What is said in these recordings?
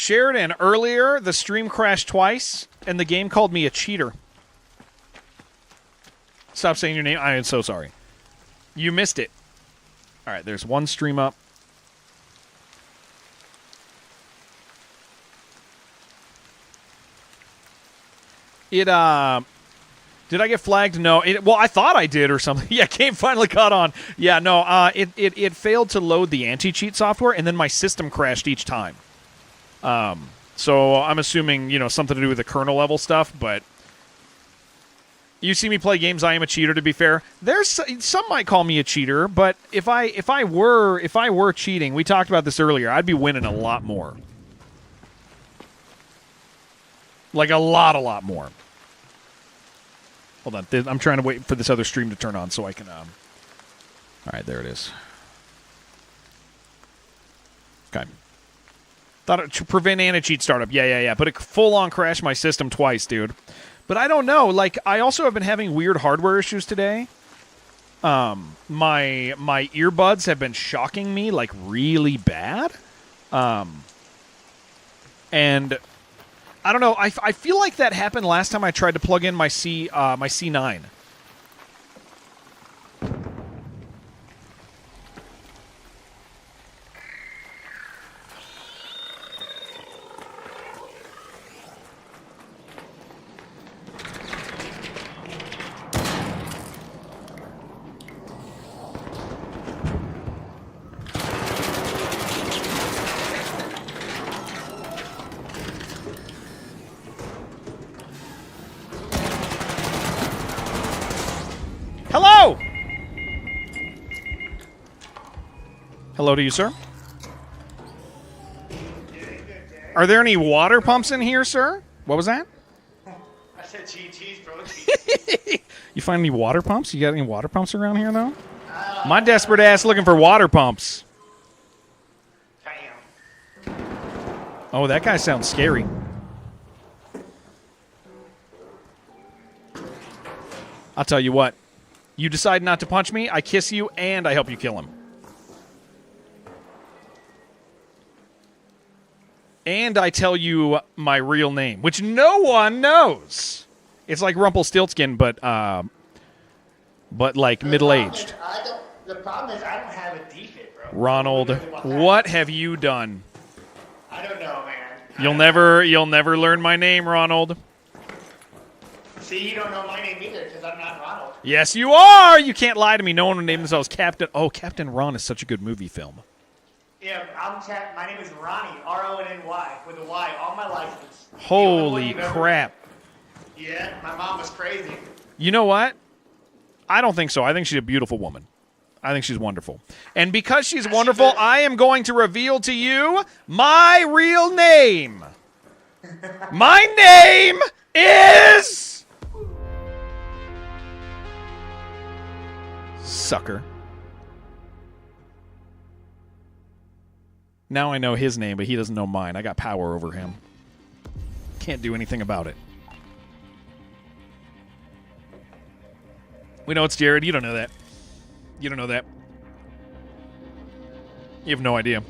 Sheridan, earlier the stream crashed twice, and the game called me a cheater. Stop saying your name. I am so sorry. You missed it. All right, there's one stream up. Did I get flagged? No. Well, I thought I did or something. Yeah, game finally caught on. Yeah, no. It failed to load the anti-cheat software, and then my system crashed each time. So I'm assuming something to do with the kernel level stuff. But you see me play games, I am a cheater. To be fair, there's some might call me a cheater, but if I were cheating, we talked about this earlier, I'd be winning a lot more. Like a lot more. Hold on. I'm trying to wait for this other stream to turn on so I can... All right, there it is. Okay. Thought it to prevent anti-cheat startup. Yeah. But it full-on crashed my system twice, dude. But I don't know. Like, I also have been having weird hardware issues today. My earbuds have been shocking me, like, really bad. And... I don't know. I feel like that happened last time I tried to plug in my C9. Hello! Hello to you, sir. Are there any water pumps in here, sir? What was that? I said GG's, bro. You find any water pumps? You got any water pumps around here, though? My desperate ass looking for water pumps. Damn. Oh, that guy sounds scary. I'll tell you what. You decide not to punch me, I kiss you, and I help you kill him. And I tell you my real name, which no one knows. It's like Rumpelstiltskin, but like middle-aged. The problem is I don't have a defense, bro. Ronald, what have you done? I don't know, man. You'll never learn my name, Ronald. See, you don't know my name either because I'm not Ronald. Yes, you are. You can't lie to me. No one would name themselves Captain. Oh, Captain Ron is such a good movie film. Yeah, my name is Ronnie, R-O-N-N-Y, with a Y on my license. Holy crap. Yeah, my mom was crazy. You know what? I don't think so. I think she's a beautiful woman. I think she's wonderful. And because she's wonderful, I am going to reveal to you my real name. My name is... Sucker. Now I know his name, but he doesn't know mine. I got power over him. Can't do anything about it. We know it's Jared. You don't know that. You don't know that. You have no idea.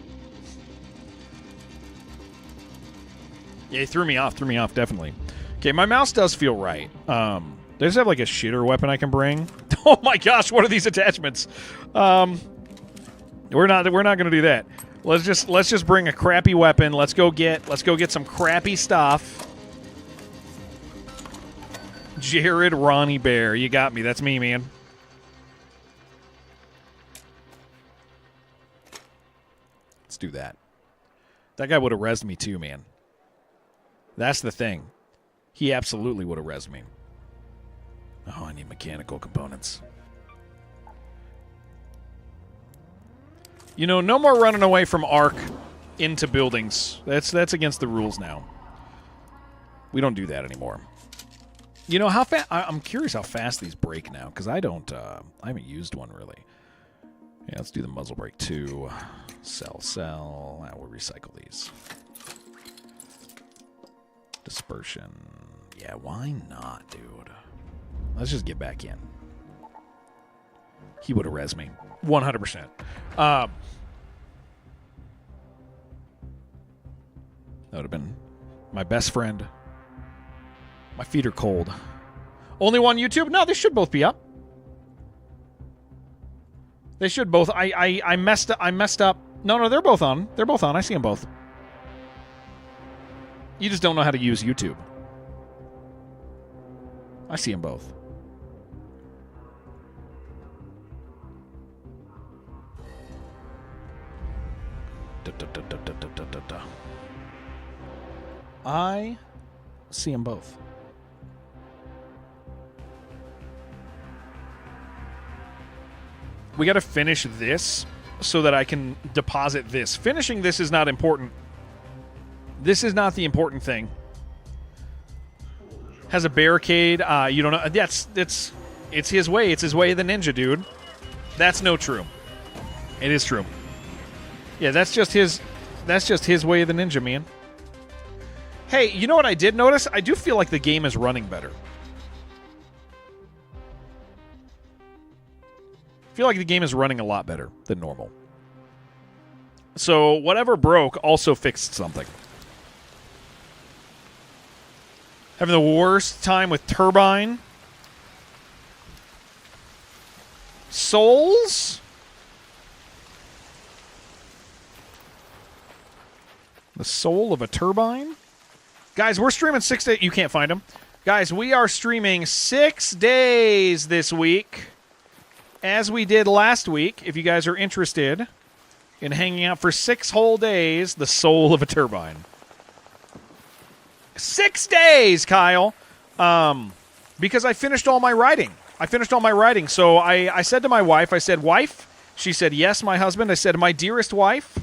Yeah, he threw me off, definitely. Okay, my mouse does feel right. They just have like a shitter weapon I can bring. Oh my gosh, what are these attachments? We're not gonna do that. Let's just bring a crappy weapon. Let's go get some crappy stuff. Jared Ronnie Bear, you got me. That's me, man. Let's do that. That guy would have rezzed me too, man. That's the thing. He absolutely would have rezzed me. Oh, I need mechanical components. No more running away from Ark into buildings. That's against the rules now. We don't do that anymore. How fast? I'm curious how fast these break now, because I haven't used one really. Yeah, let's do the muzzle brake 2. Sell. We'll recycle these. Dispersion. Yeah, why not, dude? Let's just get back in. He would have rezzed me. 100%. That would have been my best friend. My feet are cold. Only one YouTube? No, they should both be up. They should both. I messed up. No, they're both on. They're both on. I see them both. You just don't know how to use YouTube. I see them both. I see them both. We got to finish this so that I can deposit this. Finishing this is not important. This is not the important thing. Has a barricade. You don't know. It's his way. It's his way of the ninja, dude. That's no true. It is true. Yeah, that's just his way of the ninja, man. Hey, you know what I did notice? I do feel like the game is running better. I feel like the game is running a lot better than normal. So whatever broke also fixed something. Having the worst time with Turbine. Souls? The soul of a turbine? Guys, we're streaming 6 days. You can't find them. Guys, we are streaming 6 days this week. As we did last week, if you guys are interested in hanging out for 6 whole days, the soul of a turbine. 6 days, Kyle. Because I finished all my writing. So I said to my wife, wife? She said, yes, my husband. I said, my dearest wife,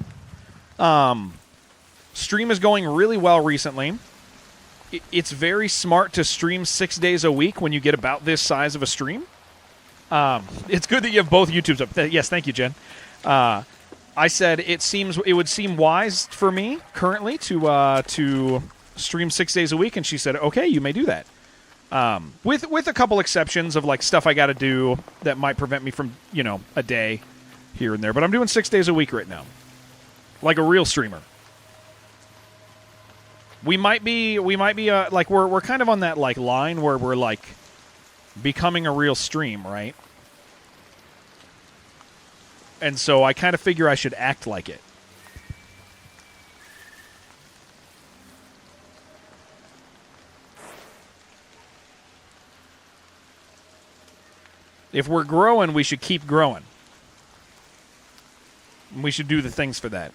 stream is going really well recently. It's very smart to stream 6 days a week when you get about this size of a stream. It's good that you have both YouTubes up. Yes, thank you, Jen. I said it would seem wise for me currently to stream 6 days a week, and she said, okay, you may do that. With a couple exceptions of like stuff I got to do that might prevent me from a day here and there, but I'm doing 6 days a week right now, like a real streamer. We might be like we're kind of on that like line where we're like becoming a real stream, right? And so I kind of figure I should act like it. If we're growing, we should keep growing. We should do the things for that.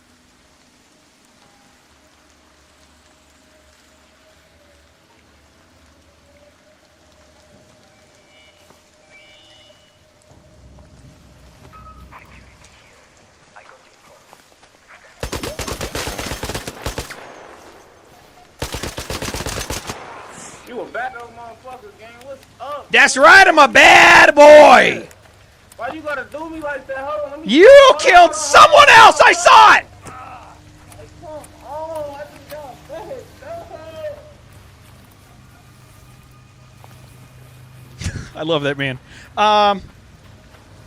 That's right, I'm a bad boy! Why you gotta do me like that? Hold on, You killed someone else! I saw it! Come on, I just got back. I love that man.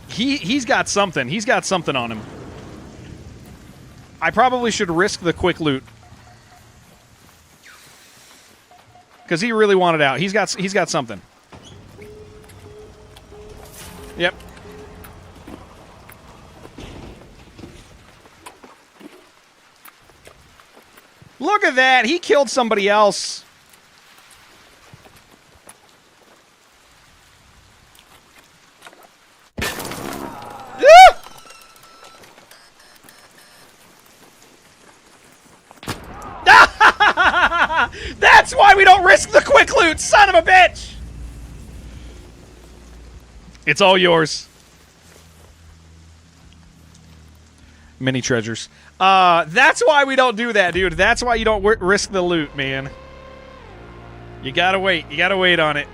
He's got something. He's got something on him. I probably should risk the quick loot. Because he really wanted out. He's got something. Yep. Look at that. He killed somebody else. That's why we don't risk the quick loot, son of a bitch! It's all yours. Mini treasures. That's why we don't do that, dude. That's why you don't risk the loot, man. You gotta wait. You gotta wait on it.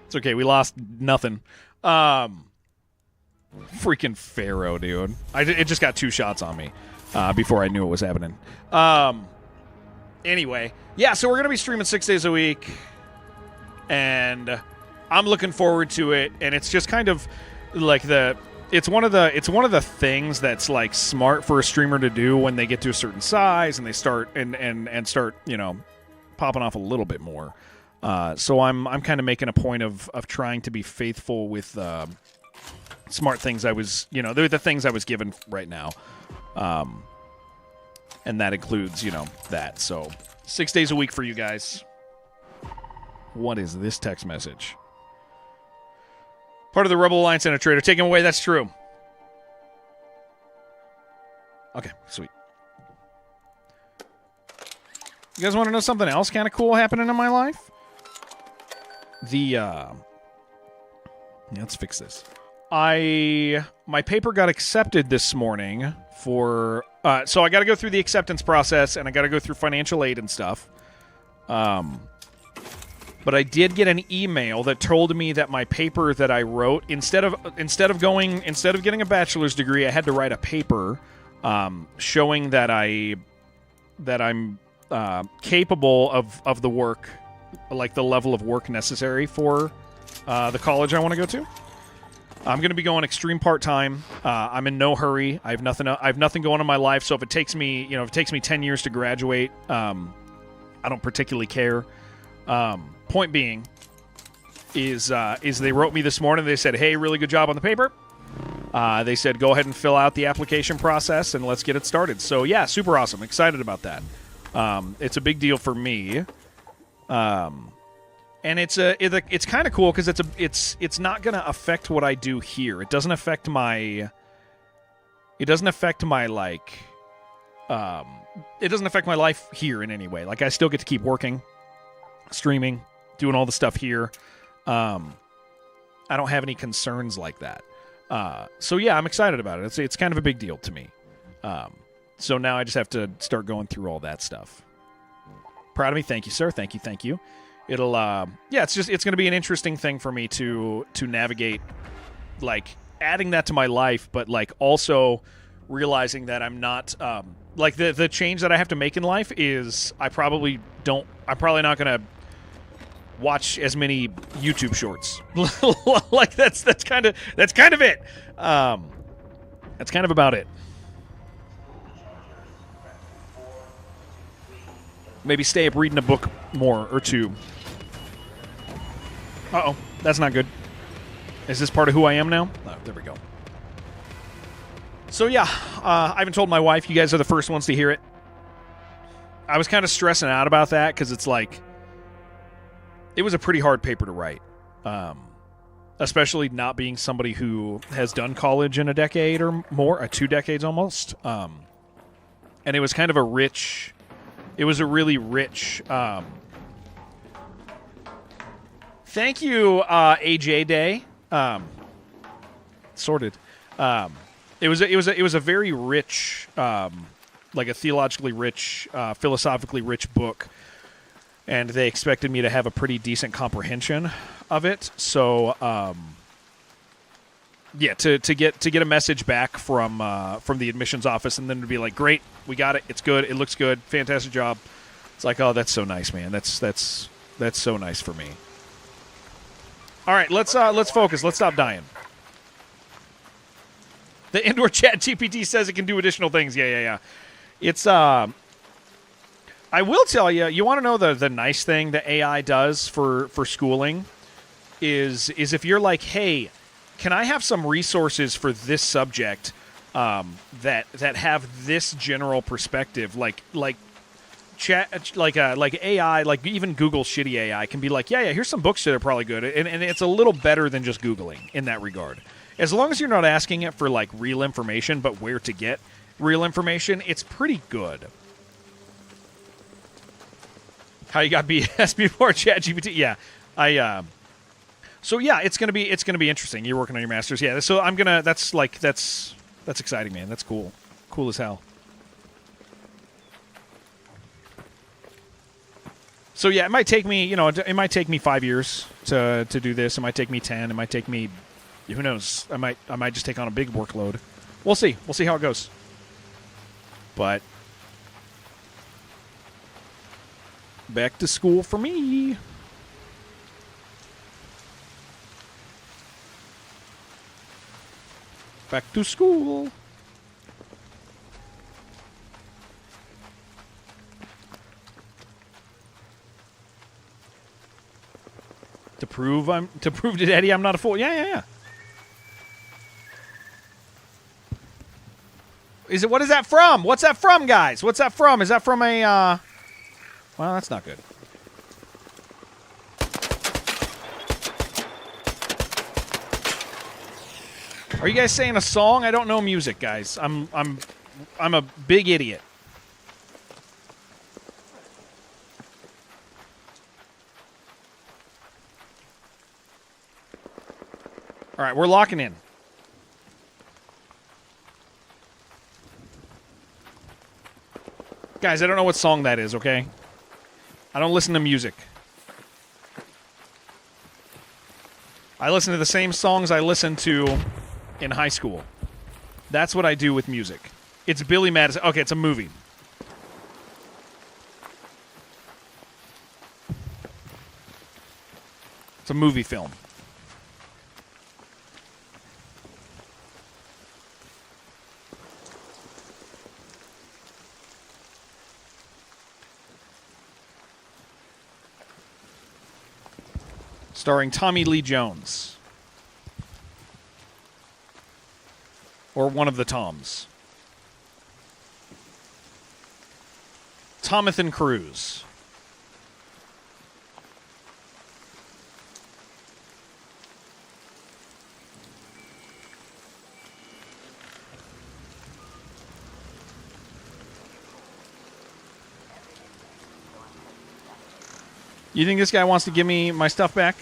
It's okay. We lost nothing. Freaking Pharaoh, dude. It just got 2 shots on me before I knew it was happening. Anyway, yeah, so we're going to be streaming 6 days a week, and I'm looking forward to it, and it's just kind of like it's one of the things that's like smart for a streamer to do when they get to a certain size and they start and start, popping off a little bit more. So I'm kind of making a point of trying to be faithful with smart things I was, they're the things I was given right now. And that includes, that. So 6 days a week for you guys. What is this text message? Part of the Rebel Alliance and a traitor. Take him away. That's true. Okay, sweet. You guys want to know something else kind of cool happening in my life? Let's fix this. My paper got accepted this morning for... so I got to go through the acceptance process, and I got to go through financial aid and stuff. But I did get an email that told me that my paper that I wrote, instead of getting a bachelor's degree, I had to write a paper showing that I'm capable of the work, like the level of work necessary for the college I want to go to. I'm going to be going extreme part-time. I'm in no hurry. I have nothing going on in my life. So if it takes me 10 years to graduate, I don't particularly care. Point being is they wrote me this morning. They said, "Hey, really good job on the paper." They said, "Go ahead and fill out the application process and let's get it started." So yeah, super awesome. Excited about that. It's a big deal for me. And it's kind of cool because it's not going to affect what I do here. It doesn't affect my it doesn't affect my life here in any way. Like, I still get to keep working, streaming, doing all the stuff here. I don't have any concerns like that. So yeah, I'm excited about it. It's kind of a big deal to me. So now I just have to start going through all that stuff. Proud of me. Thank you, sir. Thank you. It'll, it's going to be an interesting thing for me to navigate, like, adding that to my life, but, like, also realizing that I'm not, the change that I have to make in life is I'm probably not going to watch as many YouTube shorts. Like, that's kind of it. That's kind of about it. Maybe stay up reading a book more or two. Uh-oh. That's not good. Is this part of who I am now? Oh, there we go. So, yeah. I haven't told my wife. You guys are the first ones to hear it. I was kind of stressing out about that because it's like... It was a pretty hard paper to write. Especially not being somebody who has done college in a decade or more. 2 decades almost. And it was kind of a rich... It was a really rich... Thank you, AJ Day. Sorted. It was a very rich, like a theologically rich, philosophically rich book, and they expected me to have a pretty decent comprehension of it. So, to get a message back from the admissions office, and then to be like, "Great, we got it. It's good. It looks good. Fantastic job." It's like, oh, that's so nice, man. That's so nice for me. All right, let's focus. Let's stop dying. The indoor chat GPT says it can do additional things. Yeah. It's I will tell you. You want to know the nice thing that AI does for schooling is if you're like, hey, can I have some resources for this subject that have this general perspective, like chat, like AI, like even Google shitty AI can be like, yeah, here's some books that are probably good, and it's a little better than just Googling in that regard. As long as you're not asking it for like real information, but where to get real information, it's pretty good. How you got BS before ChatGPT? Yeah, So yeah, it's gonna be interesting. You're working on your masters, yeah. So I'm gonna. That's exciting, man. That's cool. Cool as hell. So yeah, it might take me, it might take me 5 years to do this. It might take me 10. It might take me, who knows? I might just take on a big workload. We'll see. We'll see how it goes. But back to school for me. Back to school. To prove to Eddie I'm not a fool. Yeah. What is that from? What's that from, guys? What's that from? Is that from a well, that's not good. Are you guys saying a song? I don't know music, guys. I'm a big idiot. All right, we're locking in. Guys, I don't know what song that is, okay? I don't listen to music. I listen to the same songs I listened to in high school. That's what I do with music. It's Billy Madison. Okay, it's a movie. It's a movie film. Starring Tommy Lee Jones. Or one of the Toms. Tomathan Cruz. You think this guy wants to give me my stuff back?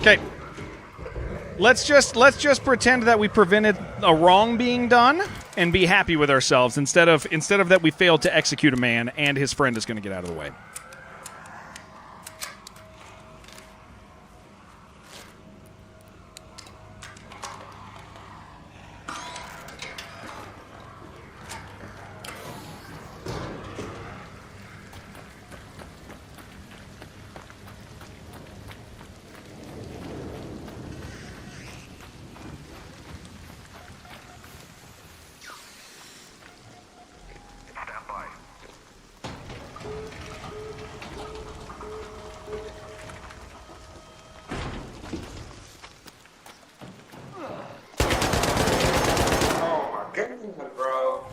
Okay. Let's just pretend that we prevented a wrong being done and be happy with ourselves instead of that we failed to execute a man and his friend is going to get out of the way. Bro.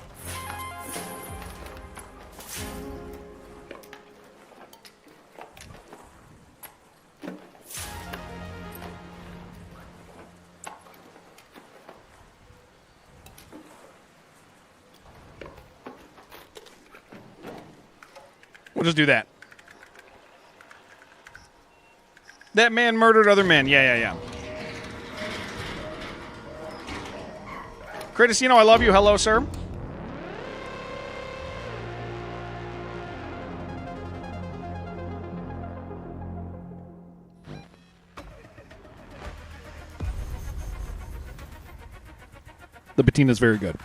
We'll just do that. That man murdered other men. Yeah. Criticino, I love you. Hello, sir. The patina's very good.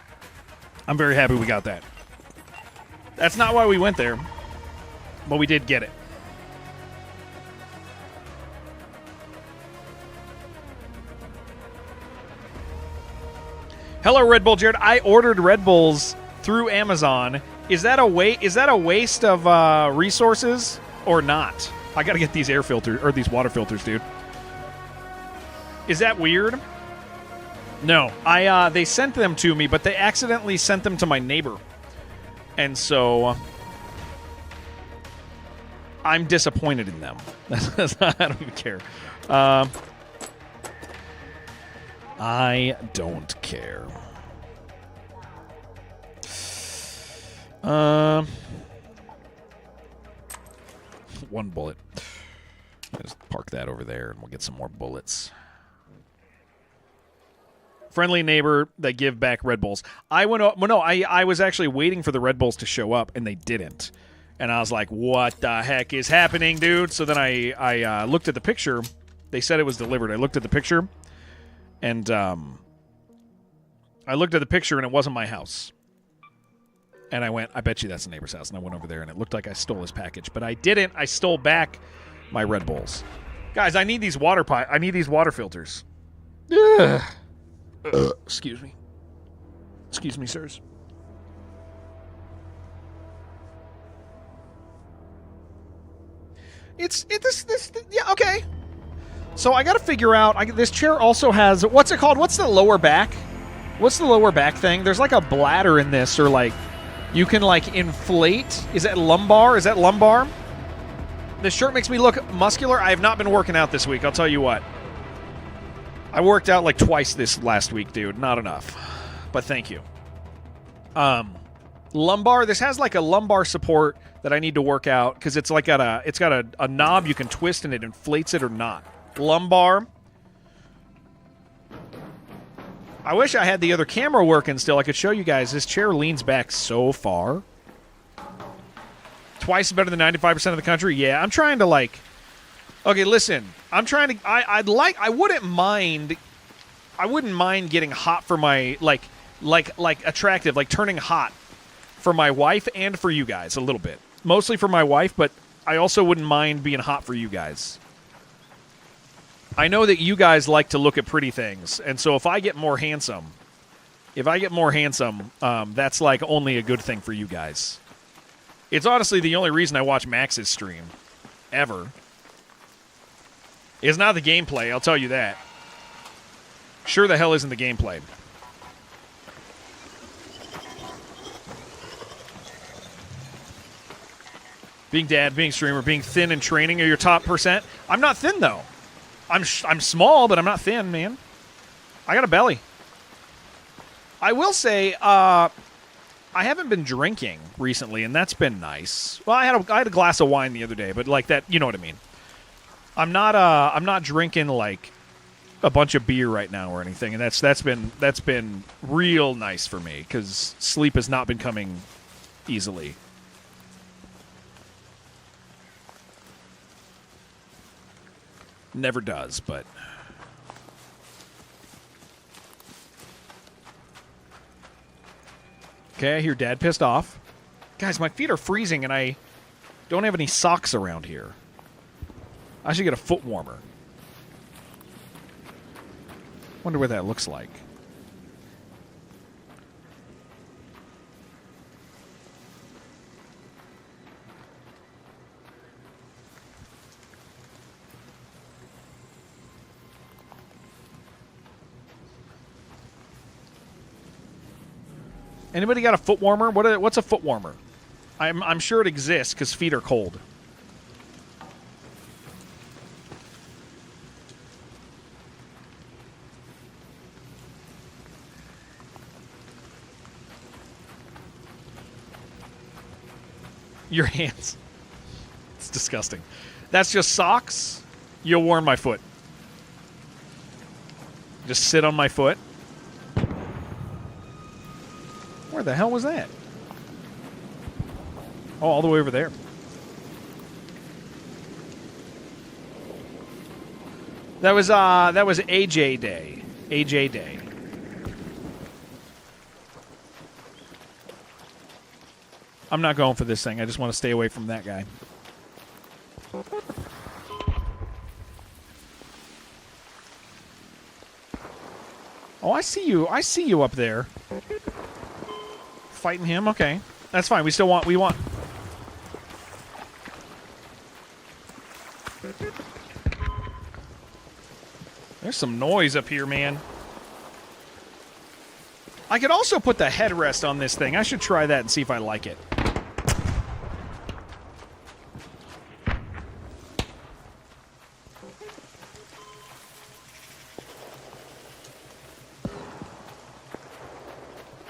I'm very happy we got that. That's not why we went there, but we did get it. Hello, Red Bull Jared. I ordered Red Bulls through Amazon, Is that a waste of resources or not? I gotta get these air filters or these water filters, dude. Is that weird? No, they sent them to me, but they accidentally sent them to my neighbor, and so I'm disappointed in them. I don't even care. I don't care. One bullet. Just park that over there, and we'll get some more bullets. Friendly neighbor that give back Red Bulls. I was actually waiting for the Red Bulls to show up, and they didn't. And I was like, what the heck is happening, dude? So then I looked at the picture. They said it was delivered. I looked at the picture, and and it wasn't my house. And I went, I bet you that's the neighbor's house. And I went over there, and it looked like I stole his package. But I didn't. I stole back my Red Bulls. Guys, I need these water filters. Ugh. Excuse me. Excuse me, sirs. Yeah, okay. So I got to figure out. This chair also has, what's it called? What's the lower back? What's the lower back thing? There's like a bladder in this, or like you can like inflate. Is that lumbar? This shirt makes me look muscular. I have not been working out this week. I'll tell you what. I worked out like twice this last week, dude. Not enough. But thank you. Lumbar. This has like a lumbar support that I need to work out because it's like it's got a knob you can twist and it inflates it or not. Lumbar. I wish I had the other camera working still. I could show you guys. This chair leans back so far. Twice better than 95% of the country. Yeah, I'm trying to like. Okay, listen. I'm trying to. I wouldn't mind getting hot for my like attractive, like turning hot for my wife and for you guys a little bit. Mostly for my wife, but I also wouldn't mind being hot for you guys. I know that you guys like to look at pretty things, and so if I get more handsome, that's like only a good thing for you guys. It's honestly the only reason I watch Max's stream, ever. It's not the gameplay, I'll tell you that. Sure the hell isn't the gameplay. Being dad, being streamer, being thin and training are your top percent. I'm not thin, though. I'm small, but I'm not thin, man. I got a belly. I will say, I haven't been drinking recently, and that's been nice. Well, I had a glass of wine the other day, but like that, you know what I mean. I'm not drinking like a bunch of beer right now or anything, and that's been real nice for me because sleep has not been coming easily. Never does, but okay. I hear Dad pissed off. Guys, my feet are freezing, and I don't have any socks around here. I should get a foot warmer. Wonder what that looks like. Anybody got a foot warmer? What's a foot warmer? I'm sure it exists because feet are cold. Your hands. It's disgusting. That's just socks. You'll warm my foot. Just sit on my foot. Where the hell was that? Oh, all the way over there. That was AJ Day. AJ Day. I'm not going for this thing. I just want to stay away from that guy. Oh, I see you. I see you up there. Fighting him? Okay. That's fine. We want. There's some noise up here, man. I could also put the headrest on this thing. I should try that and see if I like it.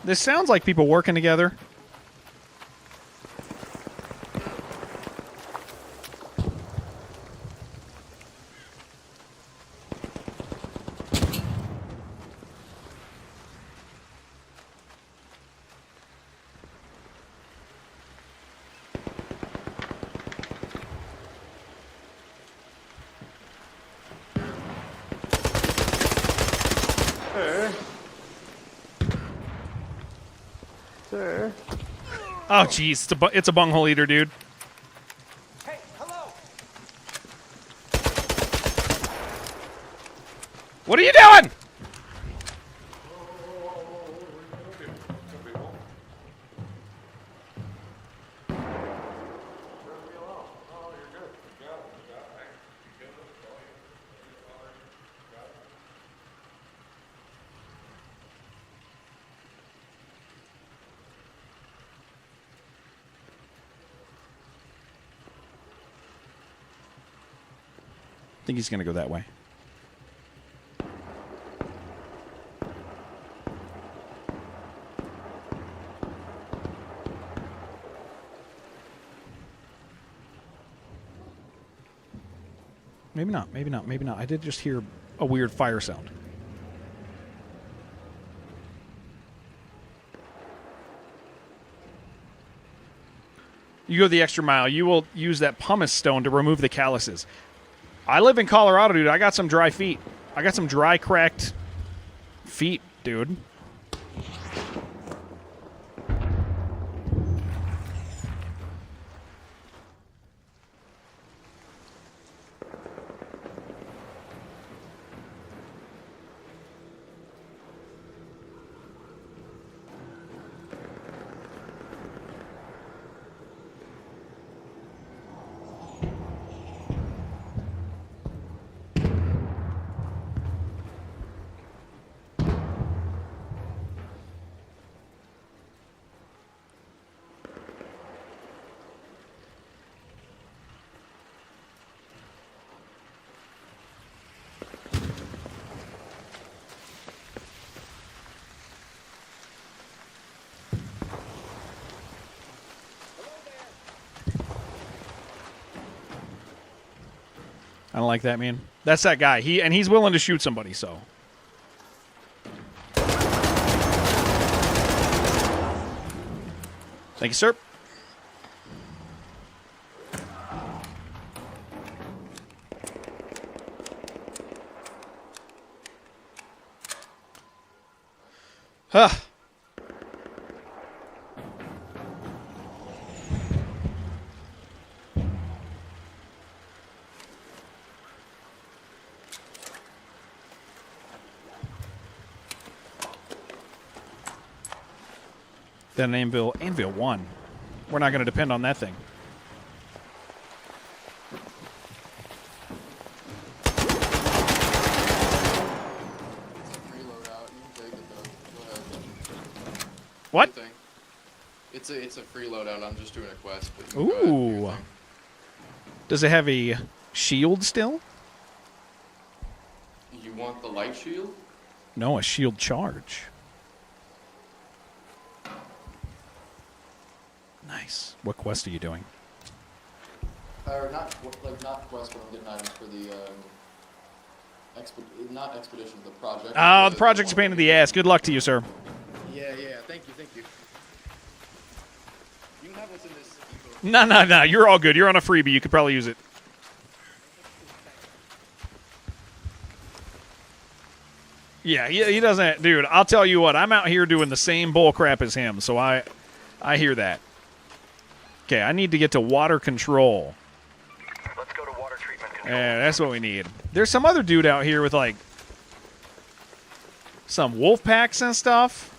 This sounds like people working together. Sir. Oh, jeez. It's a bunghole eater, dude. Hey, hello. What are you doing? I think he's going to go that way. Maybe not, maybe not, maybe not. I did just hear a weird fire sound. You go the extra mile. You will use that pumice stone to remove the calluses. I live in Colorado, dude. I got some dry feet. I got some dry, cracked feet, dude. I don't like that, man. That's that guy. He's willing to shoot somebody, so. Thank you, sir. Huh. Then Anvil 1. We're not going to depend on that thing. Reload out. You can take it though. Go ahead. What? Good thing. It's a free loadout. I'm just doing a quest. But you can go ahead and do your Ooh. thing. Does it have a shield still? You want the light shield? No, a shield charge. Nice. What quest are you doing? Or not quest, but I'm getting items for the not expedition, the project. Oh, the project's a pain in the ass. Good luck to you, sir. Yeah. Thank you. You can have what's in this. No. You're all good. You're on a freebie. You could probably use it. Yeah, he doesn't. Dude, I'll tell you what. I'm out here doing the same bull crap as him, so I hear that. Okay, I need to get to water control. Let's go to water treatment control. Yeah, that's what we need. There's some other dude out here with, like, some wolf packs and stuff.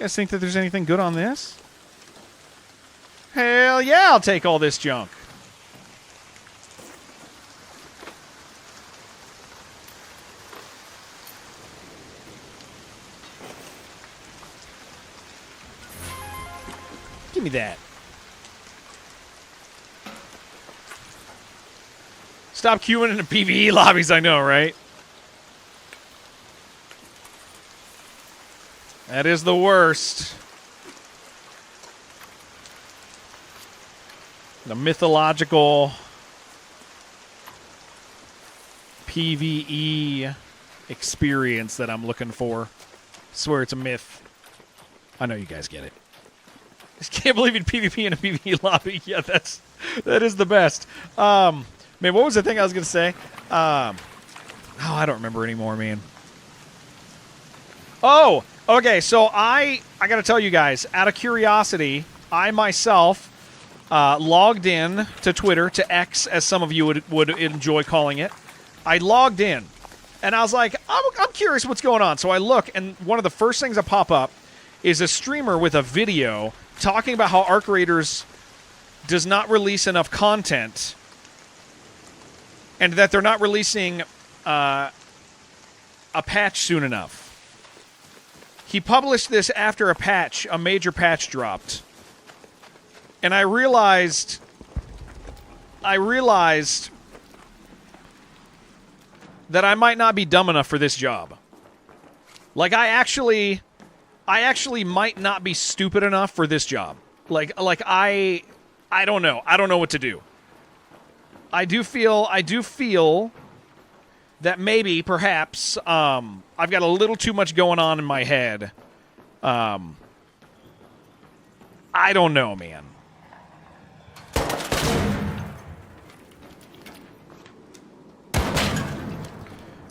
guys think that there's anything good on this? Hell yeah, I'll take all this junk. Give me that. Stop queuing into PvE lobbies, I know, right? That is the worst. The mythological PvE experience that I'm looking for. I swear it's a myth. I know you guys get it. I just can't believe you'd PvP in a PvE lobby. Yeah, that is the best. Man, what was the thing I was going to say? I don't remember anymore, man. Oh, okay, so I got to tell you guys, out of curiosity, I myself logged in to Twitter, to X, as some of you would enjoy calling it. I logged in, and I was like, I'm curious what's going on. So I look, and one of the first things that pop up is a streamer with a video talking about how Arc Raiders does not release enough content, and that they're not releasing a patch soon enough. He published this after a major patch dropped. And I realized that I might not be dumb enough for this job. Like, I actually might not be stupid enough for this job. Like I don't know. I don't know what to do. I do feel that maybe, perhaps, I've got a little too much going on in my head. I don't know, man.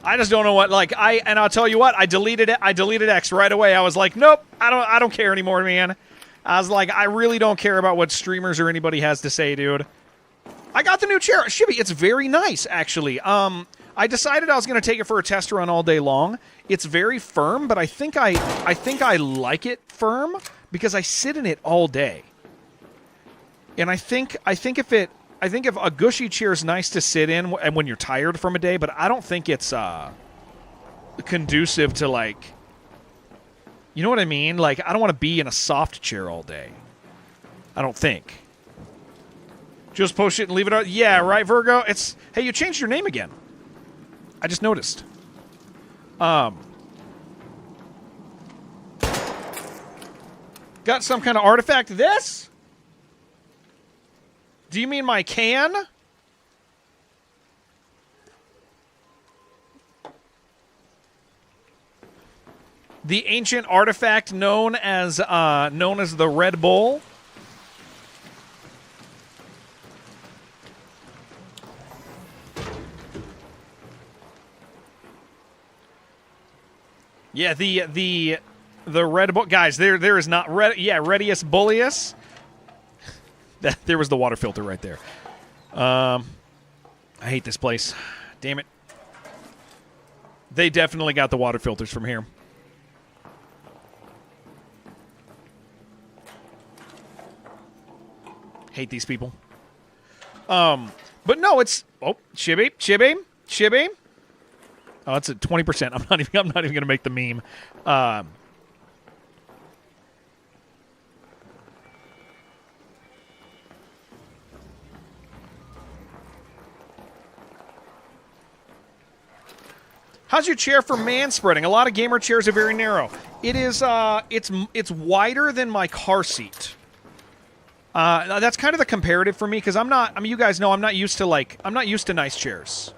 I just don't know what, like, and I'll tell you what, I deleted it. I deleted X right away. I was like, nope, I don't care anymore, man. I was like, I really don't care about what streamers or anybody has to say, dude. I got the new chair. Shibby, it's very nice, actually. I decided I was going to take it for a test run all day long. It's very firm, but I think I like it firm because I sit in it all day. And I think if a gushy chair is nice to sit in and when you're tired from a day, but I don't think it's conducive to, like, you know what I mean? Like, I don't want to be in a soft chair all day. I don't think. Just post it and leave it out. Yeah, right, Virgo? It's, hey, you changed your name again. I just noticed. Got some kind of artifact. This? Do you mean my can? The ancient artifact known as the Red Bull? Yeah, the Red Bull guys. There is not red. Yeah, Redius Bullius. There was the water filter right there. I hate this place. Damn it. They definitely got the water filters from here. Hate these people. But no, it's Shibby. Oh, it's at 20%. I'm not even going to make the meme. How's your chair for man spreading? A lot of gamer chairs are very narrow. It is. It's wider than my car seat. That's kind of the comparative for me because I'm not. I mean, you guys know I'm not used to nice chairs.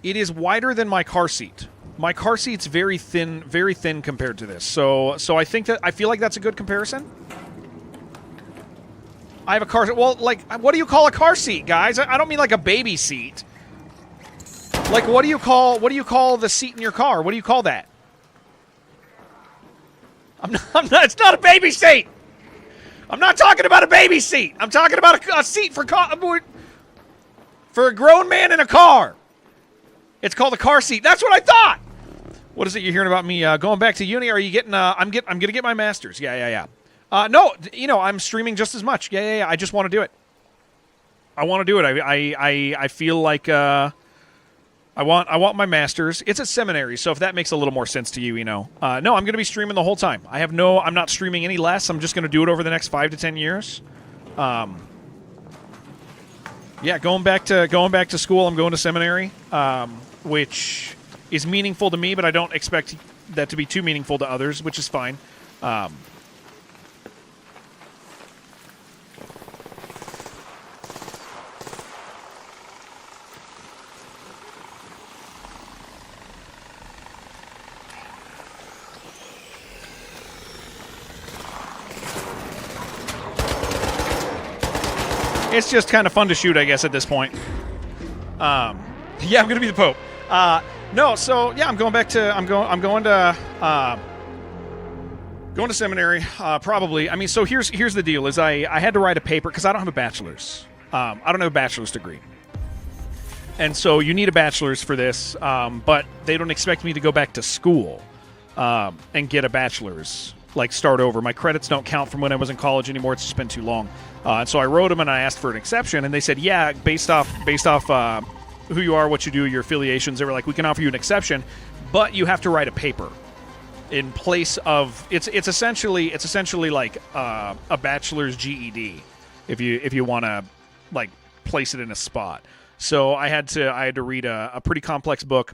It is wider than my car seat. My car seat's very thin compared to this. So I feel like that's a good comparison. I have a car. Well, like, what do you call a car seat, guys? I don't mean like a baby seat. Like, what do you call the seat in your car? What do you call that? I'm not. It's not a baby seat. I'm not talking about a baby seat. I'm talking about a seat for a grown man in a car. It's called a car seat. That's what I thought. What is it you're hearing about me going back to uni? Are you getting? I'm gonna get my master's. Yeah. No, I'm streaming just as much. Yeah. I just want to do it. I want to do it. I feel like I want my master's. It's a seminary, so if that makes a little more sense to you, no, I'm going to be streaming the whole time. I'm not streaming any less. I'm just going to do it over the next 5 to 10 years. Yeah, going back to school. I'm going to seminary, which is meaningful to me, but I don't expect that to be too meaningful to others, which is fine. It's just kind of fun to shoot, I guess, at this point. Yeah, I'm gonna be the Pope. No, so yeah, I'm going to seminary. Probably. I mean, so here's the deal: is I had to write a paper because I don't have a bachelor's. I don't have a bachelor's degree, and so you need a bachelor's for this. But they don't expect me to go back to school and get a bachelor's. Like start over. My credits don't count from when I was in college anymore. It's just been too long. And so I wrote them and I asked for an exception, and they said, yeah, based off who you are, what you do, your affiliations, they were like, we can offer you an exception, but you have to write a paper in place of it's essentially like a bachelor's GED if you want to like place it in a spot. So I had to read a pretty complex book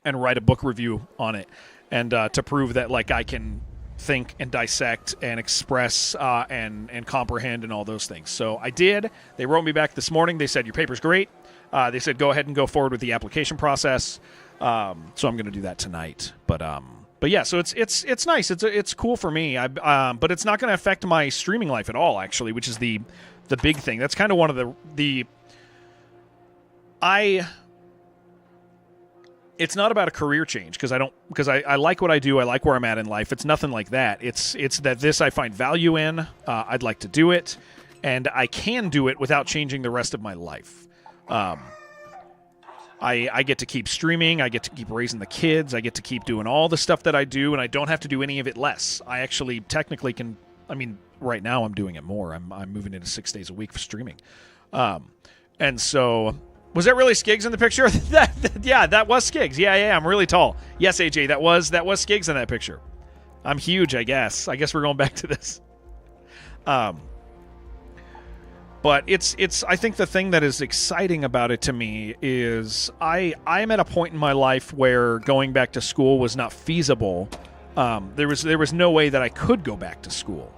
and write a book review on it, and to prove that like I can think and dissect and express and comprehend and all those things. So I did. They wrote me back this morning. They said, your paper's great. They said, go ahead and go forward with the application process. So I'm going to do that tonight. But yeah, so it's nice. It's cool for me. But it's not going to affect my streaming life at all, actually, which is the big thing. That's kind of one of it's not about a career change because I like what I do. I like where I'm at in life. It's nothing like that. It's that this I find value in. I'd like to do it, and I can do it without changing the rest of my life. I get to keep streaming. I get to keep raising the kids. I get to keep doing all the stuff that I do, and I don't have to do any of it less. I actually technically can. I mean, right now I'm doing it more. I'm moving into 6 days a week for streaming, and so. Was that really Skiggs in the picture? Yeah, that was Skiggs. Yeah, I'm really tall. Yes, AJ, that was Skiggs in that picture. I'm huge, I guess. I guess we're going back to this. But it's. I think the thing that is exciting about it to me is I'm at a point in my life where going back to school was not feasible. There was no way that I could go back to school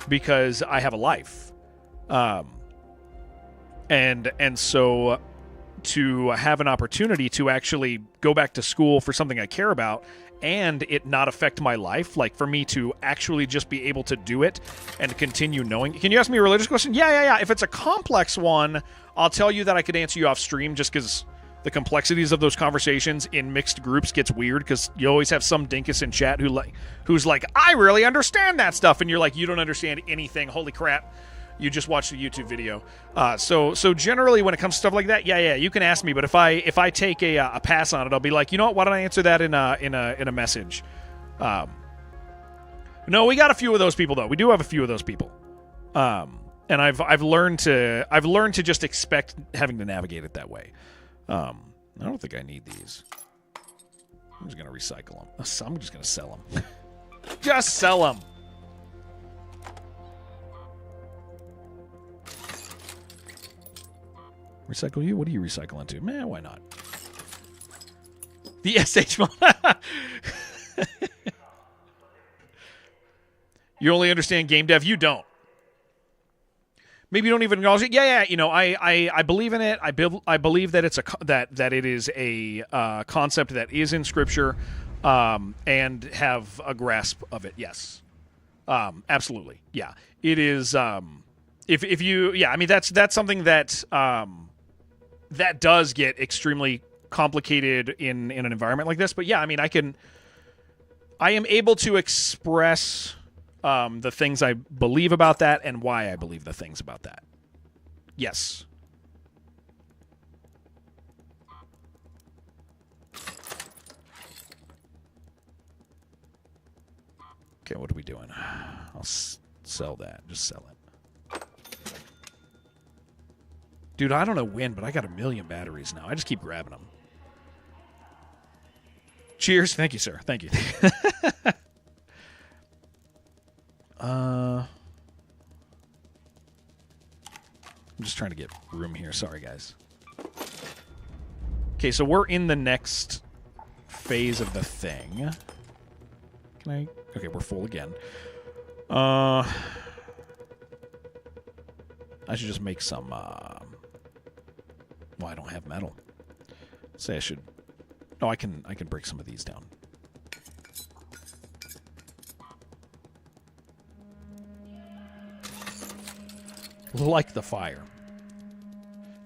because I have a life. And so to have an opportunity to actually go back to school for something I care about and it not affect my life, like for me to actually just be able to do it and continue knowing. Can you ask me a religious question? Yeah. If it's a complex one, I'll tell you that I could answer you off stream just because the complexities of those conversations in mixed groups gets weird because you always have some dinkus in chat who's like, I really understand that stuff. And you're like, you don't understand anything. Holy crap. You just watched a YouTube video. So generally when it comes to stuff like that, yeah, you can ask me. But if I take a pass on it, I'll be like, you know what? Why don't I answer that in a message? No, we got a few of those people though. We do have a few of those people. And I've learned to just expect having to navigate it that way. I don't think I need these. I'm just gonna recycle them. I'm just gonna sell them. Just sell them. Recycle you? What are you recycling to? Man, why not? The SH mod. You only understand game dev. You don't. Maybe you don't even acknowledge it. Yeah. You know, I believe in it. I believe that it's that it is a concept that is in Scripture, and have a grasp of it. Yes, absolutely. Yeah, it is. If you, yeah, I mean that's something that that does get extremely complicated in an environment like this. But yeah, I mean, I am able to express the things I believe about that and why I believe the things about that. Yes. Okay, what are we doing? I'll sell that. Just sell it. Dude, I don't know when, but I got 1 million batteries now. I just keep grabbing them. Cheers. Thank you, sir. Thank you. I'm just trying to get room here. Sorry, guys. Okay, so we're in the next phase of the thing. Can I? Okay, we're full again. I should just make some, well, I don't have metal. Say I should... No, I can break some of these down. Like the fire.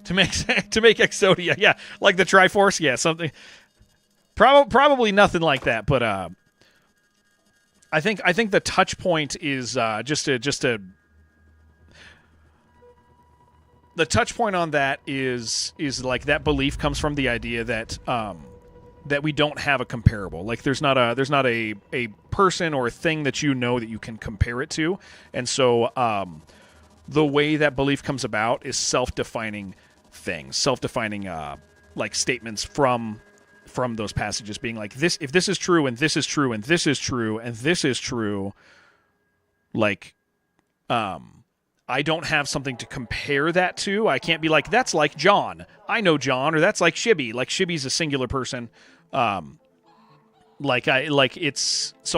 To make Exodia, yeah. Like the Triforce, yeah, something... Probably nothing like that, but, I think the touch point is, the touch point on that is like that belief comes from the idea that that we don't have a comparable. Like there's not a person or a thing that you know that you can compare it to. And so the way that belief comes about is self-defining things, self-defining like statements from those passages being like this, if this is true and this is true and this is true and this is true, like I don't have something to compare that to. I can't be like, that's like John. I know John, or that's like Shibby. Like Shibby's a singular person. So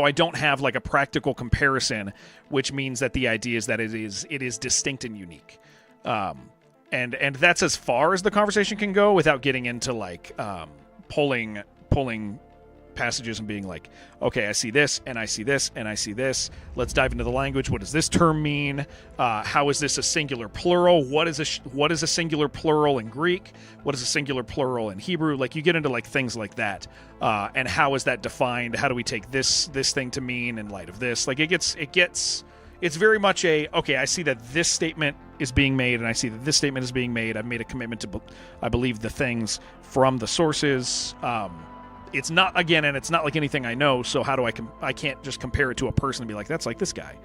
I don't have like a practical comparison, which means that the idea is that it is distinct and unique. And that's as far as the conversation can go without getting into like pulling passages and being like, okay, I see this, and I see this, and I see this. Let's dive into the language. What does this term mean? How is this a singular plural? What is a singular plural in Greek? What is a singular plural in Hebrew? Like you get into like things like that, and how is that defined? How do we take this thing to mean in light of this? Like it's very much a, okay, I see that this statement is being made, and I see that this statement is being made. I've made a commitment to, I believe the things from the sources. It's not, again, and it's not like anything I know, so how do I can't just compare it to a person and be like, that's like this guy.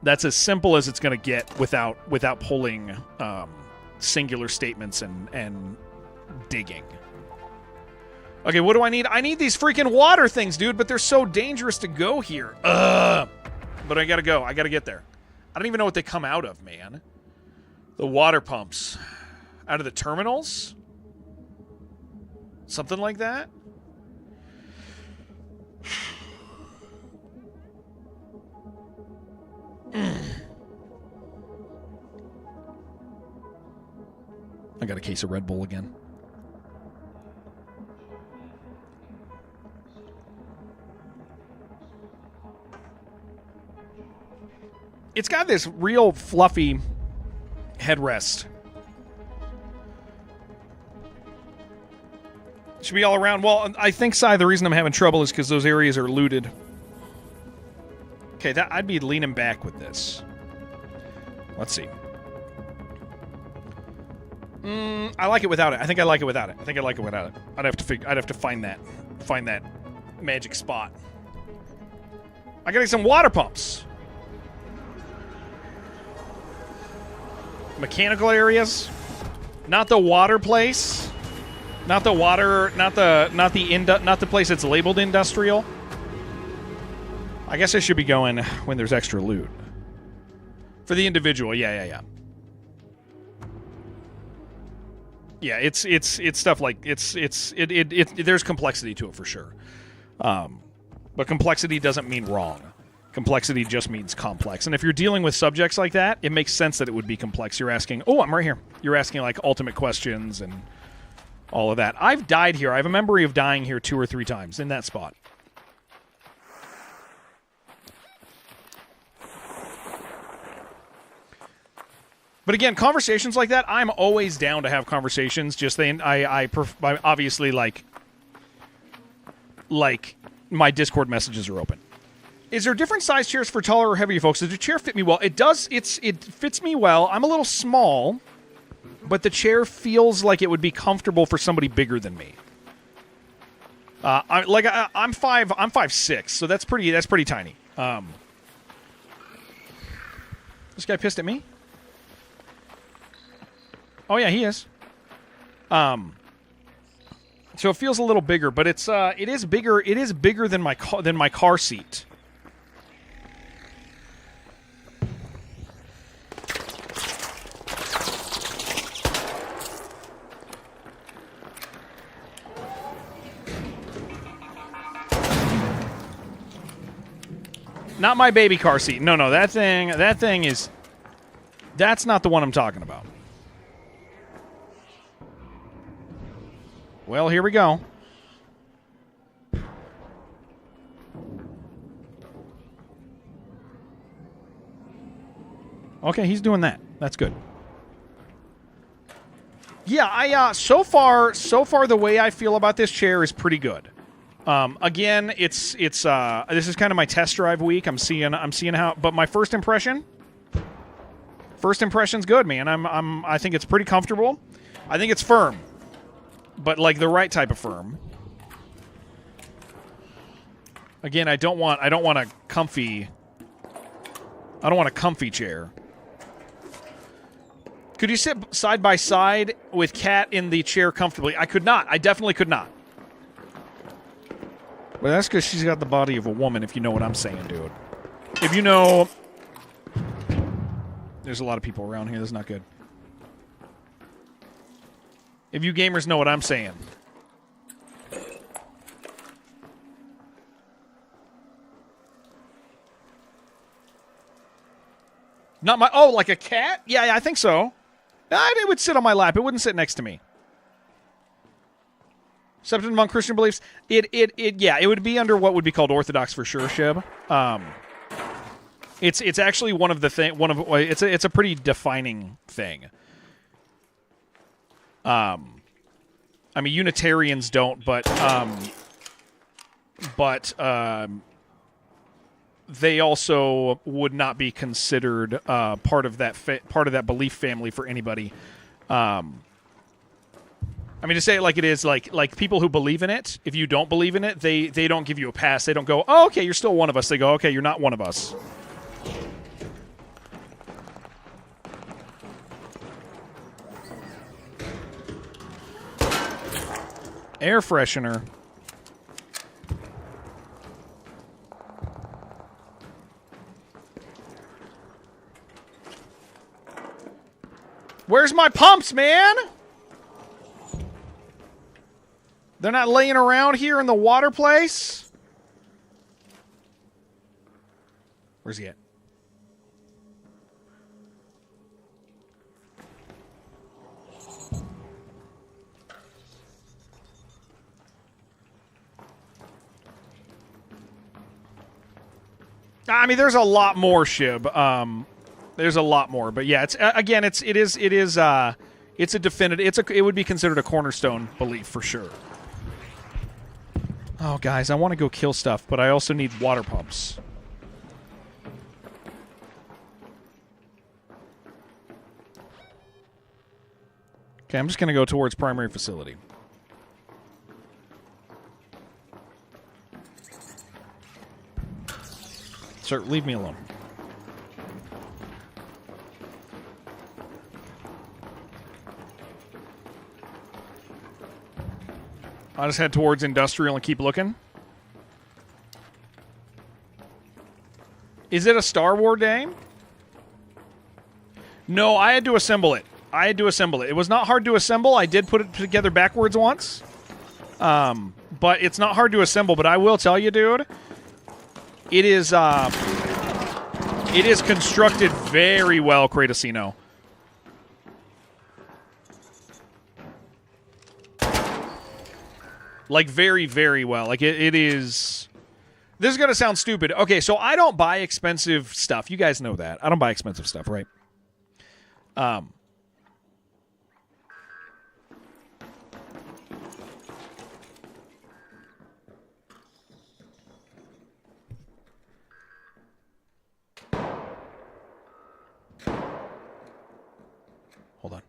That's as simple as it's going to get without pulling singular statements and digging. Okay, what do I need? I need these freaking water things, dude, but they're so dangerous to go here. But I gotta go. I gotta get there. I don't even know what they come out of, man. The water pumps. Out of the terminals? Something like that? I got a case of Red Bull again. It's got this real fluffy headrest. Should be all around. Well, I think, Sai, the reason I'm having trouble is because those areas are looted. Okay, I'd be leaning back with this. Let's see. I like it without it. I think I like it without it. I'd have to find that magic spot. I gotta get some water pumps. Mechanical areas, not the water place, not the place that's labeled industrial. I guess I should be going when there's extra loot for the individual. Yeah. Yeah, it's stuff like there's complexity to it for sure, but complexity doesn't mean wrong. Complexity just means complex. And if you're dealing with subjects like that, it makes sense that it would be complex. You're asking, oh, I'm right here. You're asking like ultimate questions and all of that. I've died here. I have a memory of dying here 2 or 3 times in that spot. But again, conversations like that, I'm always down to have conversations. Just I obviously like my Discord messages are open. Is there different size chairs for taller or heavier folks? Does the chair fit me well? It does. It fits me well. I'm a little small, but the chair feels like it would be comfortable for somebody bigger than me. I'm 5'6", so that's pretty tiny. This guy pissed at me? Oh yeah, he is. So it feels a little bigger, but it is bigger than my car seat. Not my baby car seat. No, that thing is... That's not the one I'm talking about. Well, here we go. Okay, he's doing that. That's good. Yeah, so far the way I feel about this chair is pretty good. Again, it's this is kind of my test drive week. I'm seeing how, but my first impression's good, man. I think it's pretty comfortable. I think it's firm, but like the right type of firm. Again, I don't want a comfy chair. Could you sit side by side with Kat in the chair comfortably? I could not. I definitely could not. Well, that's because she's got the body of a woman, if you know what I'm saying, dude. If you know... There's a lot of people around here. That's not good. If you gamers know what I'm saying. Not my... Oh, like a cat? Yeah, I think so. It would sit on my lap. It wouldn't sit next to me. Accepted among Christian beliefs, it would be under what would be called Orthodox for sure, Shib. It's actually it's a pretty defining thing. I mean, Unitarians don't, but they also would not be considered part of that belief family for anybody. I mean, to say it like it is, like people who believe in it, if you don't believe in it, they don't give you a pass. They don't go, oh, okay, you're still one of us. They go, okay, you're not one of us. Air freshener. Where's my pumps, man? They're not laying around here in the water place? Where's he at? I mean, there's a lot more, Shib. There's a lot more, but yeah, it's again, it is a definitive. It would be considered a cornerstone belief for sure. Oh, guys, I want to go kill stuff, but I also need water pumps. Okay, I'm just going to go towards primary facility. Sir, leave me alone. I'll just head towards industrial and keep looking. Is it a Star Wars game? No, I had to assemble it. It was not hard to assemble. I did put it together backwards once. But it's not hard to assemble. But I will tell you, dude, it is constructed very well, Kratosino. Like, very, very well. Like, it is... This is going to sound stupid. Okay, so I don't buy expensive stuff. You guys know that. I don't buy expensive stuff, right? Hold on.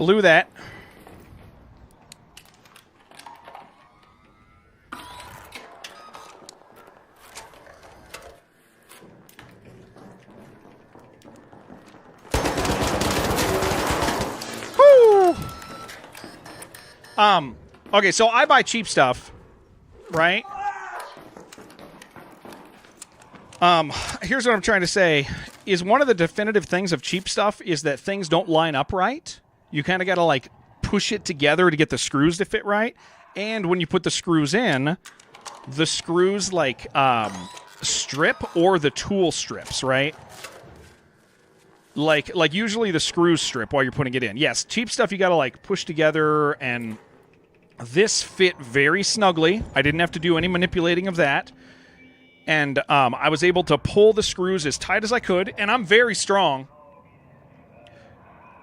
We'll do that. Woo! Okay, so I buy cheap stuff, right? Here's what I'm trying to say, is one of the definitive things of cheap stuff is that things don't line up right. You kind of got to, like, push it together to get the screws to fit right. And when you put the screws in, the screws, like, strip or the tool strips, right? Like usually the screws strip while you're putting it in. Yes, cheap stuff you got to, like, push together, and this fit very snugly. I didn't have to do any manipulating of that. And I was able to pull the screws as tight as I could, and I'm very strong.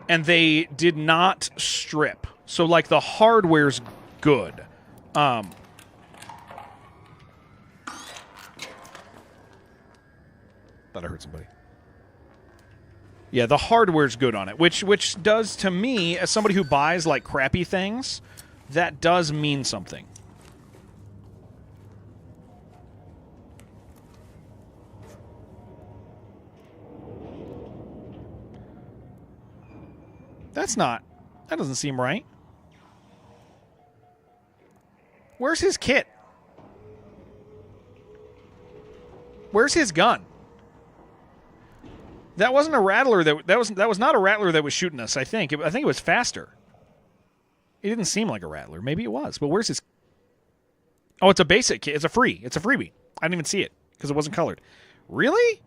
And they did not strip. So, like, the hardware's good. Thought I heard somebody. Yeah, the hardware's good on it, which does, to me, as somebody who buys, like, crappy things, that does mean something. That doesn't seem right. Where's his kit? Where's his gun? That wasn't a rattler that was not a rattler that was shooting us, I think. I think it was faster. It didn't seem like a rattler. Maybe it was. But where's his... Oh, it's a basic kit. It's a freebie. I didn't even see it because it wasn't colored. Really?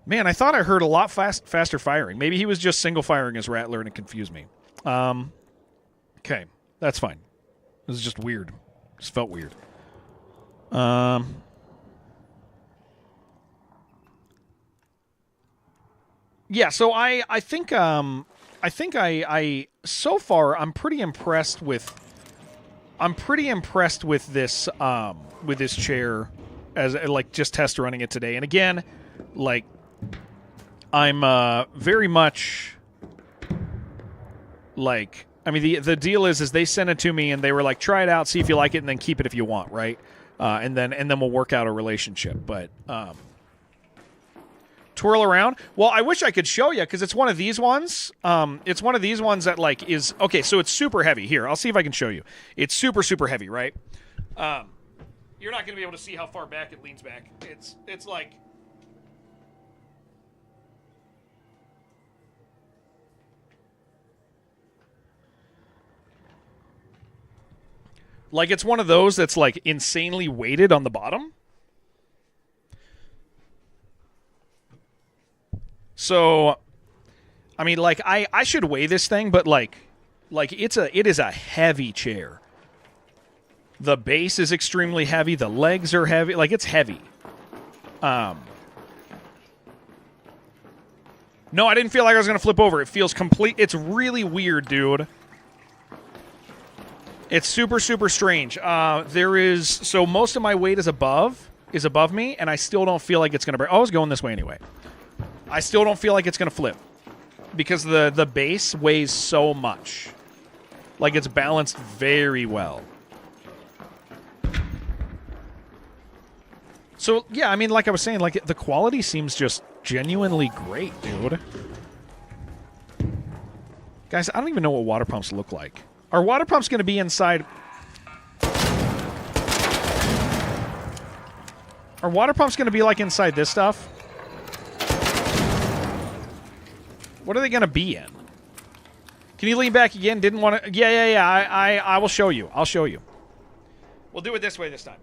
Man, I thought I heard a lot faster firing. Maybe he was just single firing his rattler and it confused me. Okay, that's fine. This is just weird. Just felt weird. Yeah, so I think I so far I'm pretty impressed with this chair as like just test running it today. And again, like I'm very much like, I mean, the deal is they sent it to me and they were like, try it out, see if you like it, and then keep it if you want, right? And then we'll work out a relationship. But twirl around. Well, I wish I could show you because it's one of these ones. It's one of these ones that like is okay. So it's super heavy. Here, I'll see if I can show you. It's super heavy, right? You're not going to be able to see how far back it leans back. It's like. Like, it's one of those that's, like, insanely weighted on the bottom. So, I mean, like, I should weigh this thing, but, like it is a heavy chair. The base is extremely heavy. The legs are heavy. Like, it's heavy. No, I didn't feel like I was going to flip over. It feels complete. It's really weird, dude. It's super strange. So most of my weight is above me, and I still don't feel like it's going to break. I was going this way anyway. I still don't feel like it's going to flip because the base weighs so much. Like, it's balanced very well. So, yeah, I mean, like I was saying, like, the quality seems just genuinely great, dude. Guys, I don't even know what water pumps look like. Are water pumps going to be inside... Are water pumps going to be like inside this stuff? What are they going to be in? Can you lean back again? Didn't want to... Yeah. I will show you. I'll show you. We'll do it this way this time.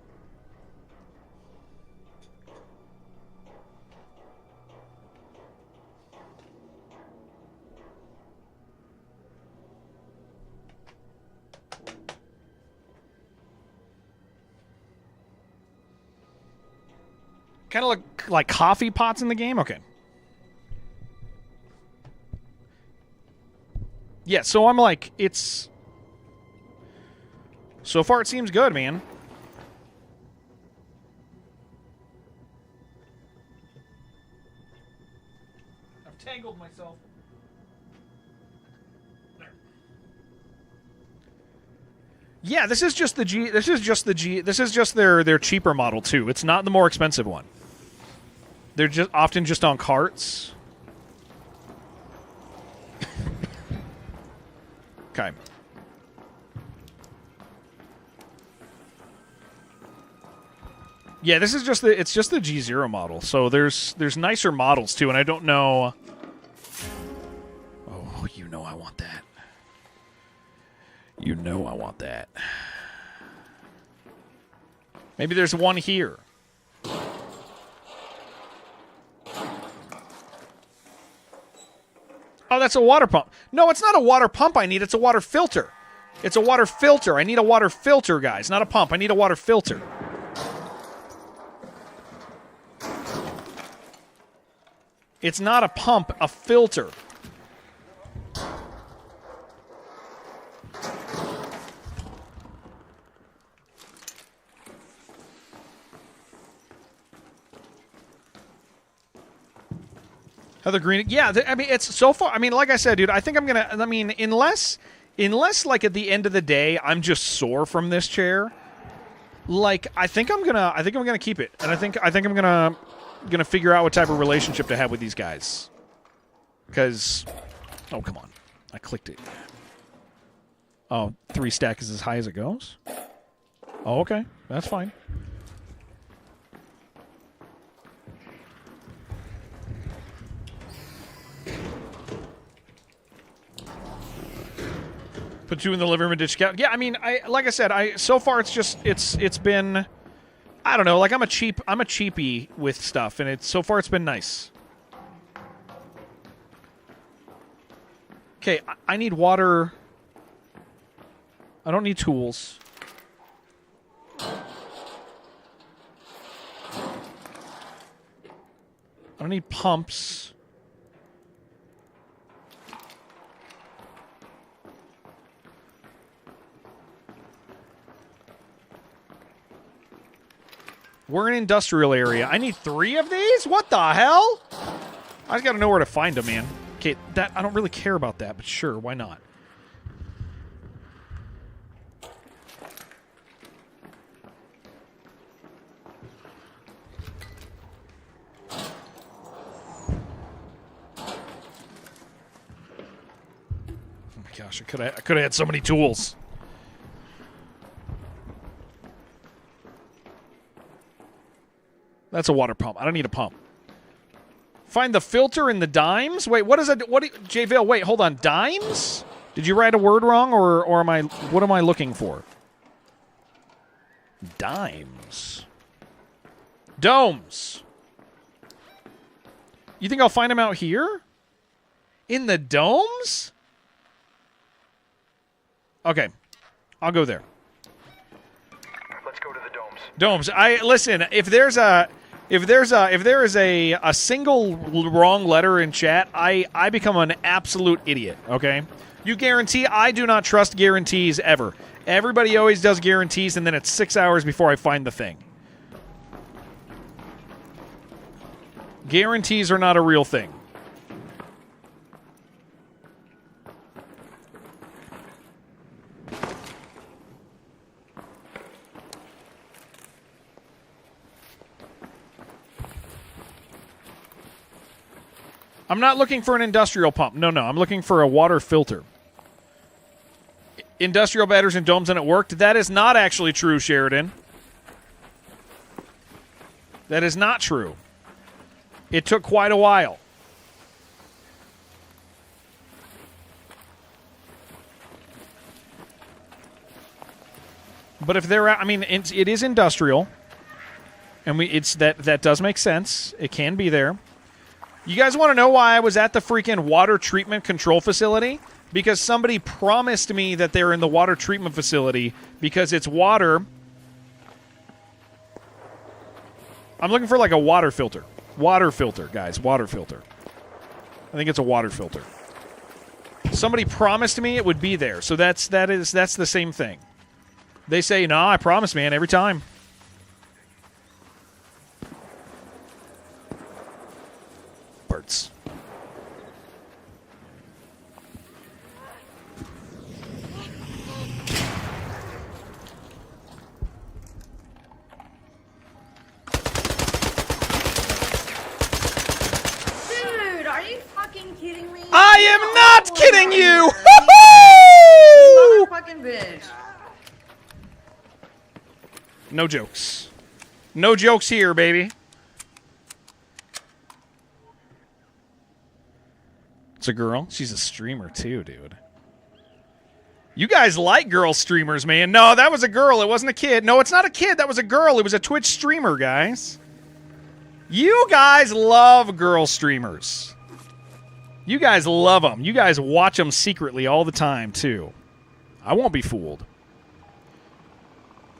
Kind of look like coffee pots in the game? Okay. Yeah, so I'm like, it's... So far it seems good, man. I've tangled myself. There. Yeah, this is just the G. This is just the G. This is just their cheaper model too. It's not the more expensive one. They're just often just on carts. Okay. Yeah, this is just it's just the G0 model. So there's nicer models too, and I don't know. Oh, you know I want that. You know I want that. Maybe there's one here. Oh, that's a water pump. No, it's not a water pump I need. It's a water filter. It's a water filter. I need a water filter, guys. Not a pump. I need a water filter. It's not a pump, a filter. Heather Green, yeah. I mean, it's so far. I mean, like I said, dude. I think I'm gonna. I mean, unless like at the end of the day, I'm just sore from this chair. Like, I think I'm gonna keep it, and I think I'm gonna figure out what type of relationship to have with these guys. Because, oh come on, I clicked it. Oh, 3 stack is as high as it goes. Oh, okay, that's fine. Put you in the living room and ditch couch. Yeah, I mean, like I said, so far it's been, I don't know, like I'm a cheapie with stuff, and so far it's been nice. Okay, I need water. I don't need tools. I don't need pumps. We're in an industrial area. I need 3 of these? What the hell? I just gotta know where to find them, man. Okay, that I don't really care about that, but sure, why not? Oh my gosh, I could have had so many tools. That's a water pump. I don't need a pump. Find the filter in the dimes? Wait, what is it? J-Vale, wait, hold on. Dimes? Did you write a word wrong, or what am I looking for? Dimes. Domes. You think I'll find them out here? In the domes? Okay. I'll go there. Let's go to the domes. Domes. Listen, if there is a single wrong letter in chat, I become an absolute idiot, okay? You guarantee, I do not trust guarantees ever. Everybody always does guarantees, and then it's 6 hours before I find the thing. Guarantees are not a real thing. I'm not looking for an industrial pump. No, I'm looking for a water filter. Industrial batteries and domes and it worked. That is not actually true, Sheridan. That is not true. It took quite a while. But if they're, I mean, it is industrial, and that does make sense. It can be there. You guys want to know why I was at the freaking water treatment control facility? Because somebody promised me that they're in the water treatment facility because it's water. I'm looking for like a water filter. Water filter, guys. Water filter. I think it's a water filter. Somebody promised me it would be there. So that's the same thing. They say, "No, I promise, man, every time." Birds. evening, you! You motherfucking bitch. No jokes. No jokes here, baby. It's a girl. She's a streamer, too, dude. You guys like girl streamers, man. No, that was a girl. It wasn't a kid. No, it's not a kid. That was a girl. It was a Twitch streamer, guys. You guys love girl streamers. You guys love them. You guys watch them secretly all the time, too. I won't be fooled.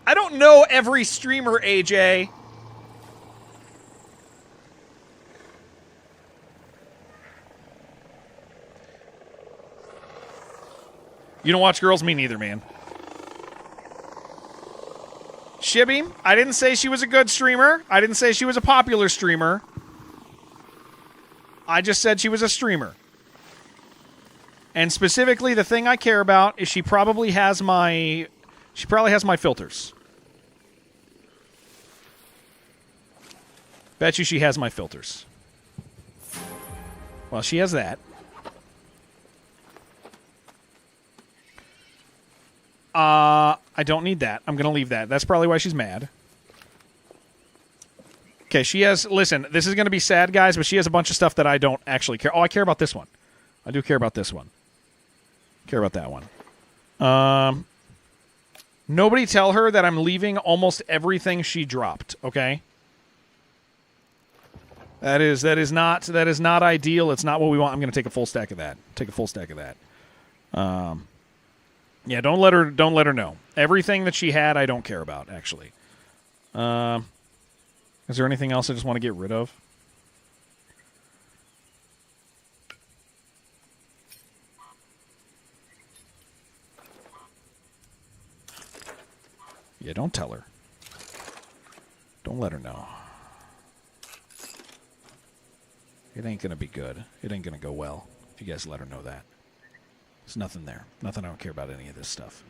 I don't know every streamer, AJ. You don't watch girls? Me neither, man. Shibby, I didn't say she was a good streamer. I didn't say she was a popular streamer. I just said she was a streamer. And specifically, the thing I care about is she probably has my filters. Bet you she has my filters. Well, she has that. I don't need that. I'm going to leave that. That's probably why she's mad. Okay, she has... Listen, this is going to be sad, guys, but she has a bunch of stuff that I don't actually care... Oh, I care about this one. I do care about this one. Care about that one. Nobody tell her that I'm leaving almost everything she dropped, okay? That is not ideal. It's not what we want. I'm going to take a full stack of that. Take a full stack of that. Yeah, don't let her know. Everything that she had, I don't care about, actually. Is there anything else I just want to get rid of? Yeah, don't tell her. Don't let her know. It ain't going to be good. It ain't going to go well if you guys let her know that. There's nothing there. Nothing. I don't care about any of this stuff.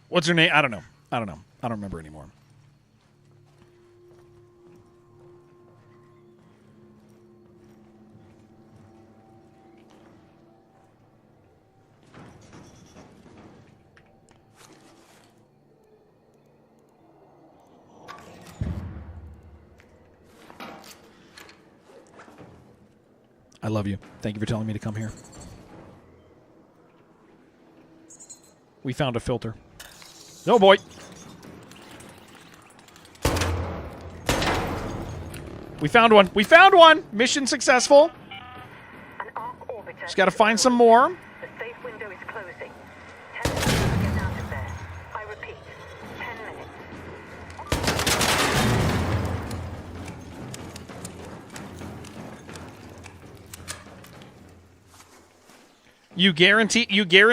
What's her name? I don't know. I don't remember anymore. I love you. Thank you for telling me to come here. We found a filter. No, boy. We found one. We found one. Mission successful. Just got to find some more. The safe window is closing. 10 minutes to get out of there. I repeat, 10 minutes. You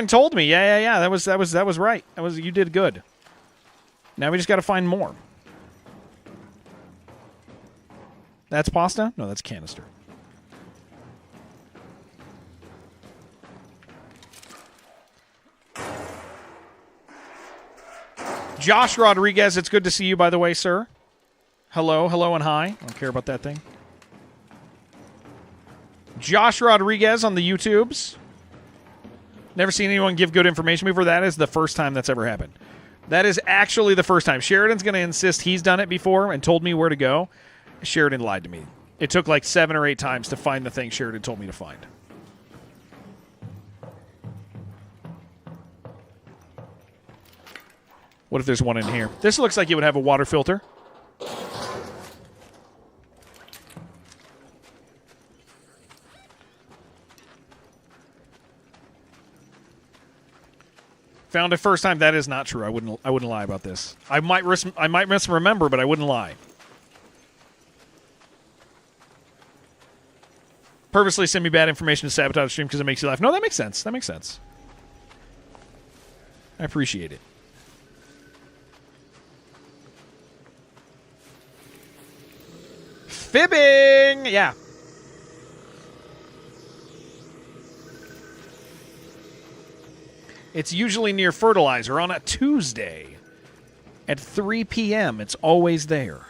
told me. Yeah. That was right. You did good. Now we just got to find more. That's pasta? No, that's canister. Josh Rodriguez, it's good to see you, by the way, sir. Hello, and hi. I don't care about that thing. Josh Rodriguez on the YouTubes. Never seen anyone give good information before. That is the first time that's ever happened. That is actually the first time. Sheridan's going to insist he's done it before and told me where to go. Sheridan lied to me. It took like 7 or 8 times to find the thing Sheridan told me to find. What if there's one in here? This looks like it would have a water filter. Found it first time. That is not true. I wouldn't lie about this. I might misremember, but I wouldn't lie. Purposely send me bad information to sabotage the stream because it makes you laugh. No, that makes sense. That makes sense. I appreciate it. Fibbing! Yeah. It's usually near fertilizer on a Tuesday. At 3 p.m., it's always there.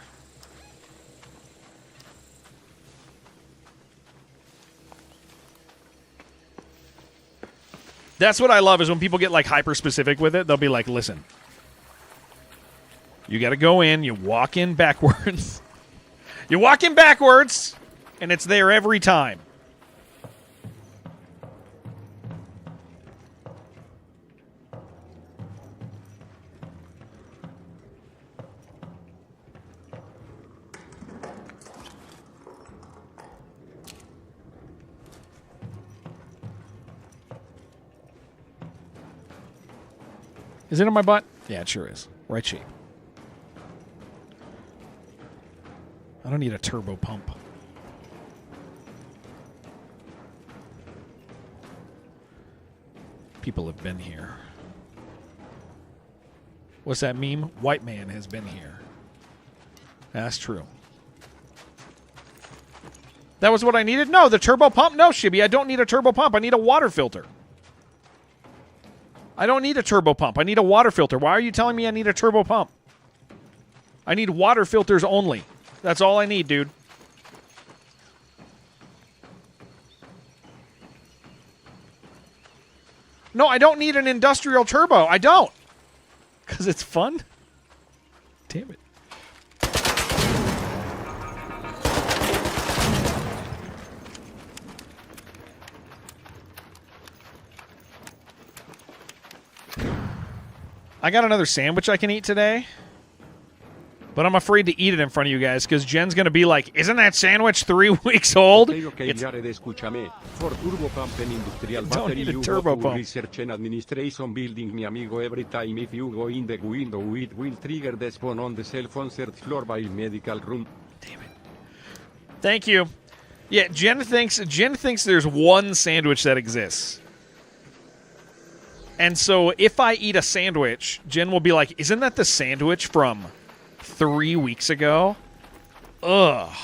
That's what I love is when people get like hyper specific with it. They'll be like, listen, you got to go in, you walk in backwards. You walk in backwards, and it's there every time. Is it in my butt? Yeah, it sure is. Right shape. I don't need a turbo pump. People have been here. What's that meme? White man has been here. That's true. That was what I needed? No, the turbo pump? No, Shibby, I don't need a turbo pump. I need a water filter. I don't need a turbo pump. I need a water filter. Why are you telling me I need a turbo pump? I need water filters only. That's all I need, dude. No, I don't need an industrial turbo. I don't. Because it's fun? Damn it. I got another sandwich I can eat today. But I'm afraid to eat it in front of you guys because Jen's going to be like, isn't that sandwich 3 weeks old? Don't need a turbo pump. Research and administration building, mi amigo. Every time if you go in the window, it will trigger the spawn on the cell phone third floor by medical room. Damn it. Thank you. Yeah, Jen thinks there's one sandwich that exists. And so if I eat a sandwich, Jen will be like, isn't that the sandwich from 3 weeks ago? Ugh.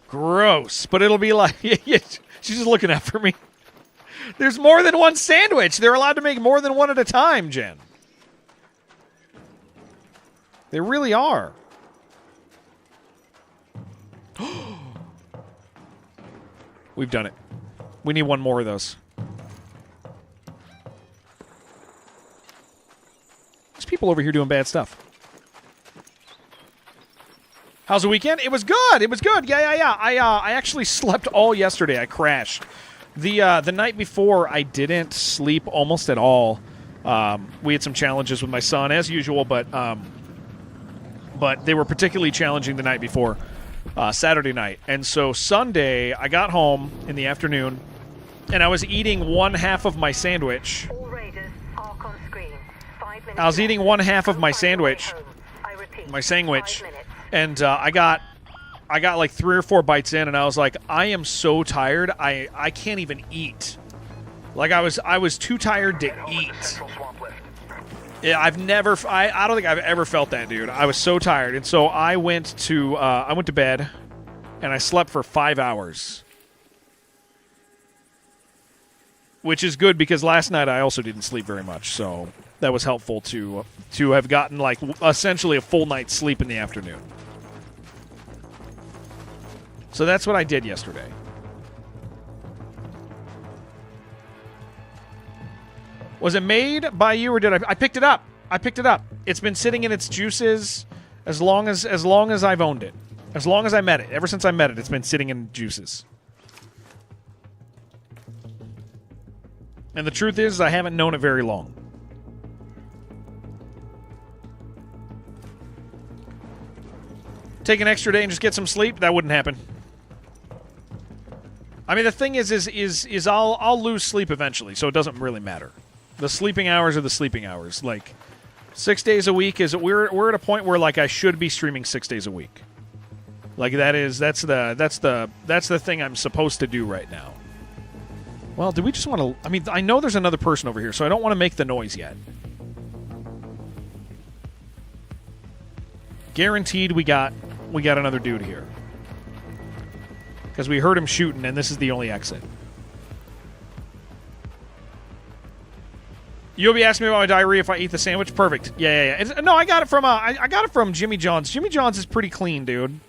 Gross. But it'll be like, she's just looking out for me. There's more than one sandwich. They're allowed to make more than one at a time, Jen. They really are. We've done it. We need one more of those. There's people over here doing bad stuff. How's the weekend? It was good. It was good. Yeah. I actually slept all yesterday. I crashed. The night before, I didn't sleep almost at all. We had some challenges with my son, as usual, but they were particularly challenging the night before, Saturday night. And so Sunday, I got home in the afternoon, and I was eating one half of my sandwich. All Raiders, arc on screen. 5 minutes I was eating one half of my left. sandwich. I repeat, My sandwich. 5 minutes. And I got like 3 or 4 bites in, and I was like, I am so tired. I can't even eat. Like I was too tired to eat. Yeah, I don't think I've ever felt that, dude. I was so tired, and so I went to bed, and I slept for 5 hours, which is good because last night I also didn't sleep very much. So that was helpful to have gotten like essentially a full night's sleep in the afternoon. So that's what I did yesterday. Was it made by you or did I picked it up? I picked it up. It's been sitting in its juices as long as I've owned it. As long as I met it. Ever since I met it, it's been sitting in juices. And the truth is I haven't known it very long. Take an extra day and just get some sleep? That wouldn't happen. I mean, the thing is I'll lose sleep eventually, so it doesn't really matter. The sleeping hours are the sleeping hours. Like 6 days a week we're at a point where like I should be streaming 6 days a week. Like that's the thing I'm supposed to do right now. Well, do we just want to? I mean, I know there's another person over here, so I don't want to make the noise yet. Guaranteed, we got another dude here. Because we heard him shooting, and this is the only exit. You'll be asking me about my diarrhea if I eat the sandwich. Perfect. Yeah. No, I got it from I got it from Jimmy John's. Jimmy John's is pretty clean, dude.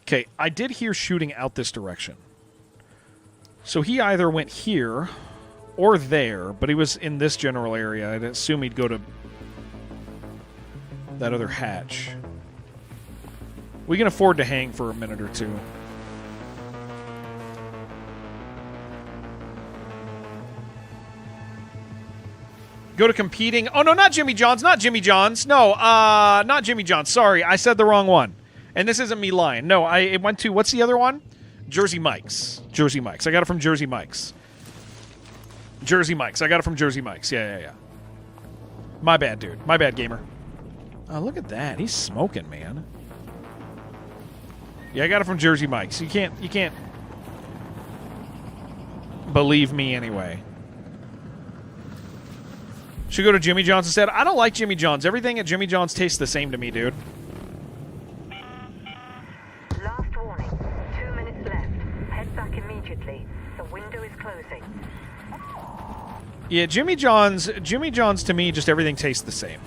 Okay, I did hear shooting out this direction. So he either went here or there, but he was in this general area. I'd assume he'd go to that other hatch. We can afford to hang for a minute or two. Go to competing. Oh, no, not Jimmy John's. Not Jimmy John's. No, not Jimmy John's. Sorry, I said the wrong one. And this isn't me lying. No, it went to, what's the other one? Jersey Mike's. Jersey Mike's. I got it from Jersey Mike's. Jersey Mike's. I got it from Jersey Mike's. Yeah. My bad, dude. My bad, gamer. Oh, look at that. He's smoking, man. Yeah, I got it from Jersey Mike's. You can't believe me anyway. Should go to Jimmy John's instead. I don't like Jimmy John's. Everything at Jimmy John's tastes the same to me, dude. Last warning. 2 minutes left. Head back immediately. The window is closing. Yeah, Jimmy John's to me, just everything tastes the same.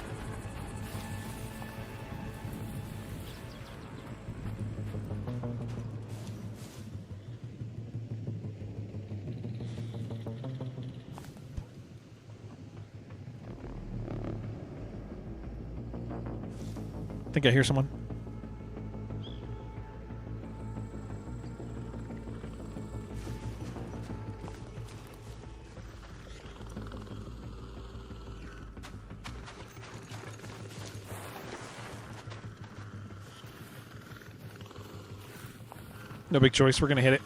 I think I hear someone. No big choice. We're going to hit it.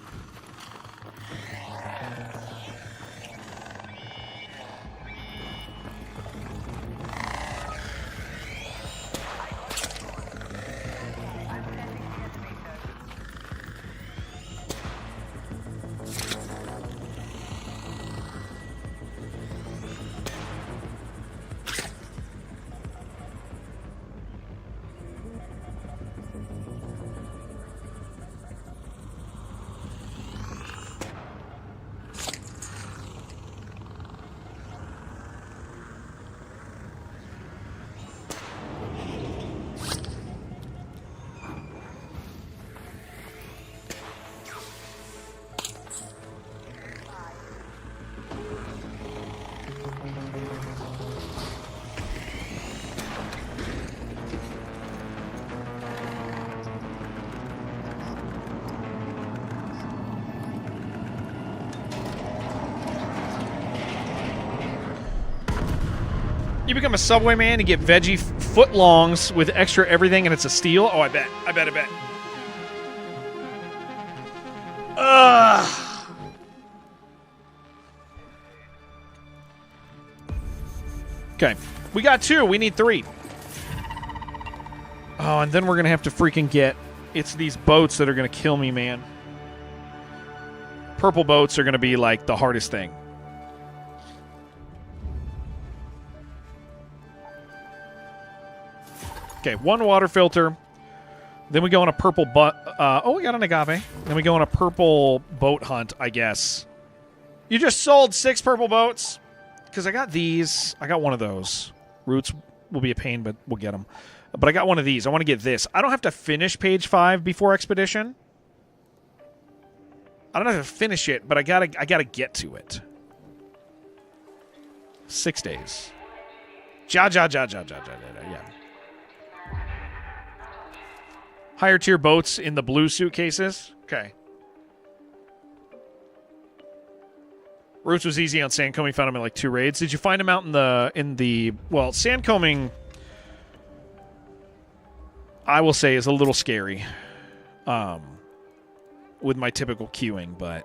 You become a Subway man, you get veggie footlongs with extra everything, and it's a steal? Oh, I bet. Ugh. Okay. We got 2. We need 3. Oh, and then we're going to have to freaking get... It's these boats that are going to kill me, man. Purple boats are going to be, like, the hardest thing. Okay, 1 water filter. Then we go on a purple we got an agave. Then we go on a purple boat hunt, I guess. You just sold 6 purple boats? Because I got these. I got one of those. Roots will be a pain, but we'll get them. But I got one of these. I want to get this. I don't have to finish page 5 before Expedition. I don't have to finish it, but I gotta get to it. 6 days. Yeah. Higher tier boats in the blue suitcases. Okay. Roots was easy on Sandcombing. Found him in like 2 raids. Did you find him out in the well, Sandcombing, I will say, is a little scary. With my typical queuing, but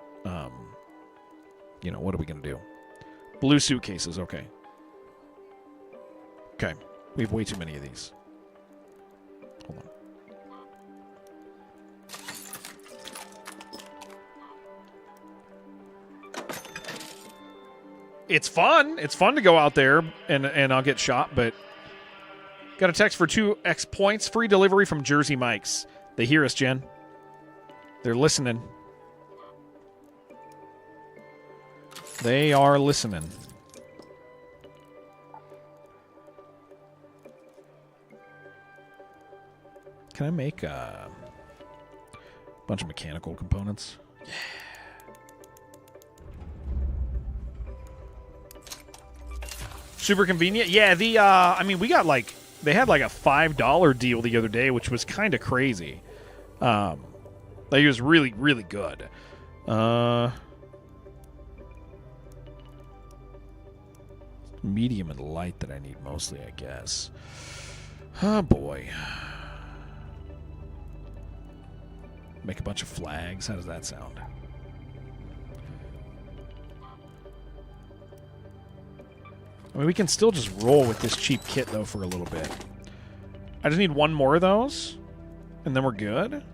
you know, what are we gonna do? Blue suitcases, okay. Okay. We have way too many of these. Hold on. It's fun. It's fun to go out there and I'll get shot, but got a text for 2x points. Free delivery from Jersey Mike's. They hear us, Jen. They're listening. They are listening. Can I make a bunch of mechanical components? Yeah. Super convenient. Yeah, I mean, we got like, they had like a $5 deal the other day, which was kind of crazy. Like, it was really, really good. Medium and light that I need mostly, I guess. Oh, boy. Make a bunch of flags. How does that sound? I mean, we can still just roll with this cheap kit, though, for a little bit. I just need one more of those, and then we're good.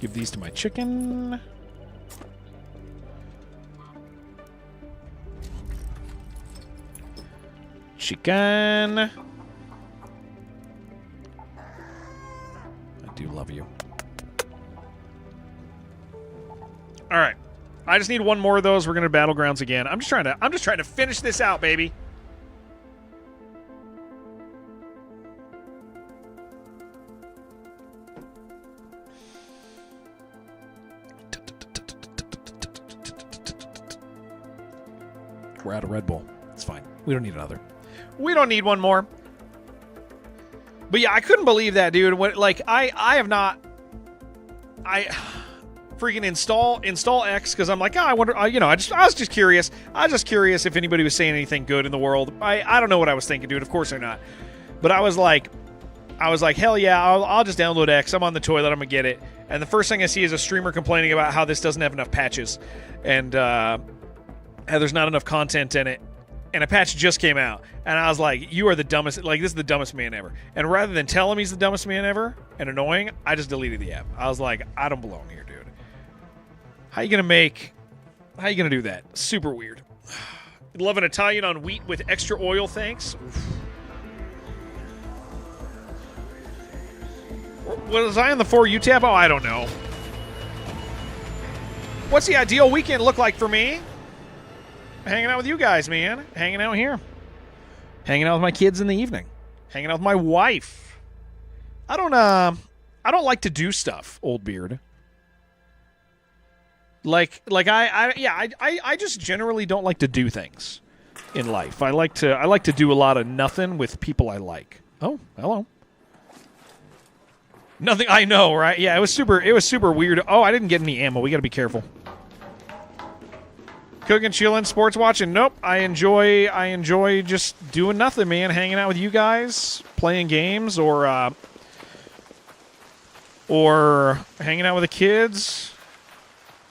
Give these to my chicken. Chicken. I do love you. All right. I just need one more of those. We're going to Battlegrounds again. I'm just trying to finish this out, baby. We're out of Red Bull. It's fine. We don't need another. We don't need one more. But yeah, I couldn't believe that, dude. What, like, I have not. I freaking install X because I'm like, oh, I wonder. I was just curious. I was just curious if anybody was saying anything good in the world. I don't know what I was thinking, dude. Of course they're not. But I was like, hell yeah, I'll just download X. I'm on the toilet. I'm gonna get it. And the first thing I see is a streamer complaining about how this doesn't have enough patches, and how there's not enough content in it. And a patch just came out. And I was like, you are the dumbest. Like, this is the dumbest man ever. And rather than tell him he's the dumbest man ever and annoying, I just deleted the app. I was like, I don't belong here, dude. How you going to do that? Super weird. Love an Italian on wheat with extra oil, thanks. Oof. Was I on the For You tab? Oh, I don't know. What's the ideal weekend look like for me? Hanging out with you guys, man. Hanging out here. Hanging out with my kids in the evening. Hanging out with my wife. I don't like to do stuff, old beard. I just generally don't like to do things in life. I like to do a lot of nothing with people I like. Oh, hello. Nothing. I know, right? Yeah, it was super weird. Oh, I didn't get any ammo. We got to be careful. Cooking, chilling, sports watching. Nope. I enjoy just doing nothing, man. Hanging out with you guys, playing games, or hanging out with the kids.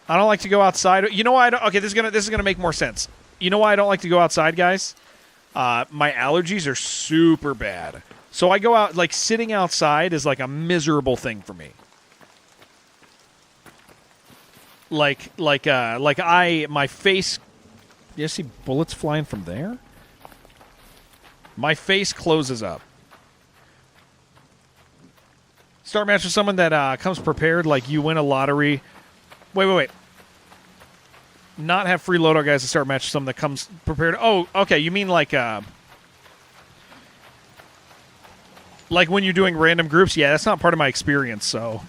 I don't like to go outside. You know why I don't? Okay, this is gonna make more sense. You know why I don't like to go outside, guys? My allergies are super bad. So I go out, like, sitting outside is like a miserable thing for me. My face. You see bullets flying from there? My face closes up. Start match with someone that comes prepared, like you win a lottery. Wait. Not have free loadout guys to start match with someone that comes prepared. Oh, okay. You mean like when you're doing random groups? Yeah, that's not part of my experience, so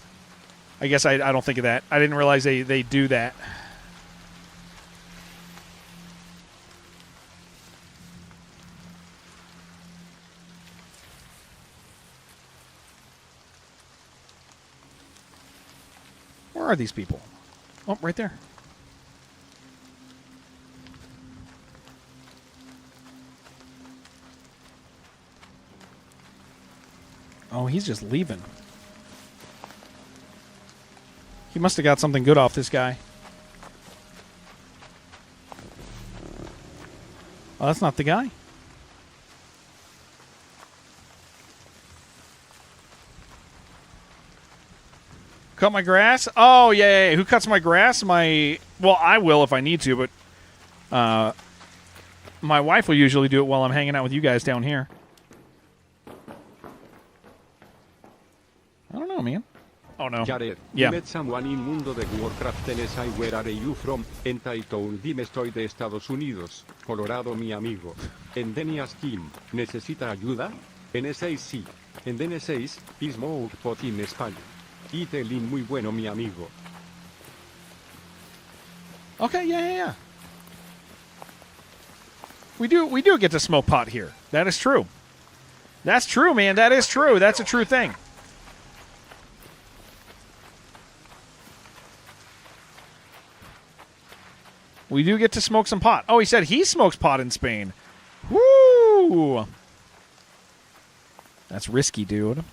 I guess I don't think of that. I didn't realize they do that. Where are these people? Oh, right there. Oh, he's just leaving. He must have got something good off this guy. Oh, that's not the guy. Cut my grass? Oh, yeah. Who cuts my grass? Well, I will if I need to, but my wife will usually do it while I'm hanging out with you guys down here. I don't know, man. Oh, no. Jared, Yeah. you met someone in Mundo de Warcraft NSI. Where are you from? En Title, dime estoy de Estados Unidos, Colorado mi amigo. En Denias Kim, ¿necesita ayuda? N6 sí. En N6, is smoke pot in España. Y Telin muy bueno mi amigo. Okay, yeah. We do get to smoke pot here. That is true. That's true, man. That is true. That's a true thing. We do get to smoke some pot. Oh, he said he smokes pot in Spain. Woo! That's risky, dude.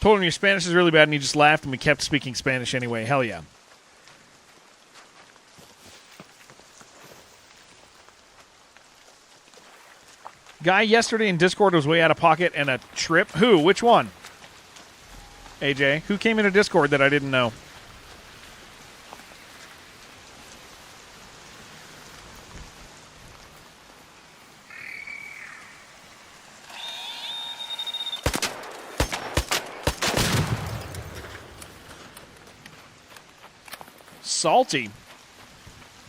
Told him your Spanish is really bad, and he just laughed, and we kept speaking Spanish anyway. Hell yeah. Guy yesterday in Discord was way out of pocket and a trip. Who? Which one? AJ. Who came into Discord that I didn't know? Salty.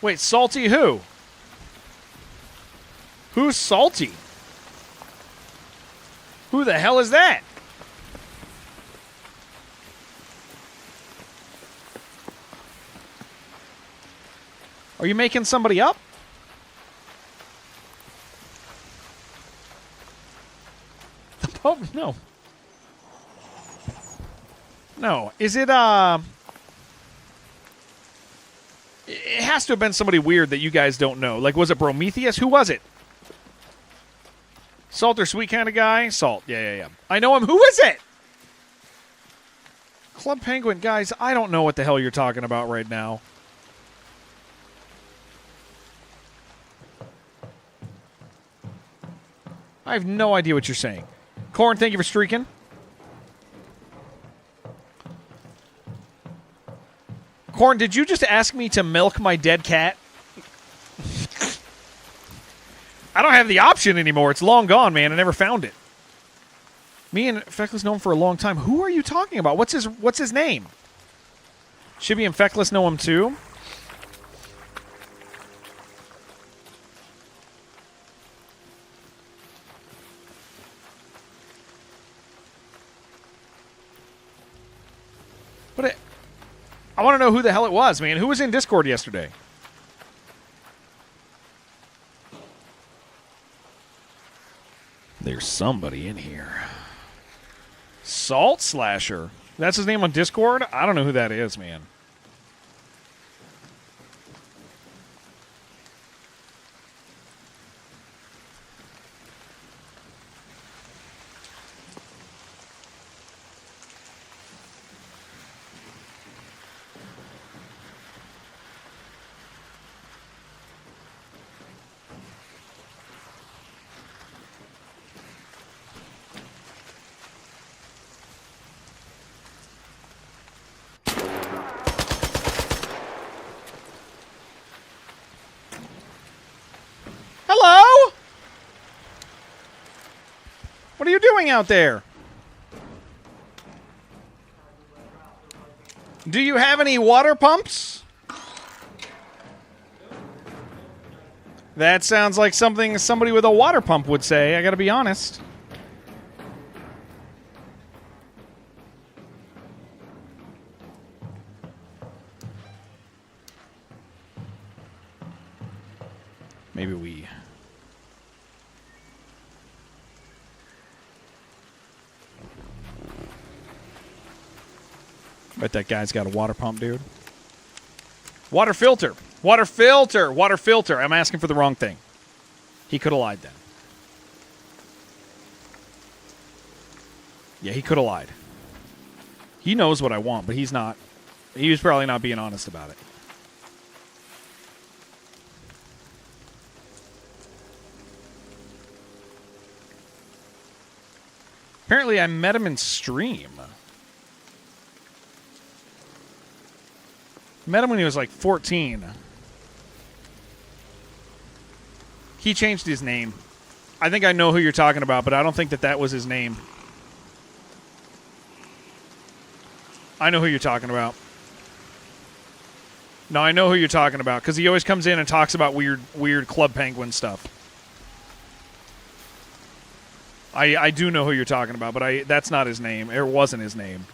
Wait, salty who? Who's salty? Who the hell is that? Are you making somebody up? The Pope? No. No. Is it, It has to have been somebody weird that you guys don't know. Like, was it Prometheus? Who was it? Salt or sweet kind of guy? Salt. Yeah. I know him. Who is it? Club Penguin. Guys, I don't know what the hell you're talking about right now. I have no idea what you're saying. Corn, thank you for streaking. Corn, did you just ask me to milk my dead cat? I don't have the option anymore. It's long gone, man. I never found it. Me and Feckless know him for a long time. Who are you talking about? What's his name? Shibby and Feckless know him too? I want to know who the hell it was, man. Who was in Discord yesterday? There's somebody in here. Salt Slasher. That's his name on Discord? I don't know who that is, man. Hello? What are you doing out there? Do you have any water pumps? That sounds like something somebody with a water pump would say, I gotta be honest. Maybe we... Bet that guy's got a water pump, dude. Water filter. Water filter. Water filter. I'm asking for the wrong thing. He could have lied then. Yeah, he could have lied. He knows what I want, but he's not. He was probably not being honest about it. Apparently, I met him in stream. Met him when he was like 14. He changed his name. I think I know who you're talking about, but I don't think that was his name. I know who you're talking about. No, I know who you're talking about because he always comes in and talks about weird Club Penguin stuff. I do know who you're talking about, but that's not his name. It wasn't his name.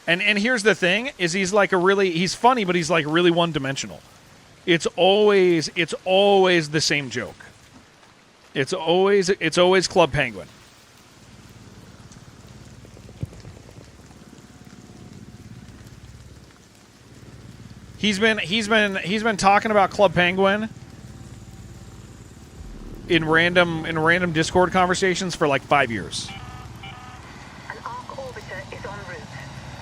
And here's the thing: is he's funny, but he's like really one-dimensional. It's always the same joke. It's always Club Penguin. He's been talking about Club Penguin in random Discord conversations for like 5 years. An arc orbiter is en route.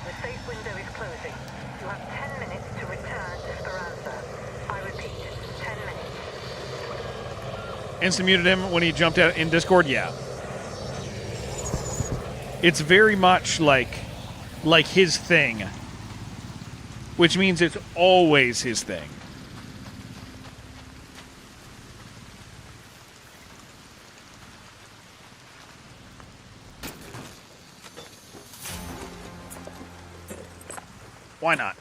The safe window is closing. You have 10 minutes to return to Speranza. I repeat, 10 minutes. Instant muted him when he jumped out in Discord. Yeah, it's very much like his thing, which means it's always his thing. Why not?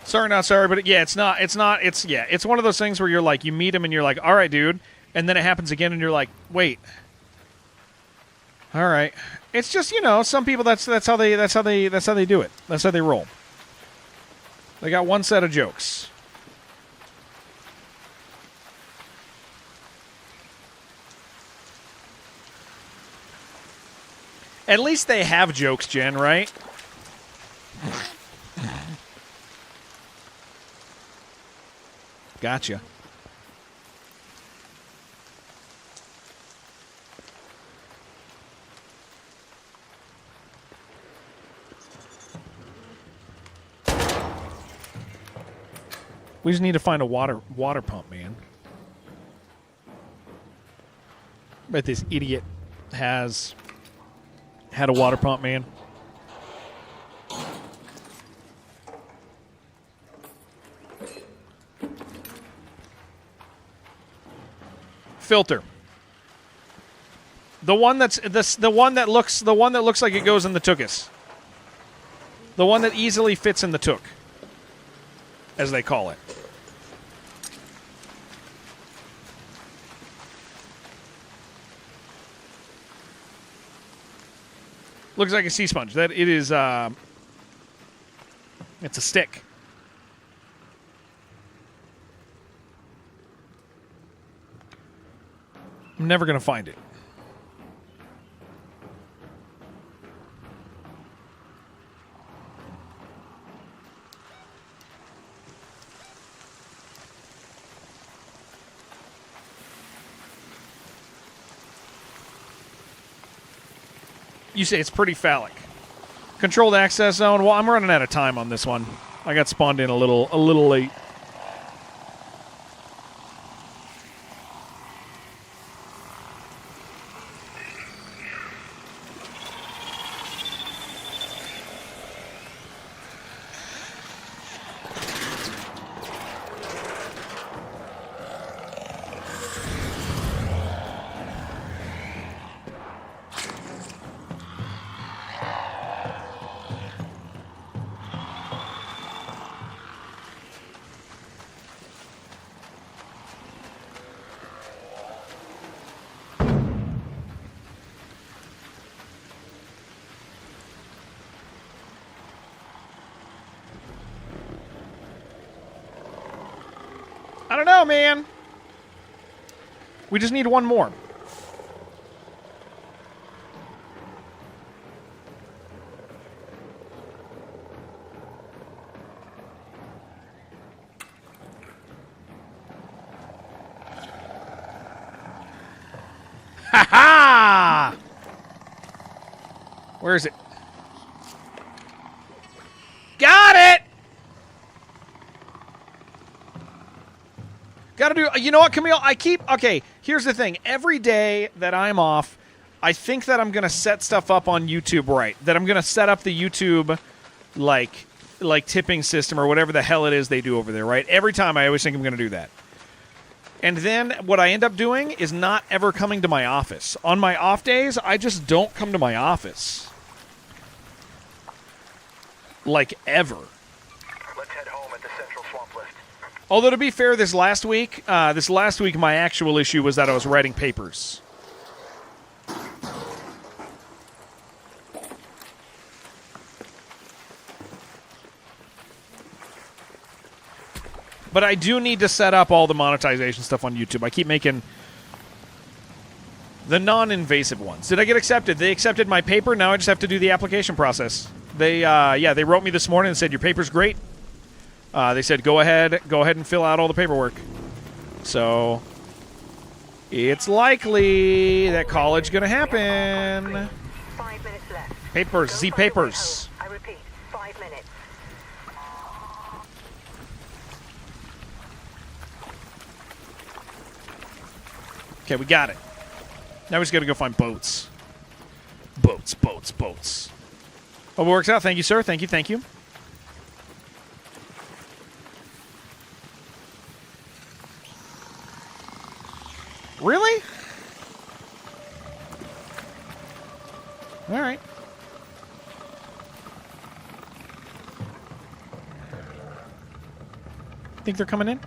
Sorry, not sorry, but yeah, it's one of those things where you're like, you meet him and you're like, all right, dude, and then it happens again and you're like, wait, all right. It's just, some people that's how they do it. That's how they roll. They got one set of jokes. At least they have jokes, Jen, right? Gotcha. We just need to find a water pump, man. Bet this idiot had a water pump, man. Filter. The one that looks like it goes in the tuchus. The one that easily fits in the took, as they call it. Looks like a sea sponge. That it is. It's a stick. I'm never gonna find it. You say it's pretty phallic. Controlled access zone. Well, I'm running out of time on this one. I got spawned in a little late. I don't know, man. We just need one more. Ha ha! Where is it? Gotta do. You know what, Camille? Okay, here's the thing. Every day that I'm off, I think that I'm going to set stuff up on YouTube right. That I'm going to set up the YouTube, like tipping system or whatever the hell it is they do over there, right? Every time I always think I'm going to do that. And then what I end up doing is not ever coming to my office. On my off days, I just don't come to my office. Like, ever. Let's head home at the central swamp list. Although, to be fair, this last week, my actual issue was that I was writing papers. But I do need to set up all the monetization stuff on YouTube. I keep making the non-invasive ones. Did I get accepted? They accepted my paper. Now I just have to do the application process. They wrote me this morning and said, your paper's great. They said, go ahead and fill out all the paperwork. So it's likely that college going to happen. 5 minutes left. Papers, Z papers. I repeat, 5 minutes. Okay, we got it. Now we just got to go find boats. Boats. Hope it works out. Thank you, sir. Thank you. Really? All right. Think they're coming in?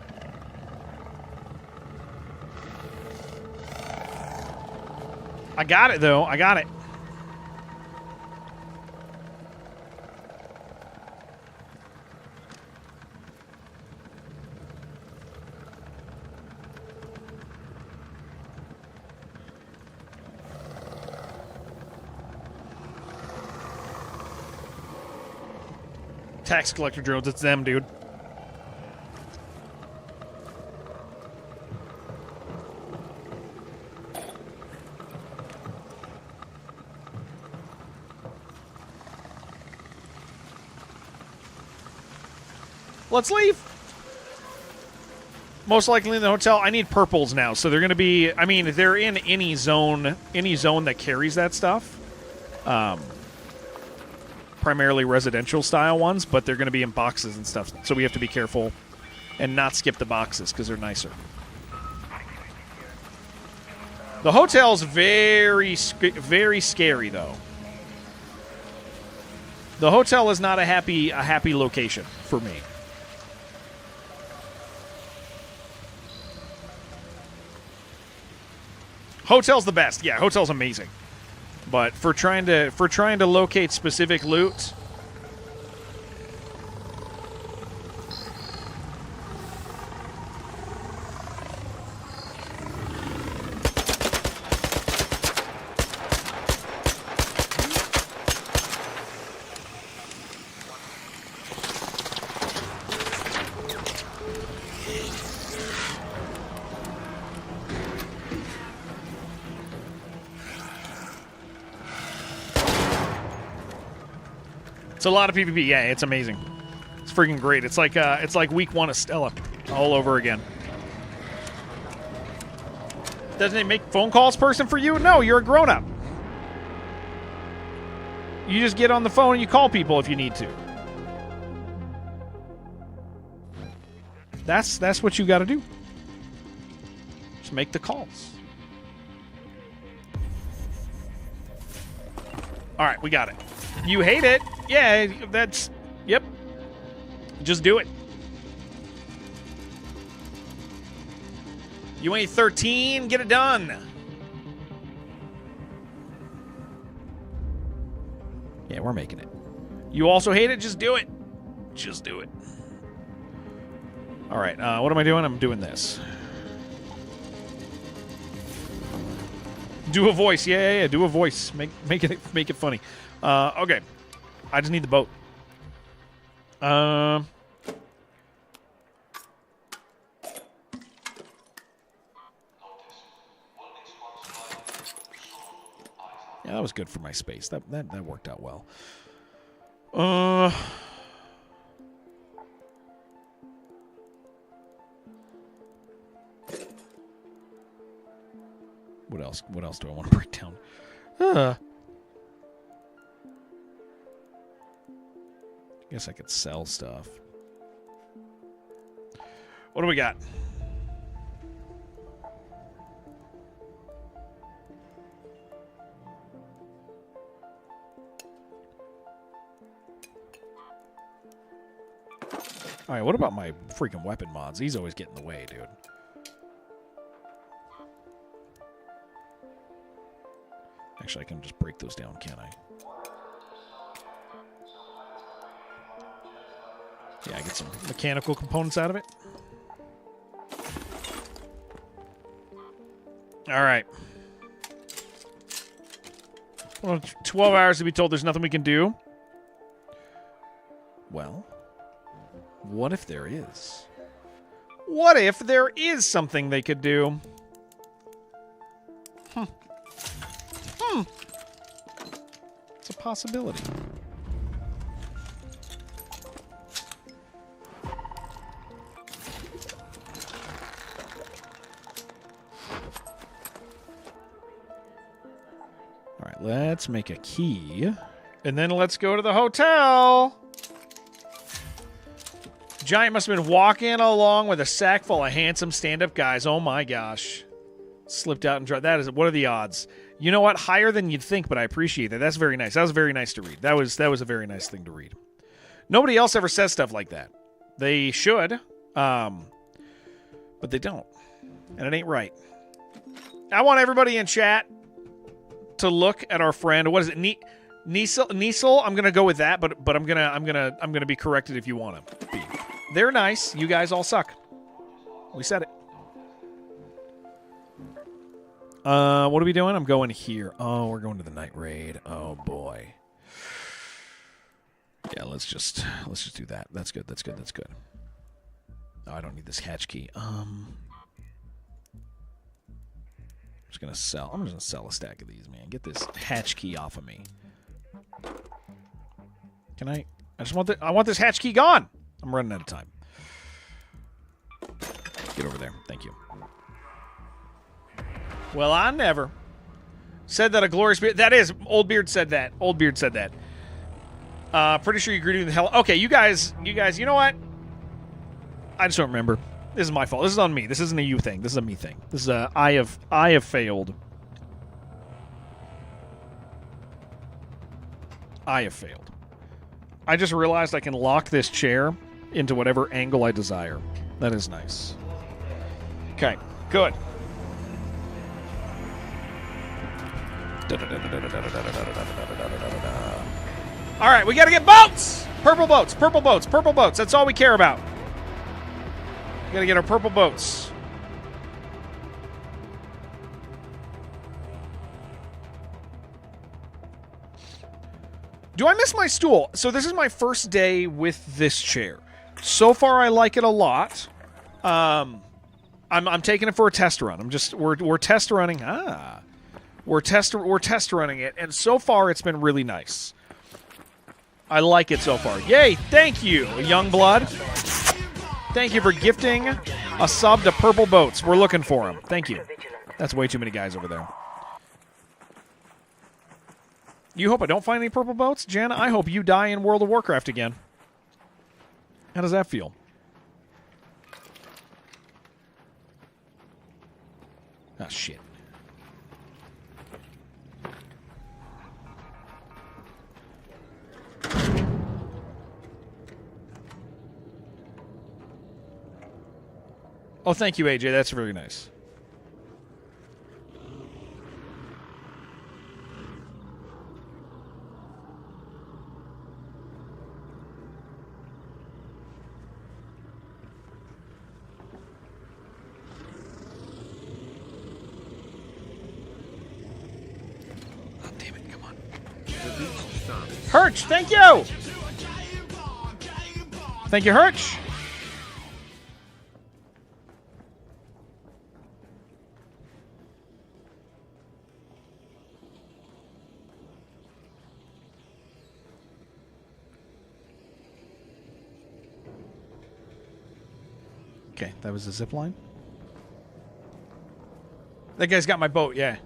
I got it, though. I got it. Tax collector drones. It's them, dude. Let's leave. Most likely in the hotel. I need purples now, so they're going to be. I mean, they're in any zone that carries that stuff. Primarily residential style ones, but they're going to be in boxes and stuff. So we have to be careful and not skip the boxes because they're nicer. The hotel's very scary, though. The hotel is not a happy location for me. Hotel's the best. Yeah, hotel's amazing. But for trying to locate specific loot, it's a lot of PvP. Yeah, it's amazing. It's freaking great. It's like week 1 of Stella all over again. Doesn't it make phone calls person for you? No, you're a grown-up. You just get on the phone and you call people if you need to. That's what you got to do. Just make the calls. All right, we got it. You hate it? Yeah, yep. Just do it. You ain't 13, get it done. Yeah, we're making it. You also hate it? Just do it. Just do it. All right, what am I doing? I'm doing this. Do a voice. Yeah. Do a voice. Make it funny. Okay. I just need the boat. Yeah, that was good for my space. That worked out well. else? What else do I want to break down? Guess I could sell stuff. What do we got? All right, what about my freaking weapon mods? He's always getting in the way, dude. Actually, I can just break those down, can't I? Yeah, I get some mechanical components out of it. All right. Well, 12 hours to be told there's nothing we can do. Well, what if there is? What if there is something they could do? It's a possibility. All right, let's make a key. And then let's go to the hotel. Giant must have been walking along with a sack full of handsome stand-up guys. Oh my gosh. Slipped out and dropped. That is, what are the odds? You know what? Higher than you'd think, but I appreciate that. That's very nice. That was very nice to read. That was a very nice thing to read. Nobody else ever says stuff like that. They should, but they don't. And it ain't right. I want everybody in chat to look at our friend. What is it? Niesel? I'm gonna go with that, but I'm gonna be corrected if you want to be. They're nice. You guys all suck. We said it. What are we doing? I'm going here. Oh, we're going to the night raid. Oh boy. Yeah, let's just do that. That's good. Oh, I don't need this hatch key. I'm just gonna sell. I'm just gonna sell a stack of these, man. Get this hatch key off of me. Can I? I want this hatch key gone. I'm running out of time. Get over there. Thank you. Well, I never said that a glorious beard. That is, Old Beard said that. Old Beard said that. Pretty sure you agreed with the hell. Okay, you guys, you know what? I just don't remember. This is my fault. This is on me. This isn't a you thing. This is a me thing. This is a I have failed. I have failed. I just realized I can lock this chair into whatever angle I desire. That is nice. Okay, good. All right, we got to get boats! Purple boats, purple boats, purple boats. That's all we care about. We got to get our purple boats. Do I miss my stool? So this is my first day with this chair. So far, I like it a lot. I'm taking it for a test run. We're test running. We're test running it, and so far it's been really nice. I like it so far. Yay! Thank you, Youngblood. Thank you for gifting a sub to Purple Boats. We're looking for him. Thank you. That's way too many guys over there. You hope I don't find any purple boats, Jana? I hope you die in World of Warcraft again. How does that feel? Ah, shit. Oh, thank you, AJ. That's very nice. Hirsch, thank you! Thank you, Hirsch. Okay, that was the zip line. That guy's got my boat, yeah.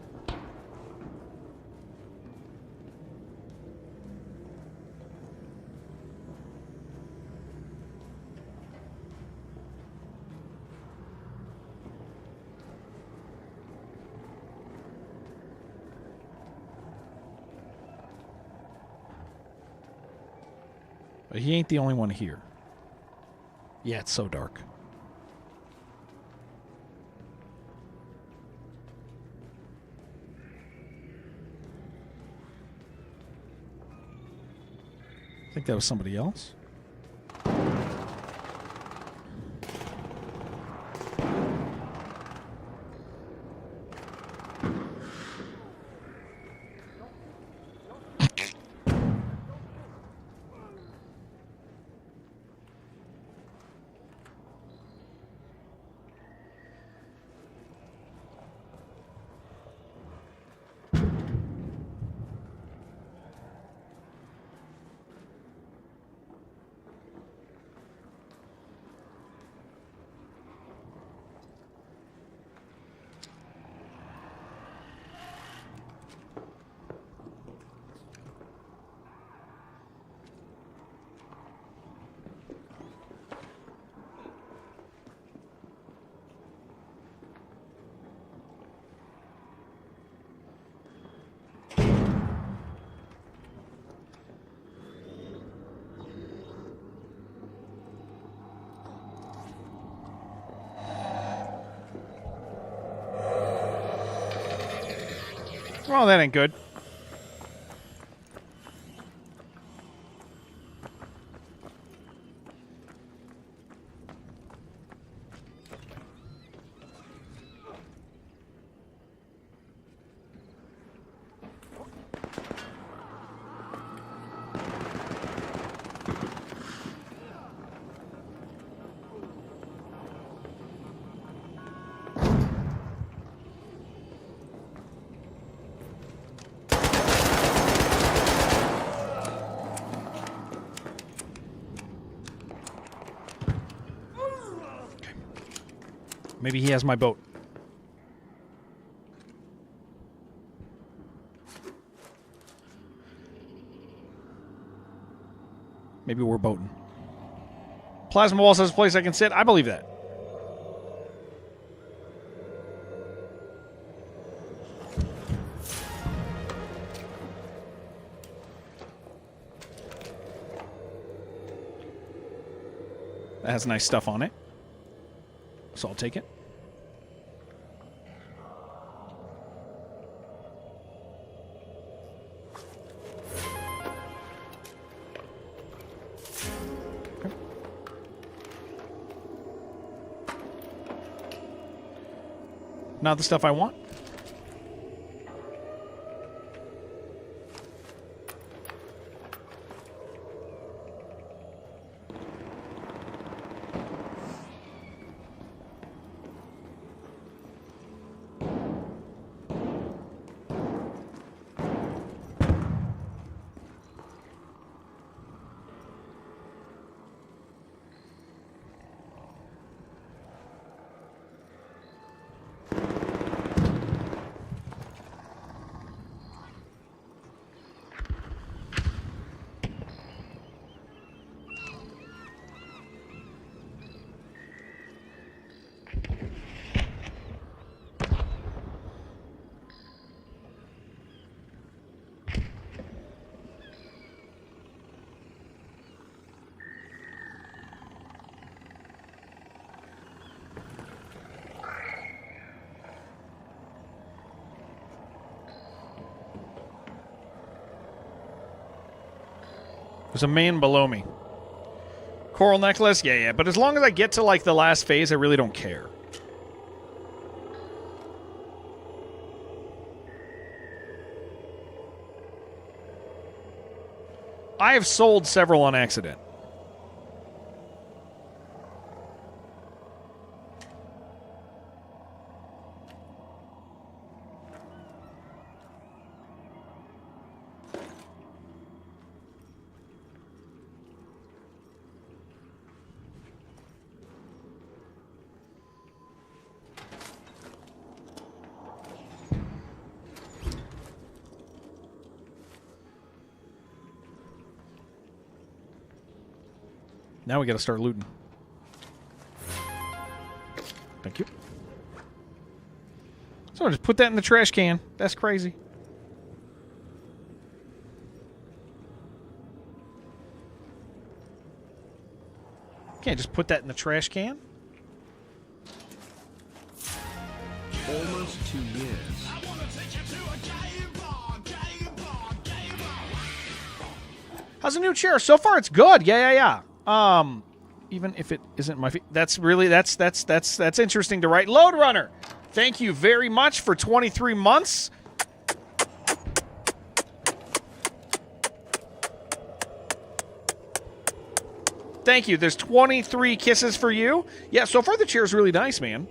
But he ain't the only one here. Yeah, it's so dark. I think that was somebody else. Well, that ain't good. Maybe he has my boat. Maybe we're boating. Plasma Wall says a place I can sit. I believe that. That has nice stuff on it. So I'll take it. Okay. Not the stuff I want. There's a man below me. Coral necklace? Yeah. But as long as I get to, like, the last phase, I really don't care. I have sold several on accident. Now we gotta start looting. Thank you. So just put that in the trash can. That's crazy. Can't just put that in the trash can. Almost 2 years. How's the new chair? So far, it's good. Yeah. Even if it isn't my feet, that's interesting to write. Load Runner, thank you very much for 23 months. Thank you. There's 23 kisses for you. Yeah, so far the chair is really nice, man.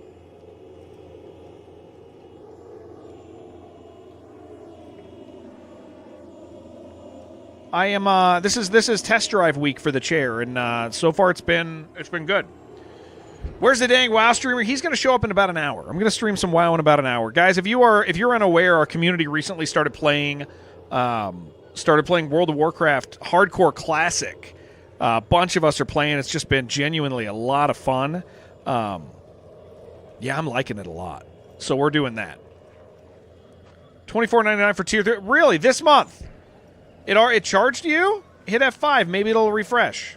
I am. This is test drive week for the chair, and so far it's been good. Where's the dang WoW streamer? He's going to show up in about an hour. I'm going to stream some WoW in about an hour, guys. If you're unaware, our community recently started playing World of Warcraft Hardcore Classic. A bunch of us are playing. It's just been genuinely a lot of fun. Yeah, I'm liking it a lot. So we're doing that. $24.99 for tier 3. Really, this month? It charged you? Hit F5. Maybe it'll refresh.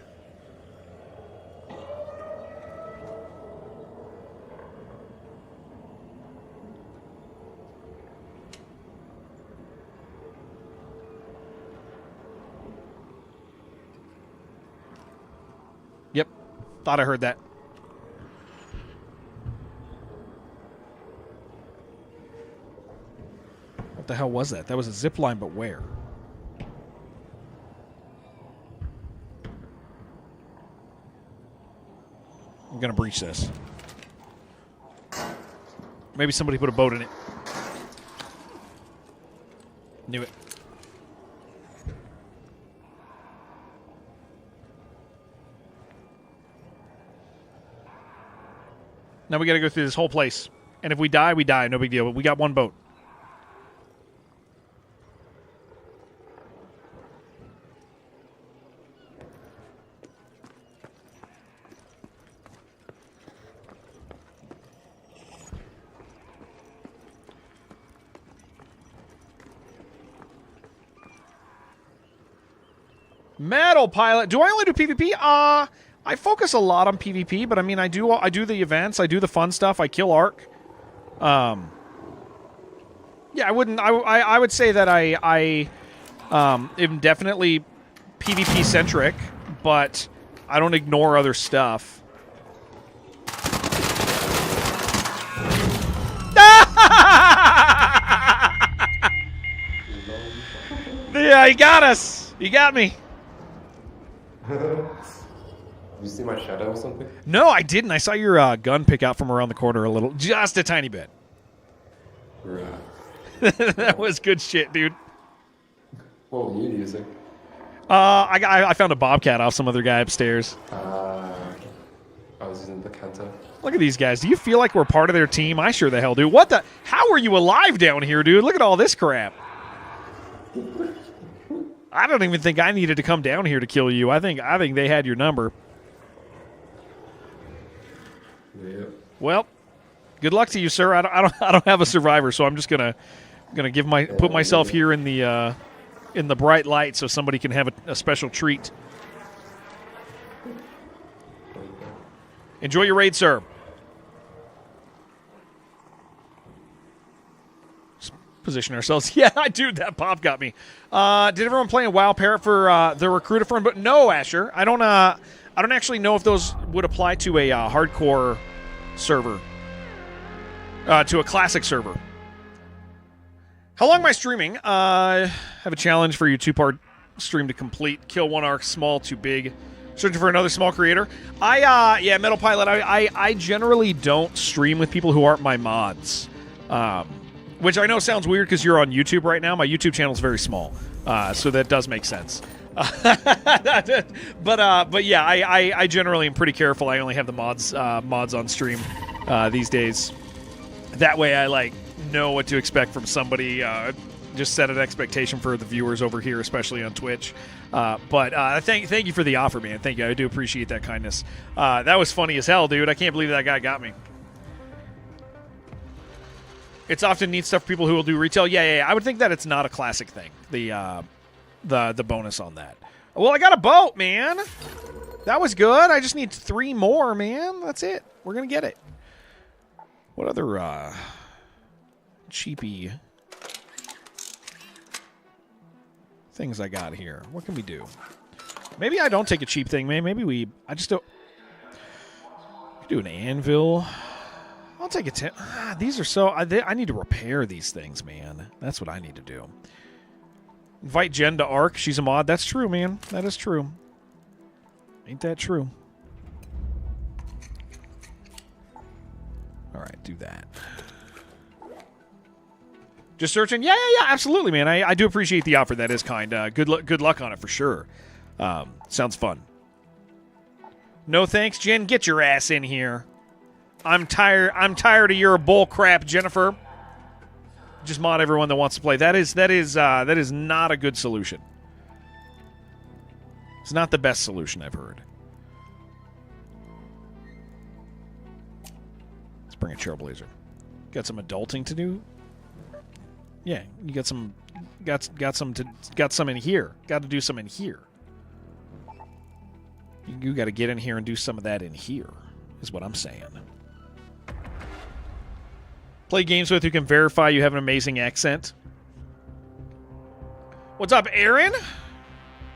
Yep. Thought I heard that. What the hell was that? That was a zip line, but where? I'm going to breach this. Maybe somebody put a boat in it. Knew it. Now we got to go through this whole place. And if we die, we die. No big deal. But we got one boat. Metal Pilot. Do I only do PvP? I focus a lot on PvP, but I mean, I do the events, I do the fun stuff, I kill Ark. Yeah, I wouldn't. I would say that I am definitely PvP centric, but I don't ignore other stuff. Yeah, you got us. You got me. You see my shadow or something? No, I didn't. I saw your gun pick out from around the corner a little. Just a tiny bit. Right. That was good shit, dude. What were you using? I found a bobcat off some other guy upstairs. I was using the canter. Look at these guys. Do you feel like we're part of their team? I sure the hell do. What the? How are you alive down here, dude? Look at all this crap. I don't even think I needed to come down here to kill you. I think they had your number. Yep. Well, good luck to you, sir. I don't have a survivor, so I'm just gonna put myself here in the bright light so somebody can have a special treat. Enjoy your raid, sir. Position ourselves. Yeah, dude, that pop got me. Did everyone play a WoW Parrot for the Recruiter Firm? But no, Asher. I don't actually know if those would apply to a hardcore server. To a classic server. How long am I streaming? I have a challenge for you. 2-part stream to complete. Kill one Ark, small, too big. Searching for another small creator. Yeah, Metal Pilot. I generally don't stream with people who aren't my mods. Which I know sounds weird because you're on YouTube right now. My YouTube channel is very small, so that does make sense. But yeah, I generally am pretty careful. I only have the mods on stream these days. That way, I know what to expect from somebody. Just set an expectation for the viewers over here, especially on Twitch. But thank you for the offer, man. Thank you. I do appreciate that kindness. That was funny as hell, dude. I can't believe that guy got me. It's often neat stuff for people who will do retail. Yeah. I would think that it's not a classic thing. The bonus on that. Well, I got a boat, man. That was good. I just need 3 more, man. That's it. We're going to get it. What other cheapy things I got here? What can we do? Maybe I don't take a cheap thing, man. Maybe I just don't. Do an anvil. I'll take a 10. These are so. I need to repair these things, man. That's what I need to do. Invite Jen to Ark. She's a mod. That's true, man. That is true. Ain't that true? All right, do that. Just searching? Yeah, absolutely, man. I do appreciate the offer. That is kind. Good luck on it for sure. Sounds fun. No thanks, Jen. Get your ass in here. I'm tired of your bull crap, Jennifer. Just mod everyone that wants to play. That is not a good solution. It's not the best solution I've heard. Let's bring a Trailblazer. Got some adulting to do. Yeah, you got some in here. Got to do some in here. You got to get in here and do some of that in here. Is what I'm saying. Play games with who can verify you have an amazing accent. What's up, Aaron?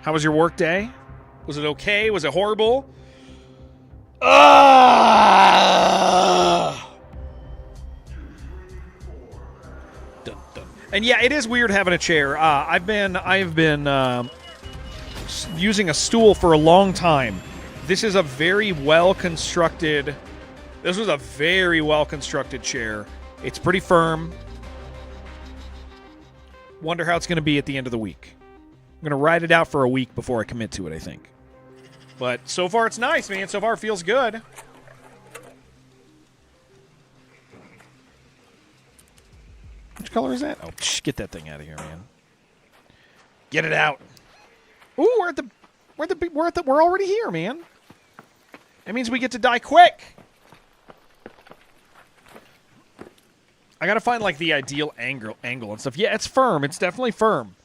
How was your work day? Was it okay? Was it horrible? Dun, dun. And yeah, it is weird having a chair. I've been using a stool for a long time. This is a very well constructed. This was a very well constructed chair. It's pretty firm. Wonder how it's going to be at the end of the week. I'm going to ride it out for a week before I commit to it, I think. But so far it's nice, man. So far it feels good. Which color is that? Oh, get that thing out of here, man. Get it out. Ooh, we're already here, man. That means we get to die quick. I gotta find, like, the ideal angle and stuff. Yeah, it's firm. It's definitely firm.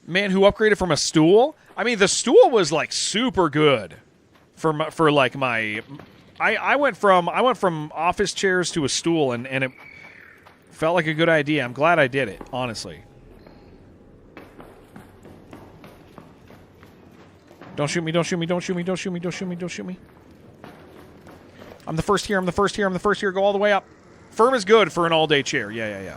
Man who upgraded from a stool? I mean, the stool was, like, super good for my... I went from office chairs to a stool, and it felt like a good idea. I'm glad I did it, honestly. Don't shoot me, don't shoot me, don't shoot me, don't shoot me, don't shoot me, don't shoot me. I'm the first here, I'm the first here, I'm the first here. Go all the way up. Firm is good for an all-day chair. Yeah.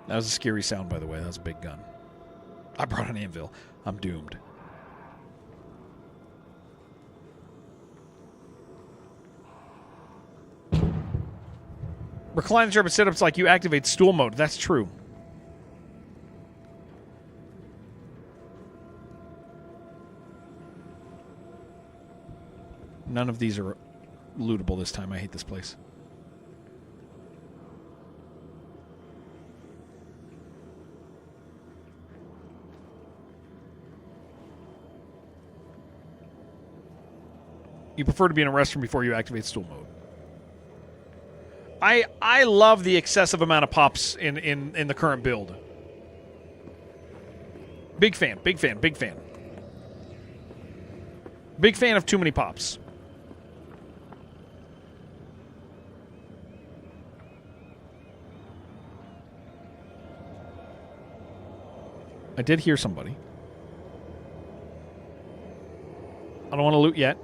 That was a scary sound, by the way. That was a big gun. I brought an anvil. I'm doomed. Recline chair, but setups like you activate stool mode. That's true. None of these are lootable this time. I hate this place. You prefer to be in a restroom before you activate stool mode. I love the excessive amount of pops in the current build. Big fan. Big fan of too many pops. I did hear somebody. I don't want to loot yet.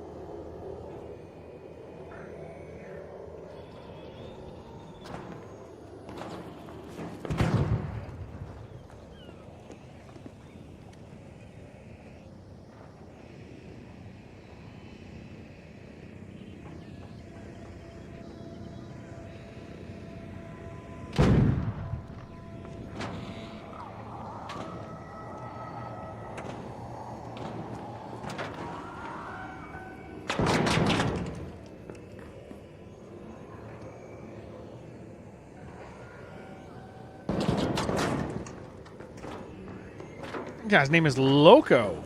Guy's name is Loco.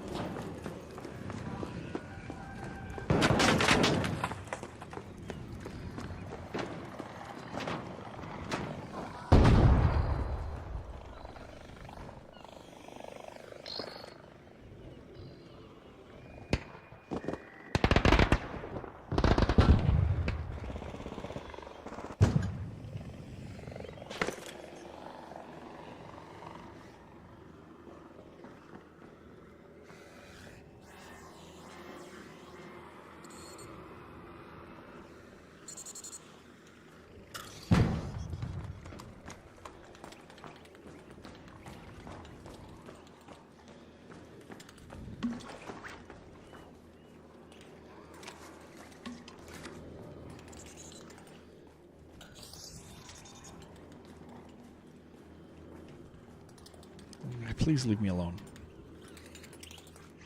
Please leave me alone.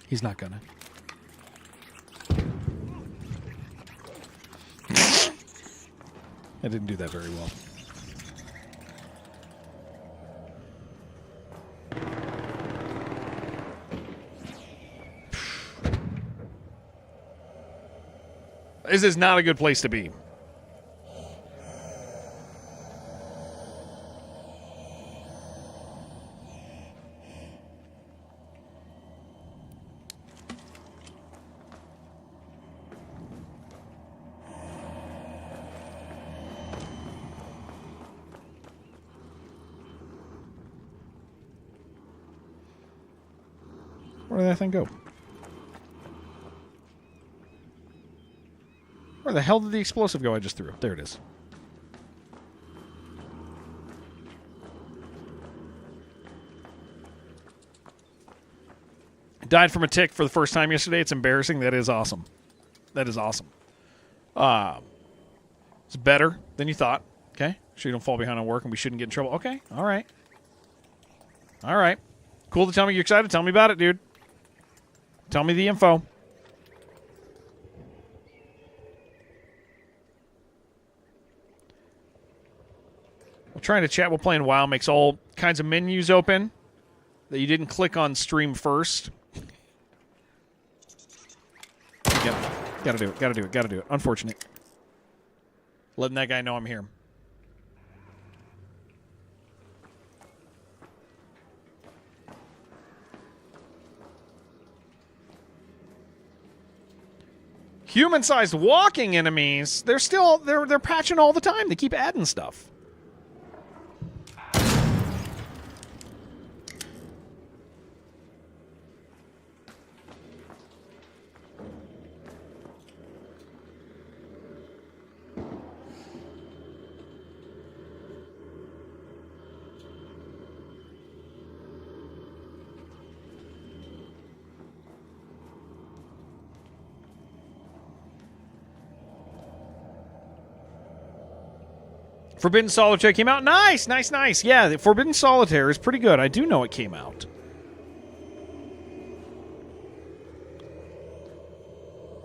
He's not gonna. I didn't do that very well. This is not a good place to be. Where did that thing go? Where the hell did the explosive go I just threw? There it is. Died from a tick for the first time yesterday. It's embarrassing. That is awesome. That is awesome. It's better than you thought. Okay? So you don't fall behind on work and we shouldn't get in trouble. Okay. All right. All right. Cool to tell me you're excited. Tell me about it, dude. Tell me the info. We're trying to chat while playing WoW makes all kinds of menus open that you didn't click on stream first. Yep. Gotta do it. Gotta do it. Gotta do it. Unfortunate. Letting that guy know I'm here. Human-sized walking enemies, they're patching all the time. They keep adding stuff. Forbidden Solitaire came out. Nice, nice, nice. Yeah, the Forbidden Solitaire is pretty good. I do know it came out.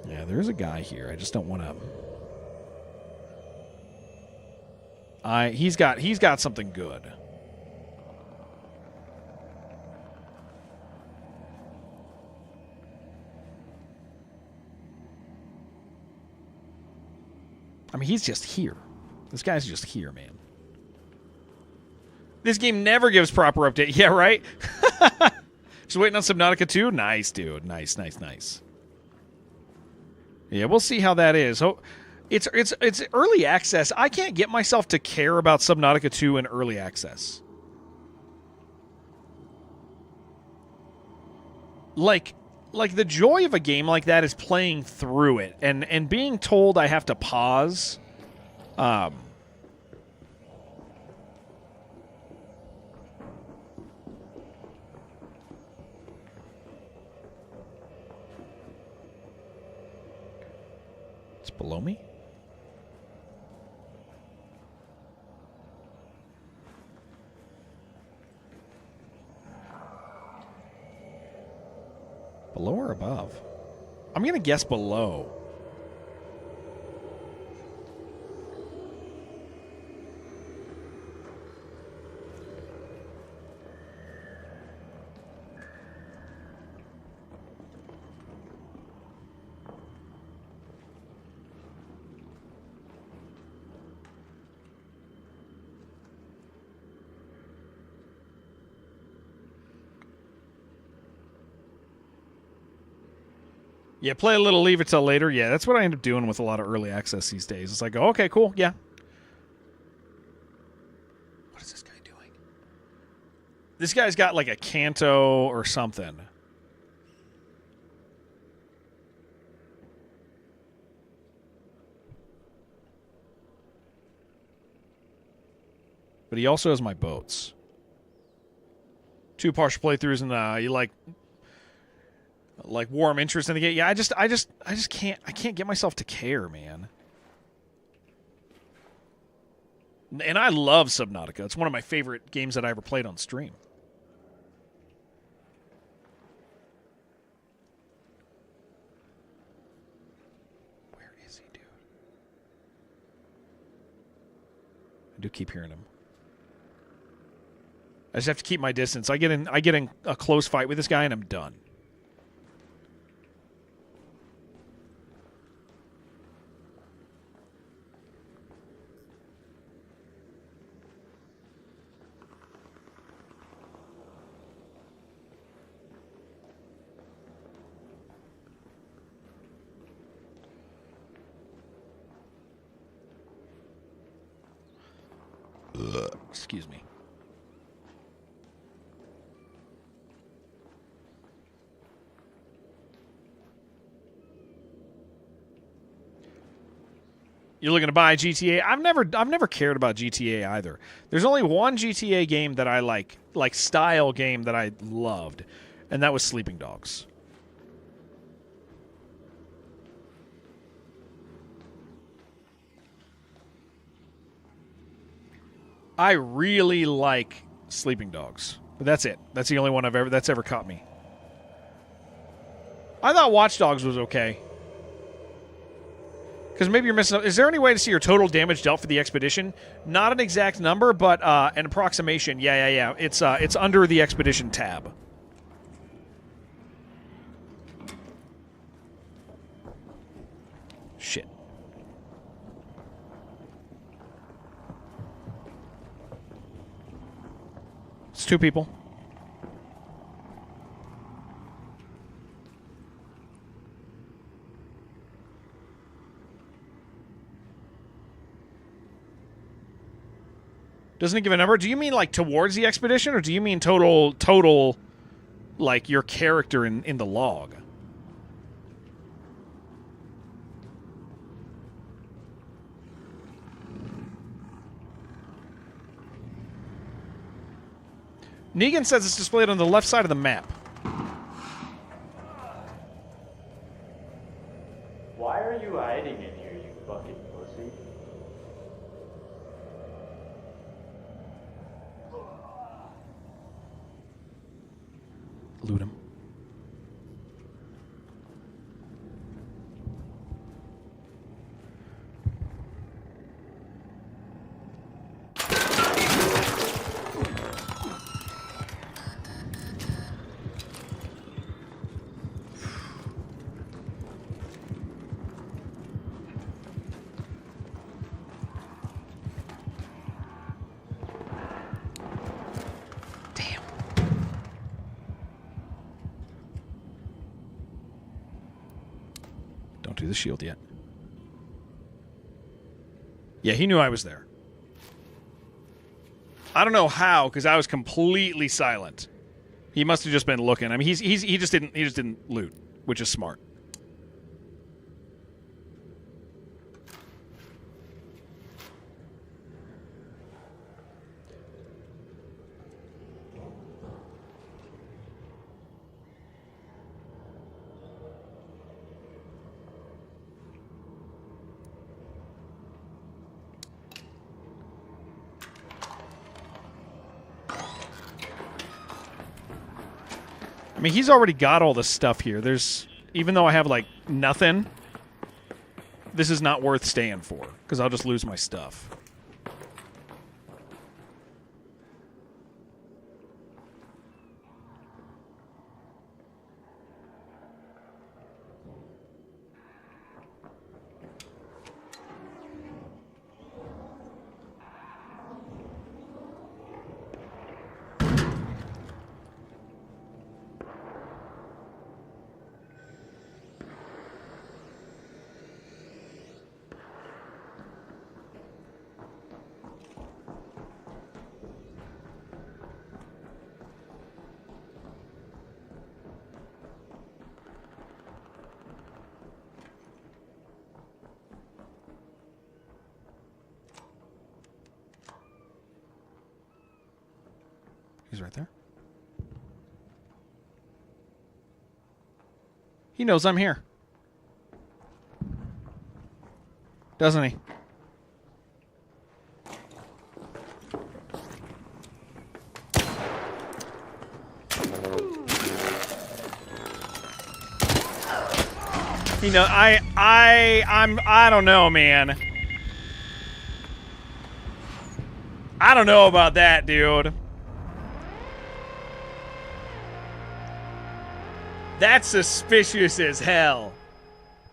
Yeah, there's a guy here. I just don't want to. He's got something good. I mean, he's just here. This guy's just here, man. This game never gives proper update. Yeah, right? Just waiting on Subnautica 2? Nice, dude. Nice, nice, nice. Yeah, we'll see how that is. Oh, it's early access. I can't get myself to care about Subnautica 2 in early access. Like the joy of a game like that is playing through it and being told I have to pause. It's below me? Below or above? I'm going to guess below. Yeah, play a little, leave it till later. Yeah, that's what I end up doing with a lot of early access these days. It's like, oh, okay, cool, yeah. What is this guy doing? This guy's got like a Kanto or something. But he also has my boats. 2 partial playthroughs, and you like warm interest in the game. Yeah, I just can't get myself to care, man. And I love Subnautica. It's one of my favorite games that I ever played on stream. Where is he, dude? I do keep hearing him. I just have to keep my distance. I get in a close fight with this guy and I'm done. Excuse me. You're looking to buy GTA? I've never cared about GTA either. There's only one GTA game that I like style game that I loved, and that was Sleeping Dogs. I really like Sleeping Dogs, but that's it. That's the only one that's ever caught me. I thought Watch Dogs was okay. Because maybe you're missing. Is there any way to see your total damage dealt for the expedition? Not an exact number, but an approximation. Yeah. It's under the expedition tab. Shit. It's 2 people. Doesn't it give a number? Do you mean like towards the expedition, or do you mean total like your character in the log? Negan says it's displayed on the left side of the map. Why are you hiding in here, you fucking pussy? Loot him. Don't do the shield yet. Yeah, he knew I was there. I don't know how, because I was completely silent. He must have just been looking. I mean, he just didn't loot, which is smart. I mean, he's already got all the stuff here. Even though I have, like, nothing, this is not worth staying for, because I'll just lose my stuff. He's right there. He knows I'm here. Doesn't he? You know, I don't know, man. I don't know about that, dude. That's suspicious as hell.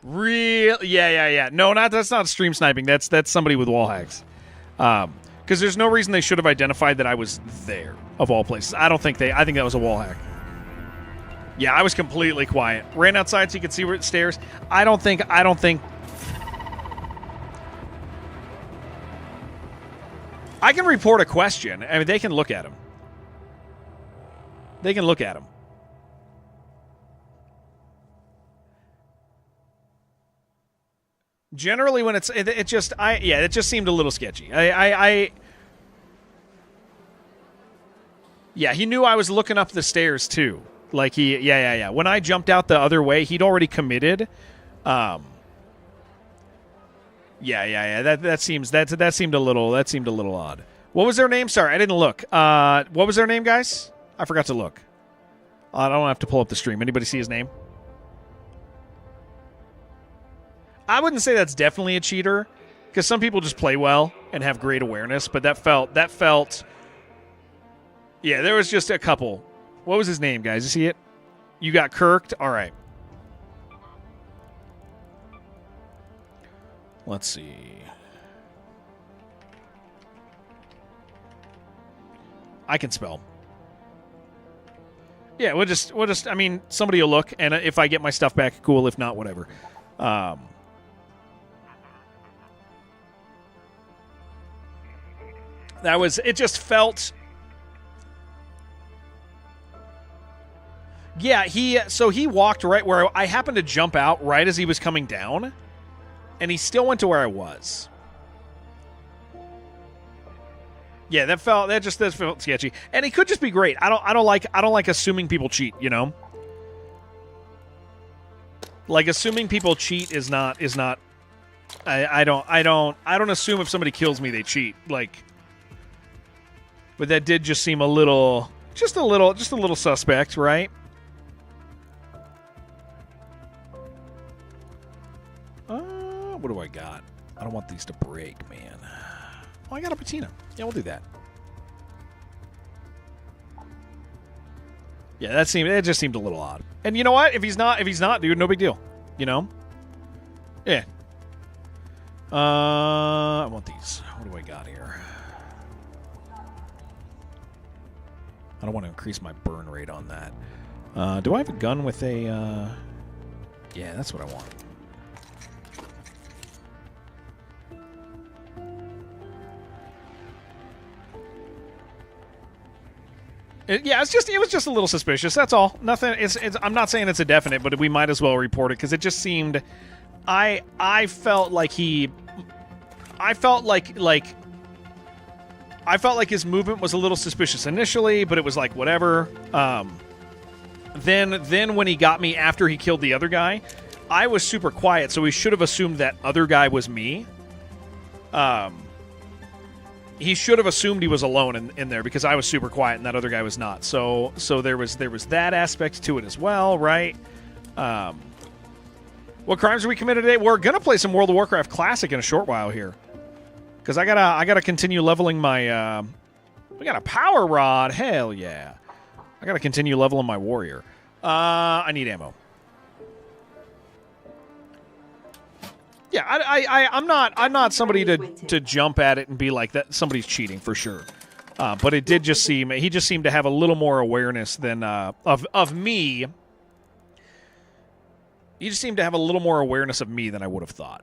Real? Yeah. No, that's not stream sniping. That's somebody with wall hacks. Because there's no reason they should have identified that I was there, of all places. I think that was a wall hack. Yeah, I was completely quiet. Ran outside so you could see where it stairs. I don't think. I can report a question. I mean, they can look at him. Generally, when it just seemed a little sketchy. Yeah, he knew I was looking up the stairs too. Like yeah. When I jumped out the other way, he'd already committed. Yeah. That seemed a little odd. What was their name? Sorry, I didn't look. What was their name, guys? I forgot to look. I don't have to pull up the stream. Anybody see his name? I wouldn't say that's definitely a cheater, because some people just play well and have great awareness, but that felt. Yeah, there was just a couple. What was his name, guys? You see it? You got kirked? All right. Let's see. I can spell. Yeah, we'll just. I mean, somebody will look, and if I get my stuff back, cool. If not, whatever. It just felt. Yeah, he walked right where I happened to jump out right as he was coming down, and he still went to where I was. Yeah, that felt sketchy, and he could just be great. I don't like assuming people cheat. You know, like assuming people cheat is not. I don't assume if somebody kills me they cheat. Like, but that did just seem a little suspect, right? What do I got? I don't want these to break, man. Oh, I got a patina. Yeah, we'll do that. Yeah, it just seemed a little odd. And you know what? If he's not, dude, no big deal. You know? Yeah. I want these. What do I got here? I don't want to increase my burn rate on that. Do I have a gun with a... Yeah, that's what I want. It was just a little suspicious. That's all. Nothing. I'm not saying it's a definite, but we might as well report it because it just seemed. I felt like his movement was a little suspicious initially, but it was like whatever. Then when he got me after he killed the other guy, I was super quiet, so he should have assumed that other guy was me. He should have assumed he was alone in there because I was super quiet and that other guy was not. So there was that aspect to it as well, right? What crimes are we committed today? We're gonna play some World of Warcraft Classic in a short while here, because I gotta continue leveling my. We got a power rod. Hell yeah! I gotta continue leveling my warrior. I need ammo. Yeah, I'm not somebody to jump at it and be like that. Somebody's cheating for sure, but it did just seem he just seemed to have a little more awareness than of me. He just seemed to have a little more awareness of me than I would have thought.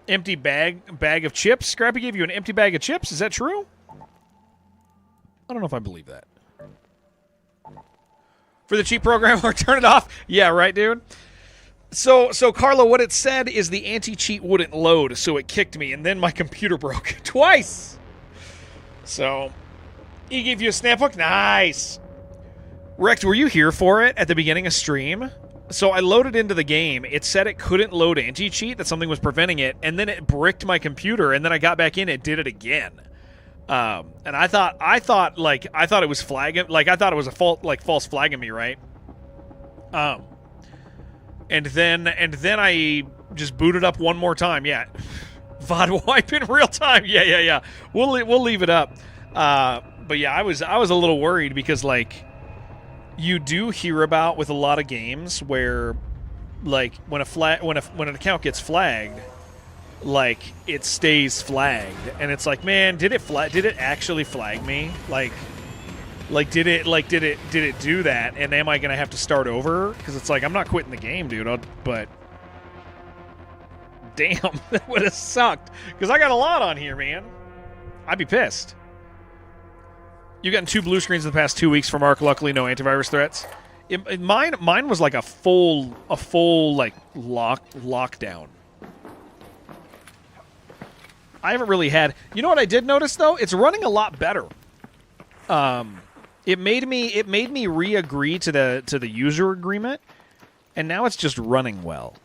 Empty bag of chips. Scrappy gave you an empty bag of chips. Is that true? I don't know if I believe that. For the cheat program or turn it off. Yeah, right, dude. So Carlo, what it said is the anti-cheat wouldn't load, so it kicked me, and then my computer broke twice. So, He gave you a snap hook? Nice. Rex, were you here for it at the beginning of stream? So I loaded into the game. It said it couldn't load anti-cheat, that something was preventing it, and then it bricked my computer, and then I got back in, it did it again. And I thought it was flagging, like I thought it was a false flagging me, right? And then I just booted up one more time. Yeah, VOD wipe in real time. Yeah. We'll leave it up. But yeah, I was a little worried because like you do hear about with a lot of games where like when an account gets flagged, like it stays flagged, and it's like, man, did it actually flag me? Like did it do that? And am I gonna have to start over? Because it's like I'm not quitting the game, dude. But damn, that would have sucked. Because I got a lot on here, man. I'd be pissed. You've gotten 2 blue screens in the past 2 weeks from Ark. Luckily, no antivirus threats. Mine was like a full like lockdown. I haven't really had. You know what I did notice though? It's running a lot better. It made me re-agree to the user agreement, and now it's just running well.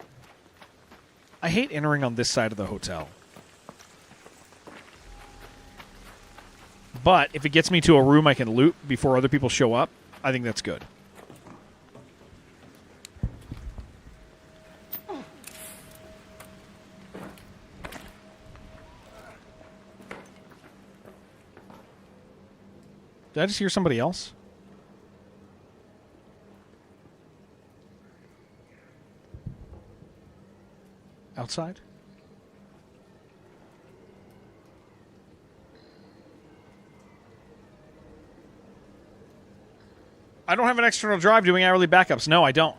I hate entering on this side of the hotel. But if it gets me to a room I can loot before other people show up, I think that's good. Did I just hear somebody else? Outside? I don't have an external drive doing hourly backups. No, I don't.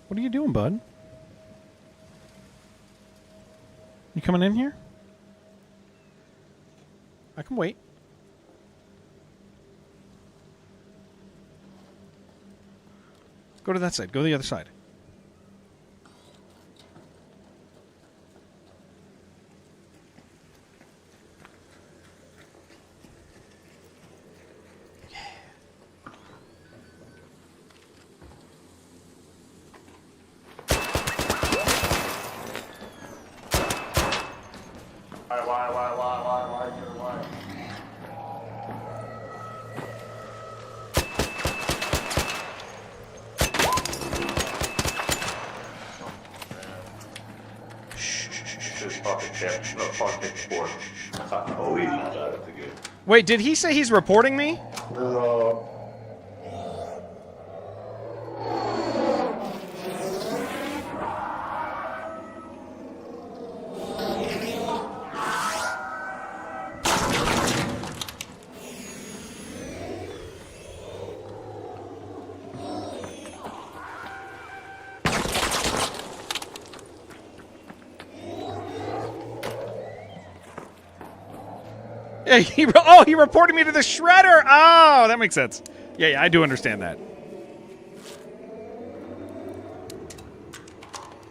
What are you doing, bud? You coming in here? I can wait. Go to that side. Go to the other side. Wait, did he say he's reporting me? No. Yeah, he reported me to the shredder. Oh, that makes sense. Yeah, I do understand that.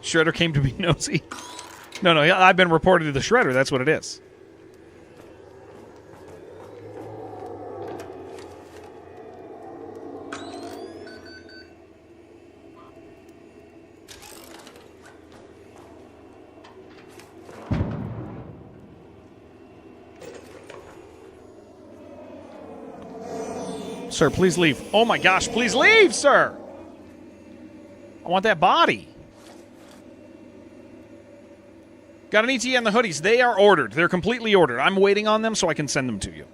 Shredder came to be nosy. No, I've been reported to the shredder. That's what it is. Sir, please leave. Oh my gosh, please leave, sir. I want that body. Got an ETA on the hoodies. They are ordered. They're completely ordered. I'm waiting on them so I can send them to you.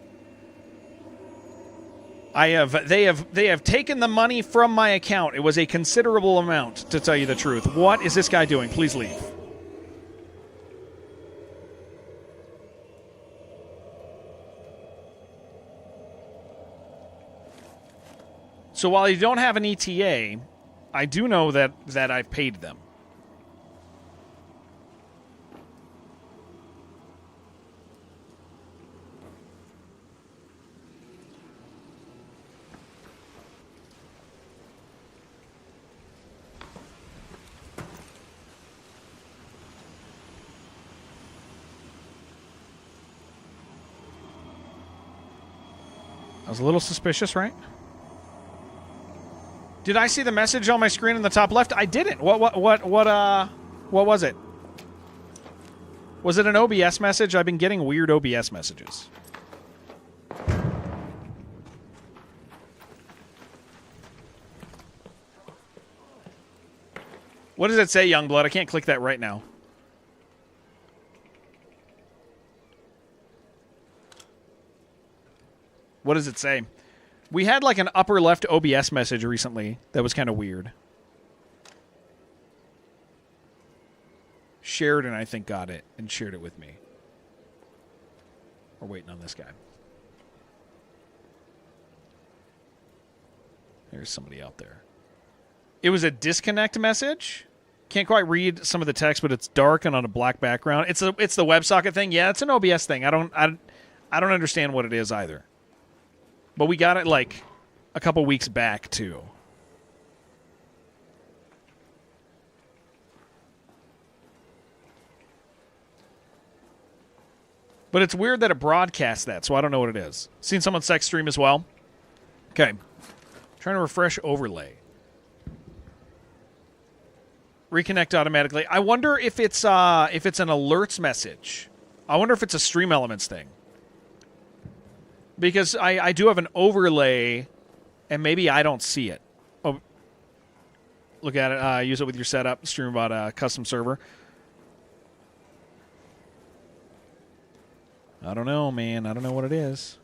They have taken the money from my account. It was a considerable amount, to tell you the truth. What is this guy doing? Please leave. So while you don't have an ETA, I do know that I've paid them. I was a little suspicious, right? Did I see the message on my screen in the top left? I didn't. What was it? Was it an OBS message? I've been getting weird OBS messages. What does it say, Youngblood? I can't click that right now. What does it say? We had like an upper left OBS message recently that was kind of weird. Sheridan, I think, got it and shared it with me. We're waiting on this guy. There's somebody out there. It was a disconnect message. Can't quite read some of the text, but it's dark and on a black background. It's the WebSocket thing. Yeah, it's an OBS thing. I don't understand what it is either. But we got it like a couple weeks back too. But it's weird that it broadcasts that, so I don't know what it is. Seen someone sex stream as well? Okay. Trying to refresh overlay. Reconnect automatically. I wonder if it's an alerts message. I wonder if it's a Stream Elements thing. Because I do have an overlay, and maybe I don't see it. Oh, look at it. Use it with your setup. StreamBot custom server. I don't know, man. I don't know what it is.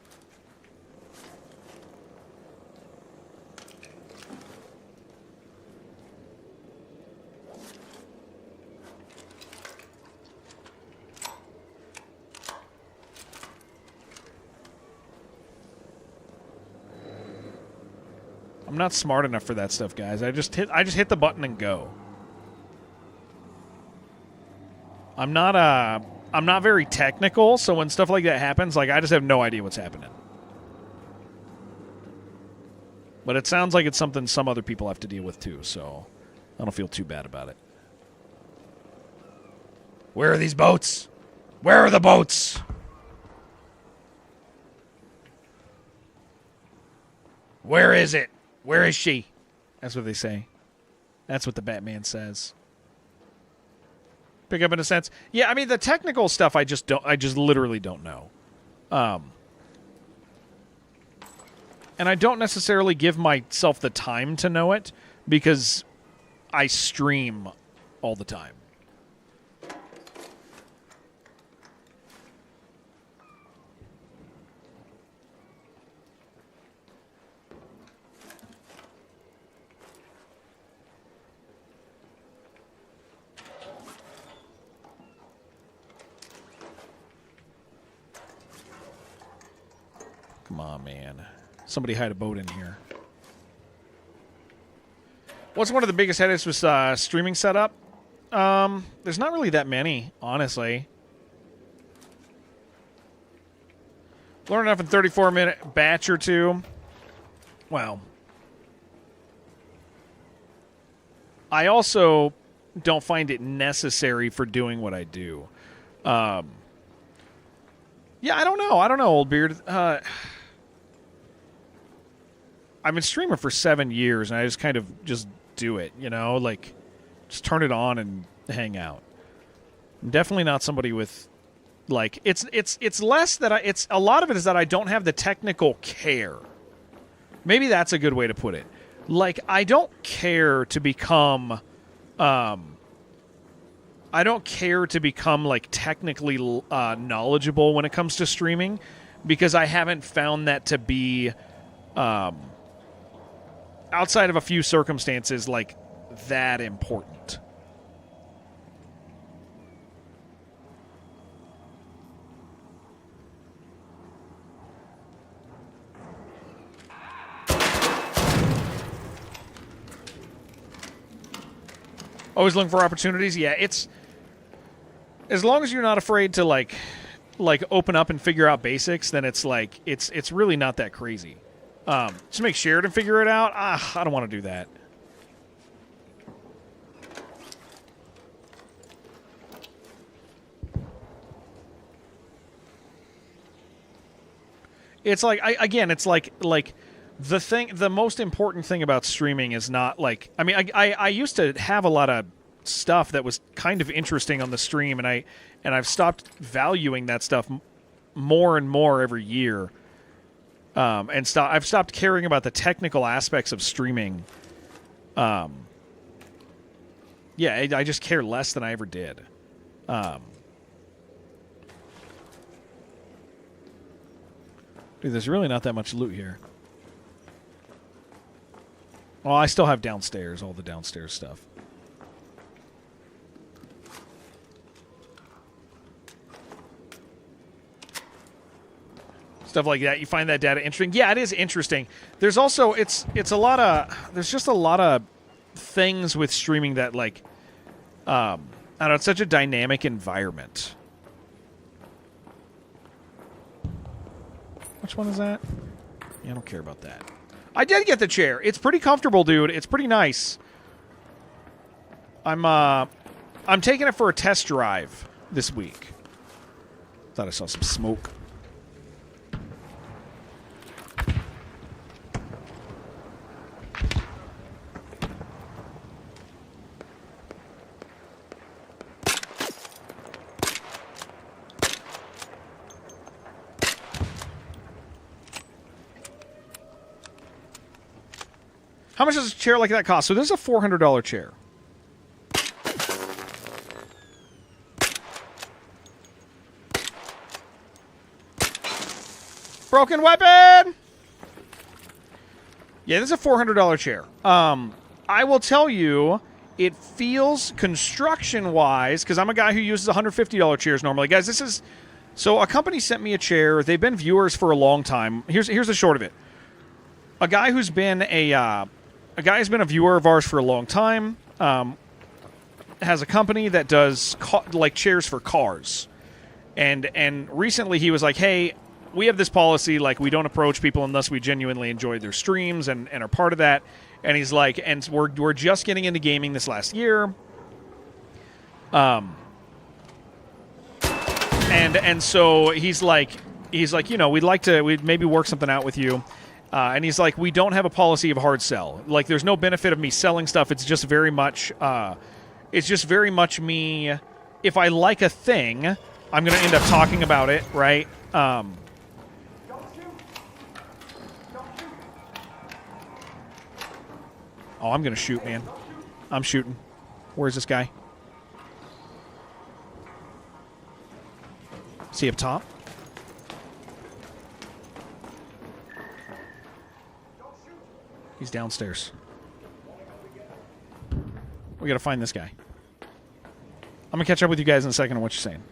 I'm not smart enough for that stuff, guys. I just hit the button and go. I'm not very technical, so when stuff like that happens, like I just have no idea what's happening. But it sounds like it's something some other people have to deal with too, so I don't feel too bad about it. Where are these boats? Where are the boats? Where is it? Where is she? That's what they say. That's what the Batman says. Pick up in a sense. Yeah, I mean the technical stuff I just literally don't know. And I don't necessarily give myself the time to know it because I stream all the time. Come on, man. Somebody hide a boat in here. What's one of the biggest headaches with streaming setup? There's not really that many, honestly. Learn enough in 34-minute batch or two. Well, I also don't find it necessary for doing what I do. Yeah, I don't know, Old Beard. I've been streaming for 7 years, and I just kind of just do it, you know? Like, just turn it on and hang out. I'm definitely not somebody with, like, it's less that it's a lot of it is that I don't have the technical care. Maybe that's a good way to put it. Like, I don't care to become, like, technically knowledgeable when it comes to streaming because I haven't found that to be, outside of a few circumstances, like, that important. Always looking for opportunities. Yeah, it's as long as you're not afraid to like open up and figure out basics, then it's like it's really not that crazy. Just make Sheridan figure it out. I don't want to do that. It's like it's like the most important thing about streaming is not like, I mean, I used to have a lot of stuff that was kind of interesting on the stream, and I've stopped valuing that stuff more and more every year. I've stopped caring about the technical aspects of streaming. Yeah, I just care less than I ever did. Dude, there's really not that much loot here. Well, I still have downstairs, all the downstairs stuff. Stuff like that. You find that data interesting? Yeah, it is interesting. There's also it's a lot of there's just a lot of things with streaming that like I don't know, it's such a dynamic environment. Which one is that? Yeah, I don't care about that. I did get the chair. It's pretty comfortable, dude. It's pretty nice. I'm taking it for a test drive this week. Thought I saw some smoke. How much does a chair like that cost? So this is a $400 chair. Broken weapon! Yeah, this is a $400 chair. I will tell you, it feels construction-wise, because I'm a guy who uses $150 chairs normally. Guys, this is... So a company sent me a chair. They've been viewers for a long time. Here's the short of it. A guy who's been a guy who's been a viewer of ours for a long time, has a company that does like chairs for cars, and recently he was like, "Hey, we have this policy, like we don't approach people unless we genuinely enjoy their streams and are part of that." And he's like, "And we're just getting into gaming this last year, and so he's like, you know, we'd maybe work something out with you." And he's like, we don't have a policy of hard sell. Like, there's no benefit of me selling stuff. It's just very much, me. If I like a thing, I'm going to end up talking about it, right? Oh, I'm going to shoot, man. I'm shooting. Where's this guy? Is he up top? He's downstairs. We gotta find this guy. I'm gonna catch up with you guys in a second on what you're saying.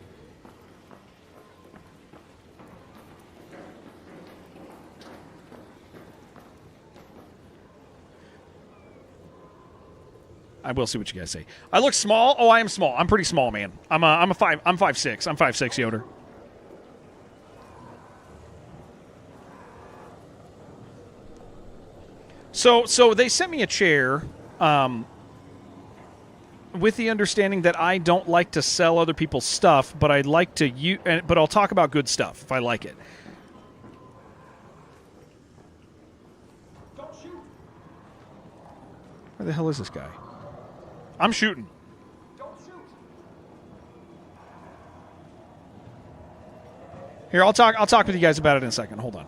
I will see what you guys say. I look small. Oh, I am small. I'm pretty small, man. I'm 5'6". I'm 5'6", Yoder. So they sent me a chair with the understanding that I don't like to sell other people's stuff, but I'd like to but I'll talk about good stuff if I like it. Don't shoot. Where the hell is this guy? I'm shooting. Don't shoot. Here, I'll talk with you guys about it in a second. Hold on.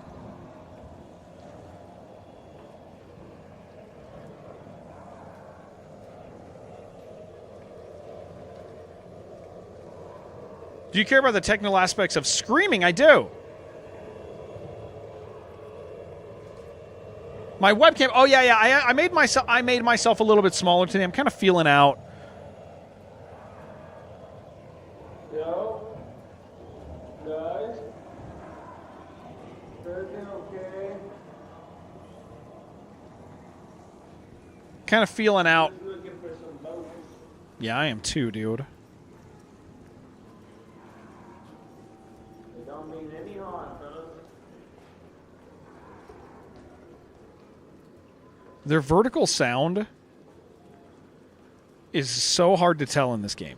Do you care about the technical aspects of screaming? I do. My webcam. Oh yeah. I made myself a little bit smaller today. I'm kind of feeling out. Yo, guys, everything okay? Kind of feeling out. Looking for some boats. Yeah, I am too, dude. They don't mean any harm, fellas. Their vertical sound is so hard to tell in this game.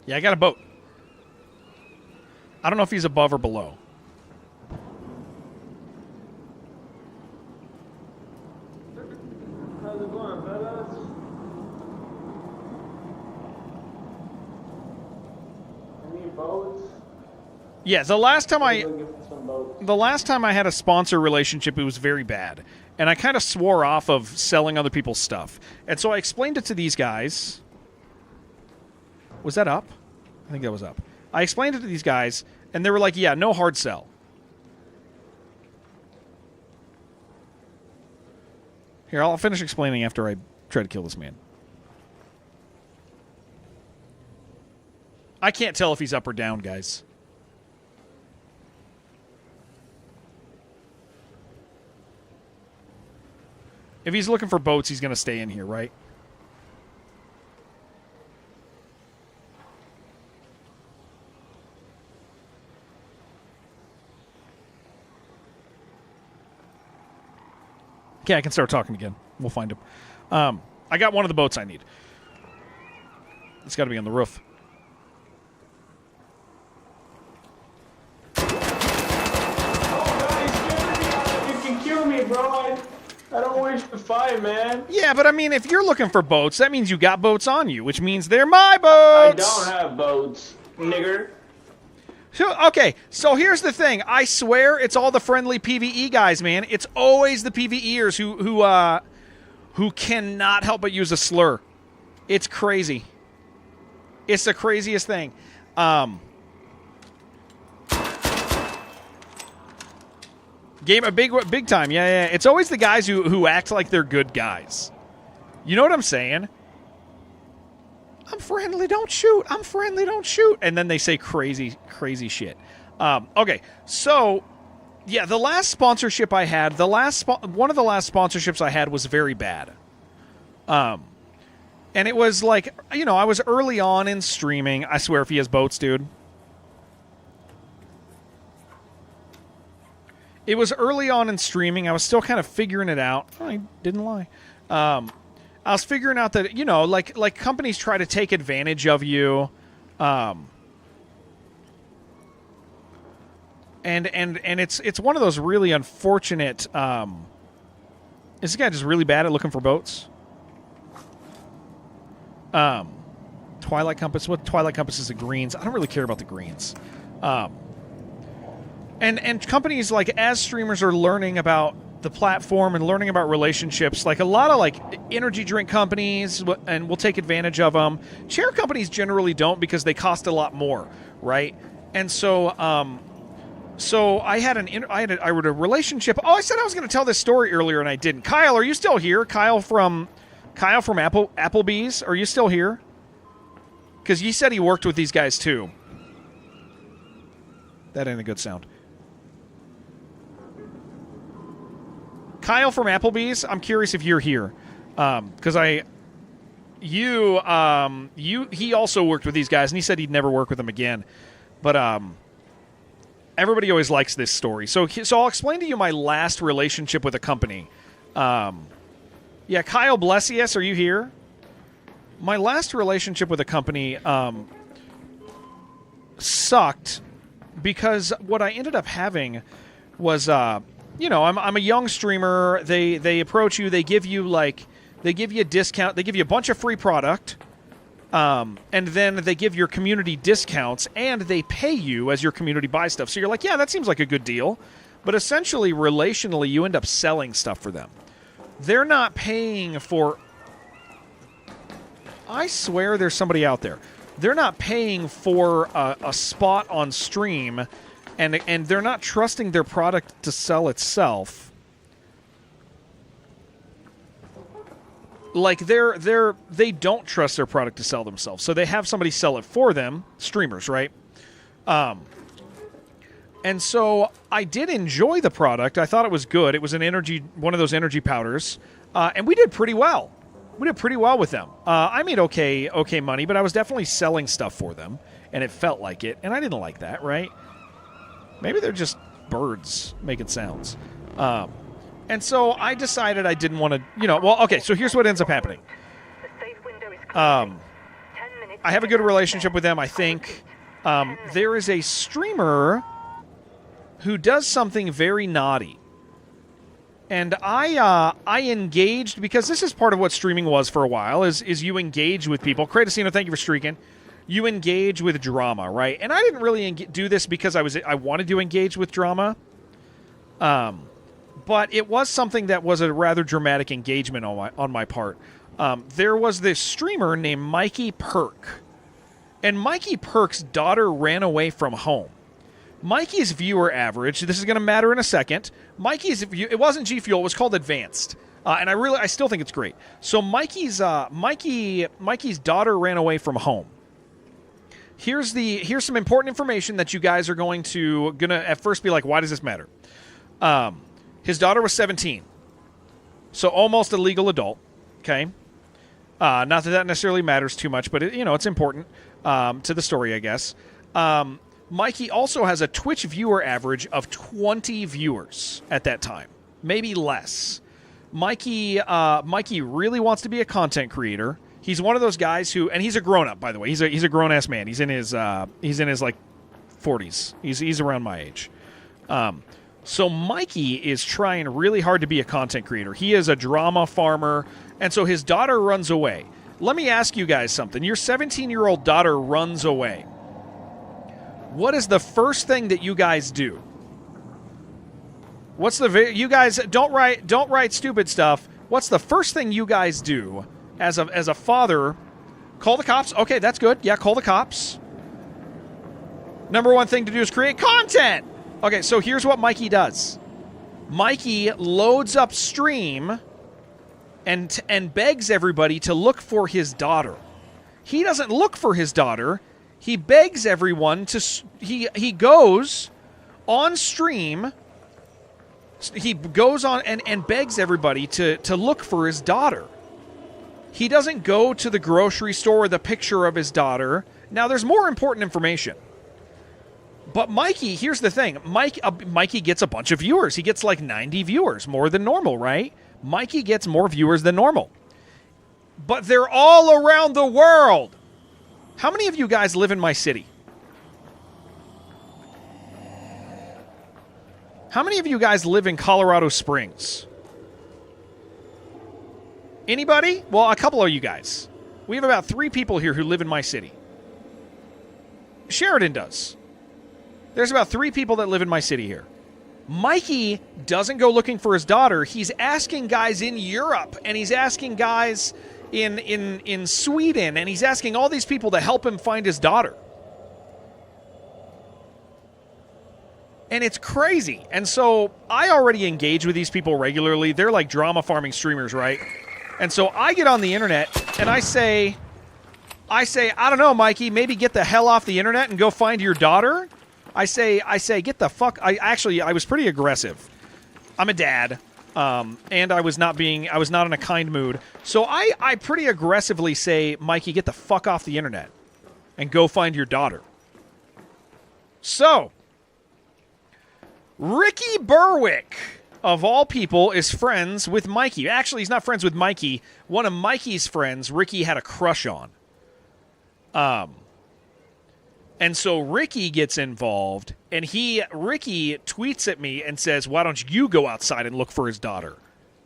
Yeah, I got a boat. I don't know if he's above or below. How's it going, fellas? Any boats? Yeah, the last time Looking for some boats. the last time I had a sponsor relationship, it was very bad. And I kind of swore off of selling other people's stuff. And so I explained it to these guys. Was that up? I think that was up. I explained it to these guys, and they were like, yeah, no hard sell. Here, I'll finish explaining after I try to kill this man. I can't tell if he's up or down, guys. If he's looking for boats, he's going to stay in here, right? Okay, I can start talking again. We'll find him. I got one of the boats I need. It's got to be on the roof. You can kill me, bro. I don't wish to fight, man. Yeah, but I mean, if you're looking for boats, that means you got boats on you, which means they're my boats. I don't have boats, nigger. Okay, so here's the thing. I swear it's all the friendly PvE guys, man. It's always the PvEers who cannot help but use a slur. It's crazy. It's the craziest thing. Game a big time. Yeah. It's always the guys who act like they're good guys. You know what I'm saying? I'm friendly, don't shoot. I'm friendly, don't shoot. And then they say crazy shit. Okay, so yeah, the last sponsorship I had, one of the last sponsorships I had was very bad. And it was like, you know, I was early on in streaming. I swear if he has boats, dude. It was early on in streaming. I was still kind of figuring it out. I didn't lie. I was figuring out that, you know, like companies try to take advantage of you. And it's one of those really unfortunate. Is this guy just really bad at looking for boats? Twilight Compass. What Twilight Compass is the greens? I don't really care about the greens. And companies, like, as streamers are learning about the platform and learning about relationships, like a lot of like energy drink companies and will take advantage of them. Chair companies generally don't because they cost a lot more, right? And so I had a relationship. Oh, I said I was going to tell this story earlier and I didn't. Kyle, are you still here? Kyle from Applebee's, are you still here? Because he said he worked with these guys too. That ain't a good sound. Kyle from Applebee's, I'm curious if you're here, because he also worked with these guys, and he said he'd never work with them again. But everybody always likes this story, so I'll explain to you my last relationship with a company. Yeah, Kyle Blessius, are you here? My last relationship with a company sucked because what I ended up having was. You know, I'm a young streamer. They approach you. They give you a discount. They give you a bunch of free product, and then they give your community discounts, and they pay you as your community buys stuff. So you're like, yeah, that seems like a good deal. But essentially, relationally, you end up selling stuff for them. They're not paying for. I swear, there's somebody out there. They're not paying for a spot on stream. And they're not trusting their product to sell itself. like they don't trust their product to sell themselves, so they have somebody sell it for them, streamers, right? And so I did enjoy the product. I thought it was good. It was one of those energy powders, and we did pretty well. We did pretty well with them. I made okay money, but I was definitely selling stuff for them, and it felt like it, and I didn't like that, right? Maybe they're just birds making sounds. And so I decided I didn't want to, well, okay, so here's what ends up happening. The safe window is closing. 10 minutes. I have a good relationship with them, I think. There is a streamer who does something very naughty. And I engaged, because this is part of what streaming was for a while, is you engage with people. Kratosino, thank you for streaking. You engage with drama, right? And I didn't really do this because I wanted to engage with drama. But it was something that was a rather dramatic engagement on my part. There was this streamer named Mikey Perk. And Mikey Perk's daughter ran away from home. Mikey's viewer average, this is going to matter in a second. It wasn't G Fuel, it was called Advanced. And I still think it's great. So Mikey's daughter ran away from home. Here's some important information that you guys are gonna at first be like, why does this matter? His daughter was 17. So almost a legal adult. Okay. Not that necessarily matters too much, but it's important to the story, I guess. Mikey also has a Twitch viewer average of 20 viewers at that time, maybe less. Mikey really wants to be a content creator. He's one of those guys who, and he's a grown up, by the way. He's a grown ass man. He's in his like 40s. He's around my age. So Mikey is trying really hard to be a content creator. He is a drama farmer, and so his daughter runs away. Let me ask you guys something. Your 17-year-old daughter runs away. What is the first thing that you guys do? You guys don't write stupid stuff. What's the first thing you guys do as a father? Call the cops. Okay, that's good. Yeah, call the cops. Number one thing to do is create content. Okay, so here's what Mikey does. Mikey loads up stream and begs everybody to look for his daughter. He doesn't look for his daughter. He begs everyone to... He goes on stream. He goes on and begs everybody to look for his daughter. He doesn't go to the grocery store with a picture of his daughter. Now, there's more important information. But Mikey, here's the thing. Mikey gets a bunch of viewers. He gets like 90 viewers, more than normal, right? Mikey gets more viewers than normal. But they're all around the world. How many of you guys live in my city? How many of you guys live in Colorado Springs? Anybody? Well, a couple of you guys. We have about 3 people here who live in my city. Sheridan does. There's about 3 people that live in my city here. Mikey doesn't go looking for his daughter. He's asking guys in Europe, and he's asking guys in Sweden, and he's asking all these people to help him find his daughter. And it's crazy. And so I already engage with these people regularly. They're like drama farming streamers, right? And so I get on the internet and I say, I don't know, Mikey, maybe get the hell off the internet and go find your daughter. I say, get the fuck. I was pretty aggressive. I'm a dad. And I was not in a kind mood. So I pretty aggressively say, Mikey, get the fuck off the internet and go find your daughter. So, Ricky Berwick, of all people, is friends with Mikey. Actually, he's not friends with Mikey. One of Mikey's friends, Ricky had a crush on. And so Ricky gets involved, and Ricky tweets at me and says, why don't you go outside and look for his daughter?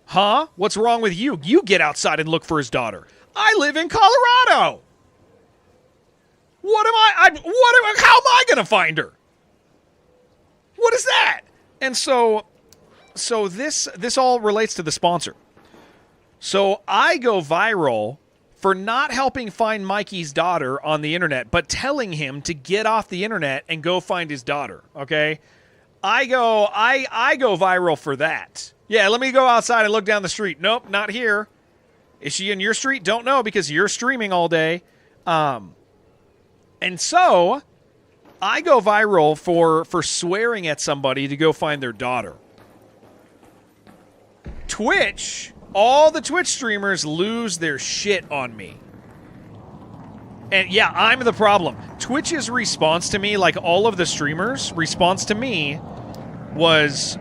Huh? What's wrong with you? You get outside and look for his daughter. I live in Colorado. How am I going to find her? What is that? And so this all relates to the sponsor. So I go viral for not helping find Mikey's daughter on the internet, but telling him to get off the internet and go find his daughter, okay? I go viral for that. Yeah, let me go outside and look down the street. Nope, not here. Is she in your street? Don't know because you're streaming all day. And so I go viral for swearing at somebody to go find their daughter. Twitch, all the Twitch streamers lose their shit on me. And yeah, I'm the problem. Twitch's response to me, like all of the streamers' response to me, was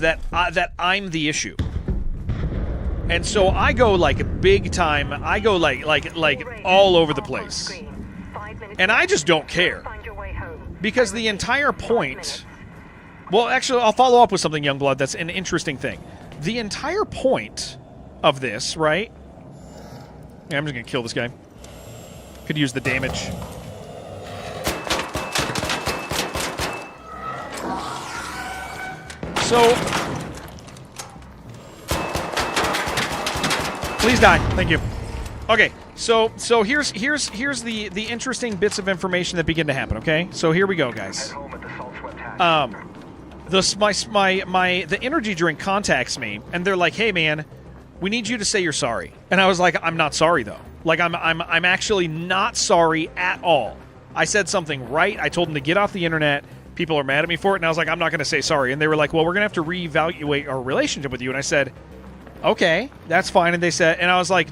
that I'm the issue. And so I go like big time. I go like all over the place. And I just don't care. Because the entire point... Well, actually, I'll follow up with something, Youngblood. That's an interesting thing. The entire point of this, right? Yeah, I'm just going to kill this guy. Could use the damage. So... Please die. Thank you. Okay, so here's the interesting bits of information that begin to happen, okay? So here we go, guys. The energy drink contacts me, and they're like, "Hey, man, we need you to say you're sorry." And I was like, "I'm not sorry, though. Like, I'm actually not sorry at all. I said something right. I told them to get off the internet. People are mad at me for it, and I was like, I'm not going to say sorry." And they were like, "Well, we're going to have to reevaluate our relationship with you." And I said, "Okay, that's fine." And they said, and I was like,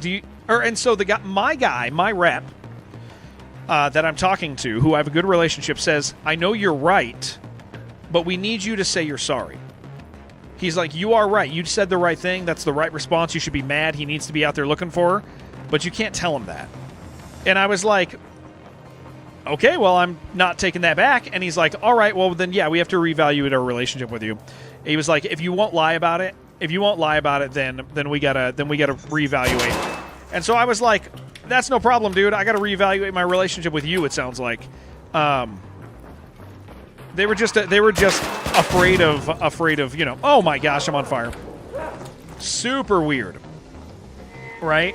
and so the guy, my rep, that I'm talking to, who I have a good relationship, says, "I know you're right, but we need you to say you're sorry." He's like, "You are right. You said the right thing. That's the right response. You should be mad. He needs to be out there looking for her, but you can't tell him that." And I was like, "Okay, well, I'm not taking that back." And he's like, "All right, well, then, yeah, we have to reevaluate our relationship with you." He was like, "If you won't lie about it, then we gotta reevaluate." And so I was like, "That's no problem, dude. I gotta reevaluate my relationship with you." It sounds like, they were just afraid of Oh my gosh, I'm on fire. Super weird, right?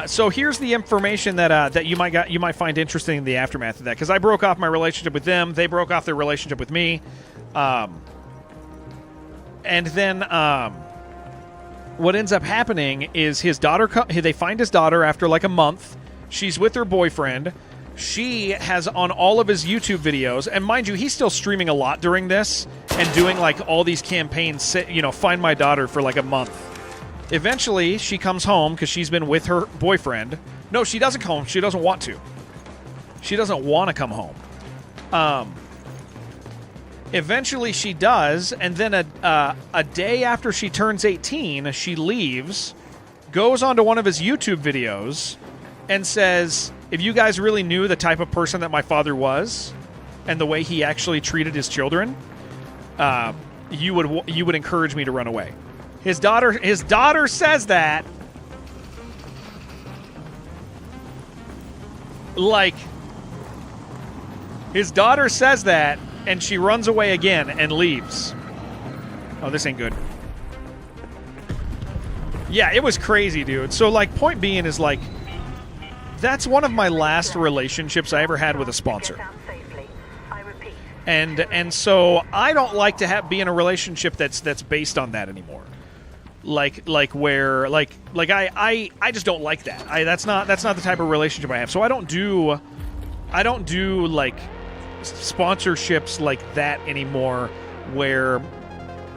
So here's the information that you might find interesting in the aftermath of that, because I broke off my relationship with them. They broke off their relationship with me. And then what ends up happening is his daughter. They find his daughter after like a month. She's with her boyfriend. She has on all of his YouTube videos, and mind you, he's still streaming a lot during this and doing like all these campaigns. Find my daughter for like a month. Eventually, she comes home because she's been with her boyfriend. No, she doesn't come home. She doesn't want to. She doesn't want to come home. Eventually, she does, and then a day after she turns 18, she leaves, goes onto one of his YouTube videos, and says, "If you guys really knew the type of person that my father was, and the way he actually treated his children, you would encourage me to run away." His daughter says that. Like, his daughter says that, and she runs away again and leaves. Oh, this ain't good. Yeah, it was crazy, dude. So, like, point being is, like, that's one of my last relationships I ever had with a sponsor. And so I don't like to be in a relationship that's based on that anymore. I just don't like that. That's not the type of relationship I have. So I don't do like sponsorships like that anymore, where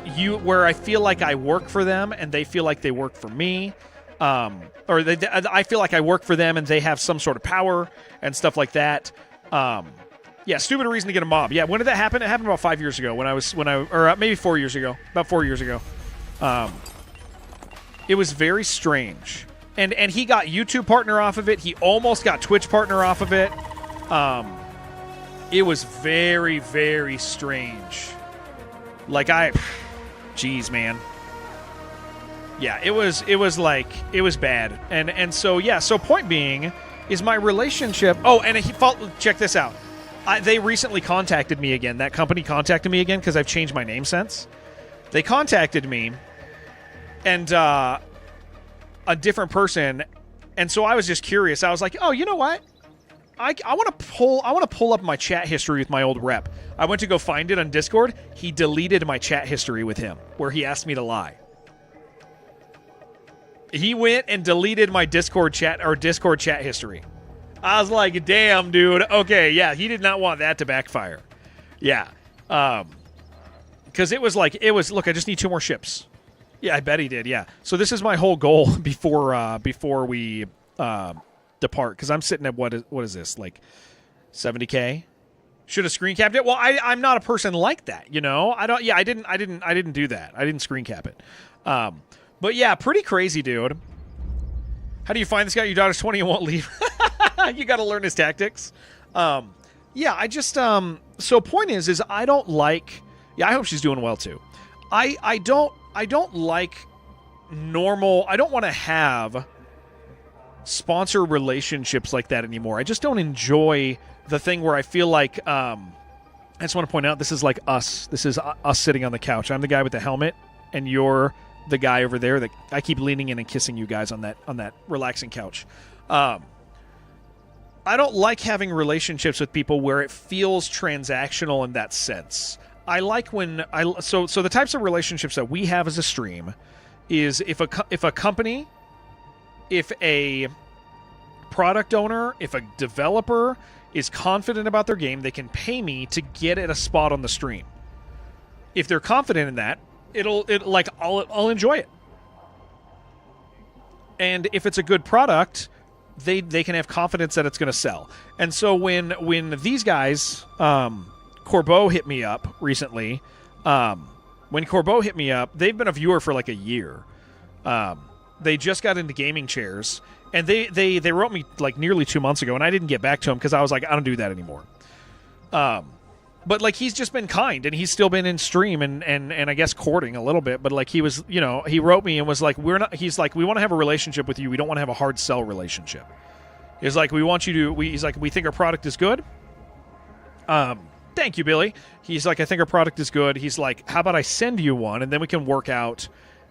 I feel like I work for them and they feel like they work for me, I feel like I work for them and they have some sort of power and stuff like that. Yeah, stupid reason to get a mob. Yeah, when did that happen? It happened about 5 years ago or maybe 4 years ago. About 4 years ago. It was very strange. And he got YouTube partner off of it. He almost got Twitch partner off of it. It was very, very strange. Like, jeez, man. Yeah, it was bad. And so, yeah, so point being is my relationship. Oh, and check this out. They recently contacted me again. That company contacted me again because I've changed my name since. They contacted me, and a different person, and so I was just curious. I was like, oh, you know what? I want to pull up my chat history with my old rep. I went to go find it on Discord. He deleted my chat history with him, where he asked me to lie. He went and deleted my Discord chat history. I was like, damn, dude. Okay, yeah, he did not want that to backfire. Yeah. Because it was, look, I just need 2 more ships. Yeah, I bet he did, yeah. So this is my whole goal before we depart, because I'm sitting at, what is this, like 70K? Should have screen capped it. Well, I'm not a person like that, you know. I didn't do that. I didn't screen cap it. But yeah, pretty crazy, dude. How do you find this guy? Your daughter's 20 and won't leave. You got to learn his tactics. Yeah, I just so point is I don't like. Yeah, I hope she's doing well too. I don't like normal. I don't want to have sponsor relationships like that anymore. I just don't enjoy the thing where I feel like I just want to point out this is like us. This is us sitting on the couch. I'm the guy with the helmet, and you're the guy over there that I keep leaning in and kissing you guys on that relaxing couch. I don't like having relationships with people where it feels transactional in that sense. I like when so the types of relationships that we have as a stream is if a company, if a product owner, if a developer is confident about their game, they can pay me to get at a spot on the stream. If they're confident in that, I'll enjoy it. And if it's a good product, they can have confidence that it's going to sell. And so when these guys, Corbeau hit me up recently. When Corbeau hit me up, they've been a viewer for like a year. They just got into gaming chairs, and they wrote me like nearly 2 months ago, and I didn't get back to him because I was like, I don't do that anymore. But like he's just been kind, and he's still been in stream and I guess courting a little bit. But like he was, you know, he wrote me and was like, he's like, we want to have a relationship with you. We don't want to have a hard sell relationship. He's like, we want you to. He's like, we think our product is good. Thank you, Billy. He's like, I think our product is good. He's like, how about I send you one, and then we can work out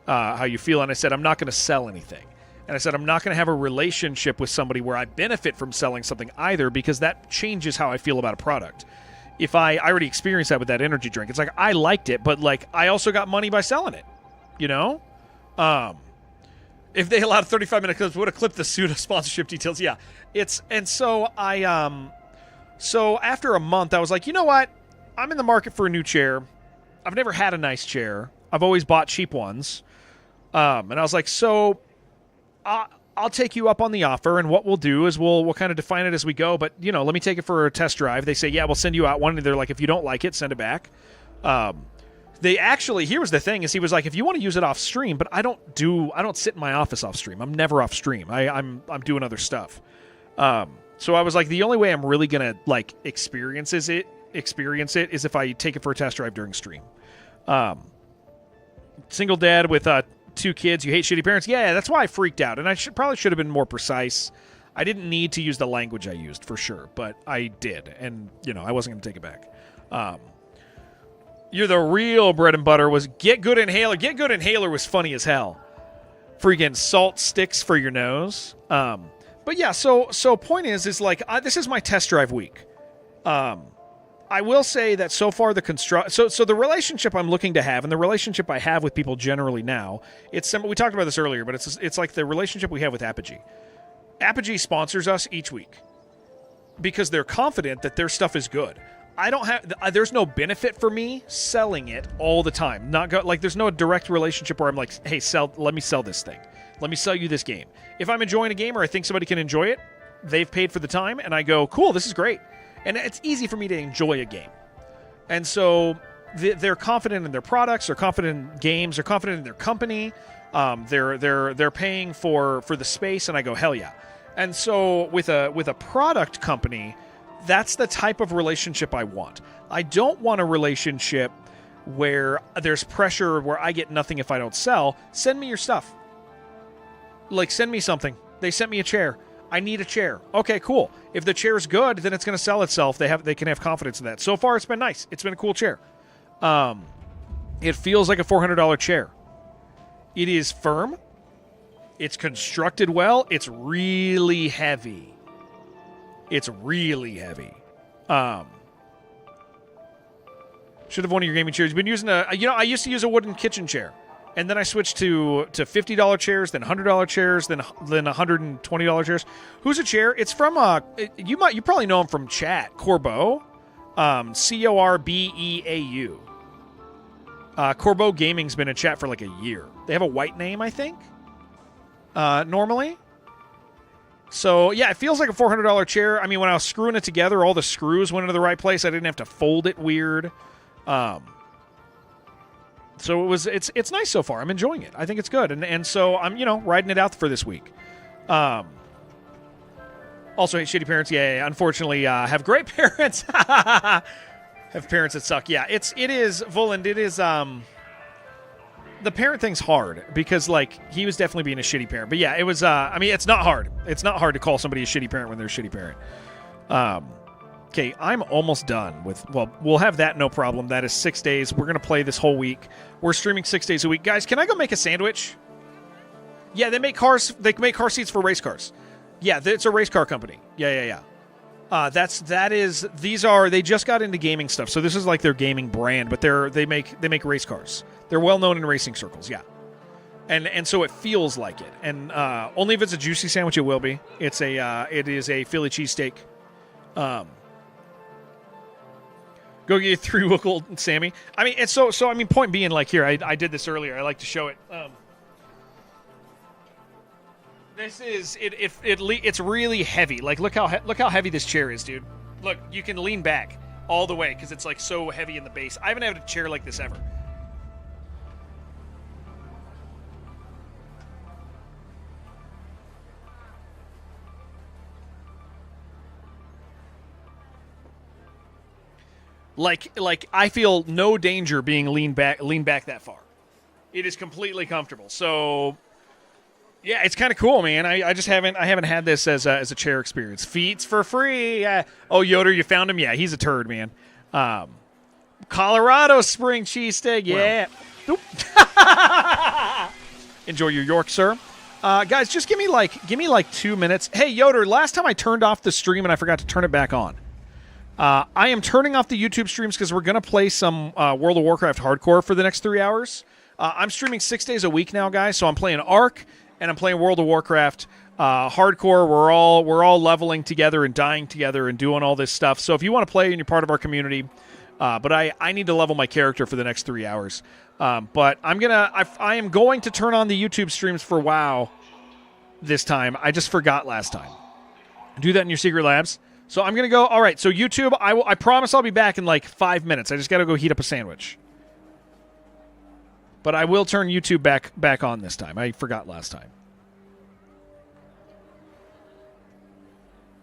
how you feel. And I said, I'm not going to sell anything. And I said, I'm not going to have a relationship with somebody where I benefit from selling something either, because that changes how I feel about a product. If I already experienced that with that energy drink. It's like, I liked it, but like I also got money by selling it, you know? If they allowed 35-minute clips, would have clipped the pseudo sponsorship details. Yeah. So after a month, I was like, you know what? I'm in the market for a new chair. I've never had a nice chair. I've always bought cheap ones. And I was like, so I'll take you up on the offer, and what we'll do is we'll kind of define it as we go. But, you know, let me take it for a test drive. They say, yeah, we'll send you out one. And they're like, if you don't like it, send it back. They actually, here was the thing, is he was like, if you want to use it off stream, but I don't sit in my office off stream. I'm never off stream. I'm doing other stuff. So I was like, the only way I'm really going to like experience it is if I take it for a test drive during stream. Single dad with 2 kids. You hate shitty parents. Yeah, that's why I freaked out. And I probably should have been more precise. I didn't need to use the language I used for sure, but I did. And, you know, I wasn't going to take it back. You're the real bread and butter was Get Good Inhaler. Get Good Inhaler was funny as hell. Freaking salt sticks for your nose. But yeah, so point is like, this is my test drive week. I will say that so far so the relationship I'm looking to have, and the relationship I have with people generally now, it's similar. We talked about this earlier, but it's like the relationship we have with Apogee. Apogee sponsors us each week because they're confident that their stuff is good. There's no benefit for me selling it all the time. There's no direct relationship where I'm like, hey, let me sell this thing. Let me sell you this game. If I'm enjoying a game or I think somebody can enjoy it, they've paid for the time, and I go, cool, this is great. And it's easy for me to enjoy a game. And so they're confident in their products, they're confident in games, they're confident in their company. They're paying for the space, and I go, hell yeah. And so with a product company, that's the type of relationship I want. I don't want a relationship where there's pressure where I get nothing if I don't sell. Send me your stuff. Like, send me something. They sent me a chair. I need a chair. Okay, cool. If the chair's good, then it's going to sell itself. They can have confidence in that. So far, it's been nice. It's been a cool chair. It feels like a $400 chair. It is firm. It's constructed well. It's really heavy. Should have one of your gaming chairs. You've been using I used to use a wooden kitchen chair. And then I switched to $50 chairs, then $100 chairs, then $120 chairs. Who's a chair? It's from you probably know him from chat. Corbeau, Corbeau. Corbeau Gaming's been in chat for like a year. They have a white name, I think. Normally. So yeah, it feels like a $400 chair. I mean, when I was screwing it together, all the screws went into the right place. I didn't have to fold it weird. So it's nice so far. I'm enjoying it. I think it's good. And so I'm, riding it out for this week. Also hate shitty parents. Yeah. Unfortunately, have great parents. Have parents that suck. Yeah, it is, Voland, it is, the parent thing's hard because, like, he was definitely being a shitty parent. But yeah, it was, it's not hard. It's not hard to call somebody a shitty parent when they're a shitty parent. Okay, I'm almost done with, we'll have that, no problem. That is 6 days. We're going to play this whole week. We're streaming 6 days a week. Guys, can I go make a sandwich? Yeah, they make car seats for race cars. Yeah, it's a race car company. Yeah. They just got into gaming stuff. So this is like their gaming brand, but they make race cars. They're well known in racing circles, yeah. And so it feels like it. And only if it's a juicy sandwich it will be. It is a Philly cheesesteak. Go get 3 Wookle, Sammy. I mean, it's point being, like, here, I did this earlier. I like to show it. This is it's really heavy. Like, look how heavy this chair is, dude. Look, you can lean back all the way because it's like so heavy in the base. I haven't had a chair like this ever. Like I feel no danger being leaned back that far. It is completely comfortable. So yeah, it's kind of cool, man. I haven't had this as a chair experience. Feats for free. Oh, Yoder, you found him? Yeah, he's a turd, man. Colorado spring cheesesteak. Yeah. Well. Enjoy your York, sir. Guys, just give me like 2 minutes. Hey, Yoder, last time I turned off the stream and I forgot to turn it back on. I am turning off the YouTube streams because we're going to play some World of Warcraft hardcore for the next 3 hours. I'm streaming 6 days a week now, guys, so I'm playing Ark and I'm playing World of Warcraft hardcore. We're all leveling together and dying together and doing all this stuff. So if you want to play and you're part of our community, but I need to level my character for the next 3 hours. But I am going to turn on the YouTube streams for WoW this time. I just forgot last time. Do that in your secret labs. So I'm going to go, all right, so YouTube, I promise I'll be back in like 5 minutes. I just got to go heat up a sandwich. But I will turn YouTube back on this time. I forgot last time.